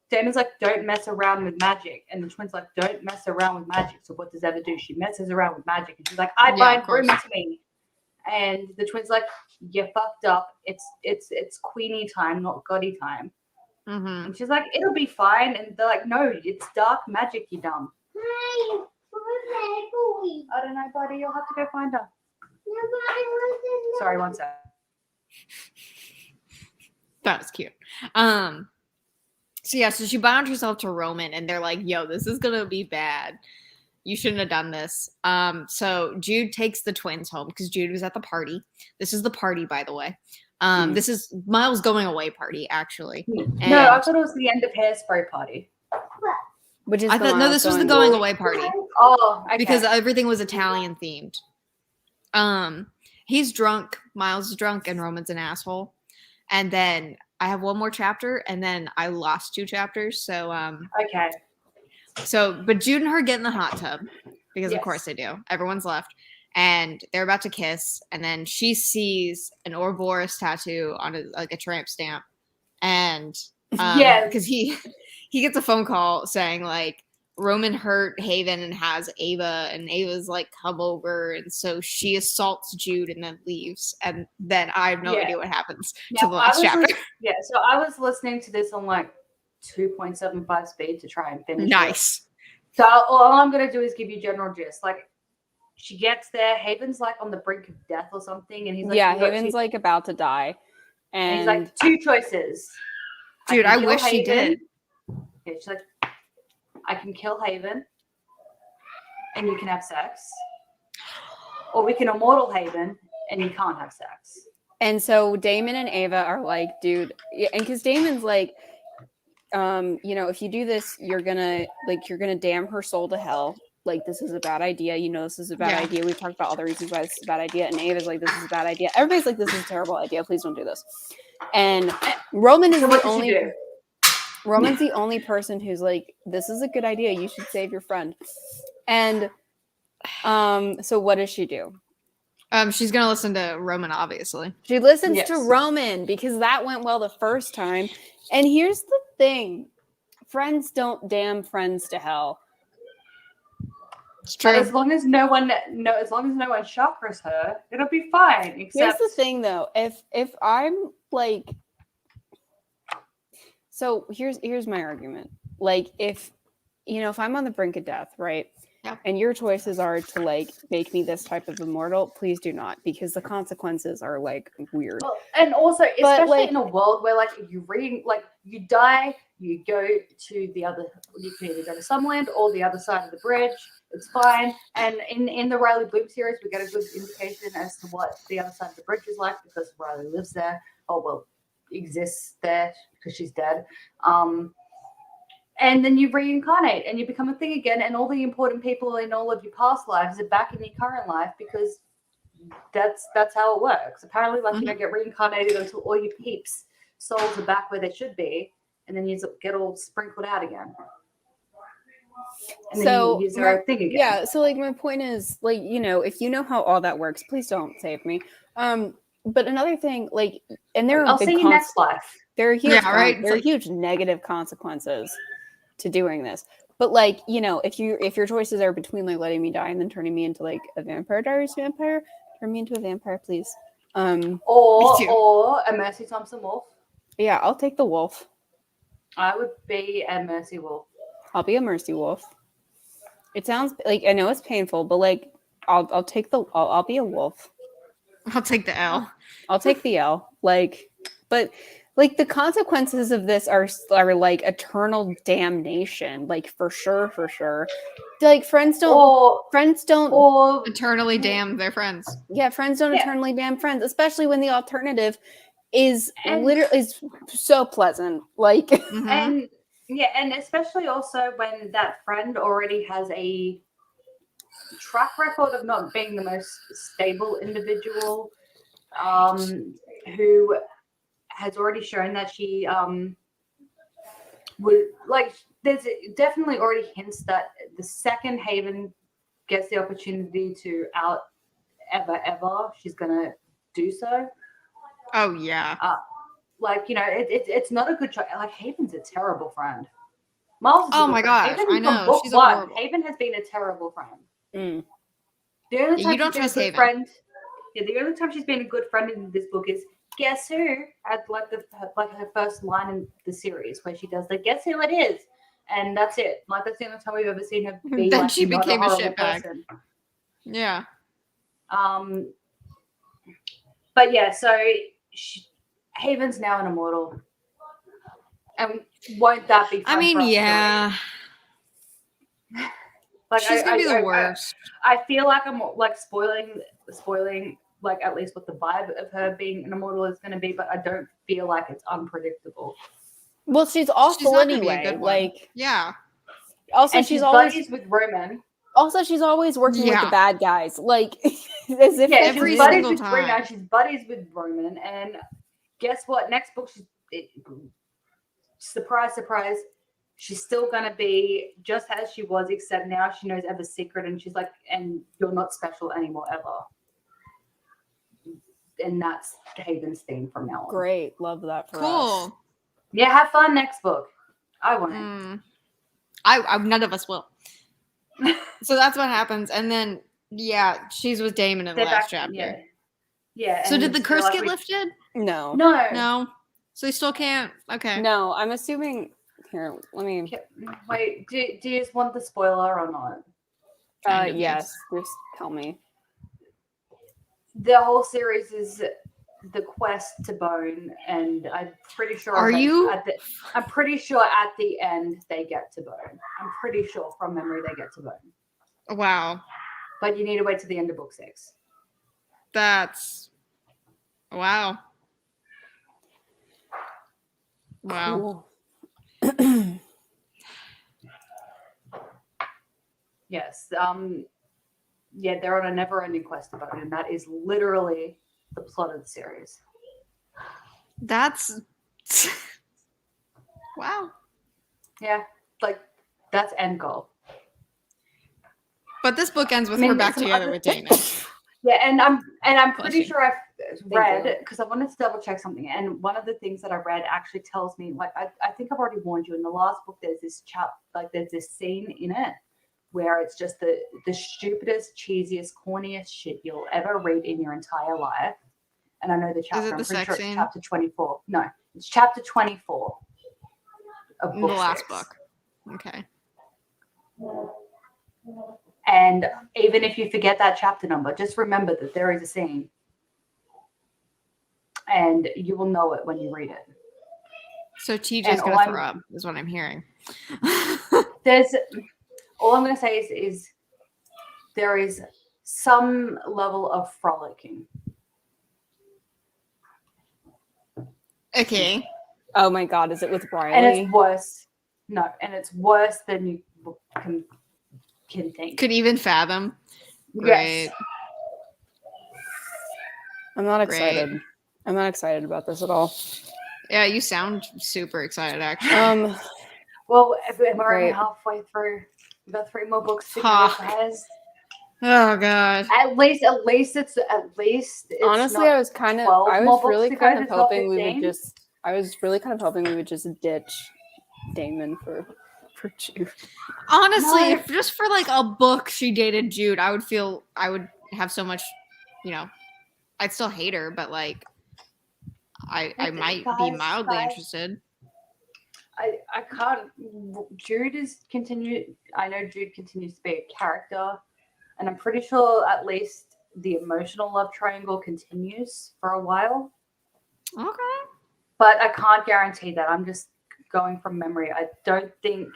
S2: Damon's like, don't mess around with magic, and the twins like, don't mess around with magic. So what does Ever do? She messes around with magic and she's like, I bind room to me. And the twins like, you fucked up. It's Queenie time, not Goddie time.
S3: Mm-hmm.
S2: And she's like, it'll be fine. And they're like, no, it's dark magic, you dumb.
S4: Hi, where's
S2: I don't know, buddy. You'll have to go find her. Sorry, one sec.
S3: That was cute. So she bound herself to Roman and they're like, yo, this is gonna be bad. You shouldn't have done this. So Jude takes the twins home because Jude was at the party. This is the party, by the way. This is Miles' going away party, actually. And
S2: No, I thought it was the end of Hairspray party.
S1: Which is
S3: this was the going away party.
S2: Oh, okay.
S3: Because everything was Italian themed. He's drunk, Miles is drunk, and Roman's an asshole. And then I have one more chapter, and then I lost 2 chapters. So
S2: okay.
S3: So, but Jude and her get in the hot tub because of course
S2: Yes.
S3: they do. Everyone's left, and they're about to kiss, and then she sees an Ouroboros tattoo on a tramp stamp, and because he gets a phone call saying like Roman hurt Haven and has Ava, and Ava's like come over, and so she assaults Jude and then leaves, and then I have no idea what happens to the last chapter.
S2: So I was listening to this on like 2.75 speed to try and finish.
S3: Nice.
S2: So all I'm gonna do is give you general gist. Like she gets there, Haven's like on the brink of death or something, and he's like,
S1: Haven's like about to die,
S2: and he's like 2 choices.
S3: Dude, I wish
S2: Haven.
S3: she did.
S2: Yeah, she's like, I can kill Haven, and you can have sex, or we can immortal Haven, and you can't have sex.
S1: And so Damon and Ava are like, dude, and because Damon's like, if you do this, you're gonna damn her soul to hell. like, this is a bad idea. You know, this is a bad
S3: Yeah.
S1: idea. We've talked about all the reasons why this is a bad idea. And Ava's like, this is a bad idea. Everybody's like, this is a terrible idea. Please don't do this. And Roman is
S2: So
S1: the
S2: what does she
S1: only
S2: do?
S1: Roman's the only person who's like, this is a good idea. You should save your friend. And so what does she do?
S3: She's gonna listen to Roman, obviously.
S1: She listens
S2: Yes.
S1: to Roman because that went well the first time. And here's the thing. Friends don't damn friends to hell.
S3: It's
S2: But
S3: true.
S2: as long as no one chakras her, it'll be fine.
S1: Here's
S2: Except
S1: the thing though. If I'm like, so here's my argument. Like, if if I'm on the brink of death, right?
S3: Yeah.
S1: And your choices are to like make me this type of immortal, please do not, because the consequences are like weird.
S2: Well, and also,
S1: But,
S2: especially
S1: like-
S2: in a world where you die, you go to the other, you can either go to Sunland or the other side of the bridge. It's fine. And in the Riley Bloom series, we get a good indication as to what the other side of the bridge is like because Riley lives there. Oh well, exists there because she's dead. And then you reincarnate and you become a thing again, and all the important people in all of your past lives are back in your current life because that's how it works. Apparently, like you don't get reincarnated until all your peeps' souls are back where they should be, and then you get all sprinkled out again. And
S1: So,
S2: then you use their thing again.
S1: Yeah, so like my point is, like, if you know how all that works, please don't save me. But another thing, like, and there are
S2: I'll see you next life.
S1: there are huge
S3: Yeah, right?
S1: there are
S3: It's
S1: huge negative consequences to doing this. But like, if your choices are between like letting me die and then turning me into like a Vampire Diaries vampire, turn me into a vampire, please.
S3: Me too.
S2: Or a Mercy Thompson wolf.
S1: Yeah, I'll take the wolf.
S2: I would be a Mercy wolf.
S1: I'll be a mercy wolf. It sounds like, I know it's painful, but like I'll take I'll be a wolf.
S3: I'll take the L.
S1: I'll take the L. Like, but like the consequences of this are like eternal damnation. Like for sure. Like friends don't
S2: Or
S3: Eternally damn their friends.
S1: yeah, friends don't
S2: Yeah.
S1: eternally damn friends, especially when the alternative is
S2: And-
S1: literally is so pleasant. Like
S3: Mhm.
S2: and yeah, and especially also when that friend already has a track record of not being the most stable individual, who has already shown that she would like. There's definitely already hints that the second Haven gets the opportunity to out ever, she's gonna do so.
S3: Oh yeah.
S2: Like, it's not a good choice. Like, Haven's a terrible friend. Miles is a
S3: Oh
S2: good
S3: my
S2: friend.
S3: gosh,
S2: Even
S3: I
S2: from
S3: know,
S2: book
S3: she's
S2: one,
S3: horrible.
S2: Haven has been a terrible friend.
S1: mm.
S2: The only
S3: Yeah,
S2: time
S3: you don't
S2: she's been
S3: trust
S2: a good
S3: Haven.
S2: friend. Yeah, the only time she's been a good friend in this book is guess who? At like her first line in the series where she does the guess who it is, and that's it. Like that's the only time we've ever seen her be.
S3: Then
S2: like,
S3: she
S2: not
S3: became a
S2: horrible
S3: shitbag.
S2: person.
S3: Yeah.
S2: But yeah, so Haven's now an immortal, and won't that be? Fun
S3: I mean,
S2: for us to
S3: yeah.
S2: read? Like
S3: She's gonna be the worst.
S2: I feel like I'm like spoiling like at least what the vibe of her being an immortal is going to be, but I don't feel like it's unpredictable.
S1: Well, she's awful
S3: not gonna be a
S1: anyway.
S3: good one.
S1: Like,
S3: Yeah.
S1: also
S2: And
S1: she's always
S2: buddies with Roman.
S1: she's always working with
S3: Yeah.
S1: the bad guys. Like, as if
S2: Yeah,
S1: like,
S3: every
S2: she's buddies
S3: single
S2: with
S3: time.
S2: Rena. She's buddies with Roman, and guess what? Next book, surprise, surprise. She's still gonna be just as she was, except now she knows Eva's secret, and she's like, "And you're not special anymore, ever." And that's Haven's theme from now on.
S1: great, love that for us.
S3: Cool.
S2: Yeah, have fun next book. I won't.
S3: I none of us will. So that's what happens, and then yeah, she's with Damon in the
S2: They're
S3: last
S2: back-
S3: chapter.
S2: Yeah. Yeah.
S3: So
S2: and
S3: did the
S2: they're
S3: curse
S2: like,
S3: get lifted?
S1: No,
S2: No.
S3: No. So they still can't. Okay.
S1: no. I'm assuming. Here, let me.
S2: Wait, do you just want the spoiler or not?
S3: Kind of,
S1: Yes, just tell me.
S2: The whole series is the quest to Bone, and I'm pretty sure.
S3: Are you?
S2: I'm pretty sure at the end they get to Bone. I'm pretty sure from memory they get to Bone.
S3: Wow.
S2: But you need to wait to the end of book 6.
S3: That's wow. Wow.
S1: Cool.
S2: Yes. Yeah, they're on a never-ending quest about it, and that is literally the plot of the series.
S3: That's wow.
S2: Yeah, like that's end goal.
S3: But this book ends with
S2: I mean,
S3: her back
S2: some
S3: together
S2: other-
S3: with Damon.
S2: Yeah, and I'm pretty
S3: you.
S2: sure I've
S1: you.
S2: read, because I wanted to double check something, and one of the things that I read actually tells me, like, I think I've already warned you in the last book. There's this there's this scene in it where it's just the stupidest, cheesiest, corniest shit you'll ever read in your entire life. And I know the chapter.
S3: Is it the
S2: I'm pretty
S3: sex
S2: sure
S3: scene?
S2: it's chapter 24. No, it's chapter 24 of
S3: In the
S2: book
S3: last
S2: six.
S3: book. Okay.
S2: And even if you forget that chapter number, just remember that there is a scene. And you will know it when you read it.
S3: So TJ's
S2: And
S3: gonna
S2: all
S3: throw up, is what I'm hearing.
S2: There's all I'm going to say is there is some level of frolicking.
S3: Okay.
S1: Oh my God, is it with Riley?
S2: And it's worse. No, and it's worse than you can think.
S3: Could even fathom.
S2: Yes.
S3: Great.
S1: I'm not
S3: Great.
S1: excited. I'm not excited about this at all.
S3: Yeah, you sound super excited, actually.
S2: Well, we're only
S1: Great.
S2: halfway through. We've got 3 more books to go,
S3: Fuck.
S2: guys.
S3: Oh god.
S2: At least it's
S1: Honestly,
S2: not
S1: I was kind of
S2: 12
S1: I
S2: more
S1: was
S2: books
S1: really
S2: to go,
S1: kind of
S2: it's not
S1: hoping we would
S2: 15.
S1: just I was really kind of hoping we would just ditch Damon for Jude.
S3: Honestly,
S2: No.
S3: if just for like a book she dated Jude, I would have so much, I'd still hate her, but like I might be mildly interested.
S2: I can't. Jude is continued. I know Jude continues to be a character, and I'm pretty sure at least the emotional love triangle continues for a while.
S3: Okay.
S2: But I can't guarantee that. I'm just going from memory. I don't think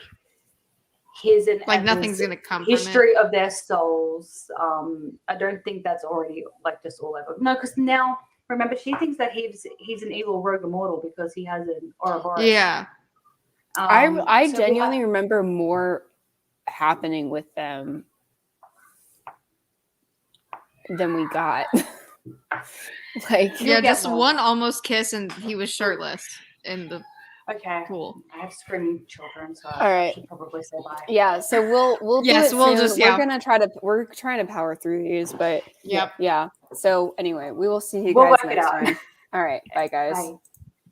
S2: his and
S3: Like
S2: Evan's
S3: nothing's gonna come from it.
S2: history of their souls. I don't think that's already like just all over. No, because now remember she thinks that he's an evil rogue immortal because he has an Ouroboros.
S3: Yeah.
S1: I
S2: So
S1: genuinely remember more happening with them than we got. Like
S3: Yeah,
S2: get
S3: just
S2: more.
S3: one almost kiss and he was shirtless in the
S2: Okay.
S3: pool.
S2: I have screaming children, so
S1: All
S2: I
S1: right.
S2: should probably say bye.
S1: yeah, so we'll
S3: Yes,
S1: do it
S3: we'll
S1: soon.
S3: just- yeah.
S1: We're trying to power through these, but
S3: Yep.
S1: yeah. So anyway, we will see you
S2: We'll
S1: guys
S2: work it
S1: next
S2: out.
S1: time. All right, bye guys.
S2: Bye.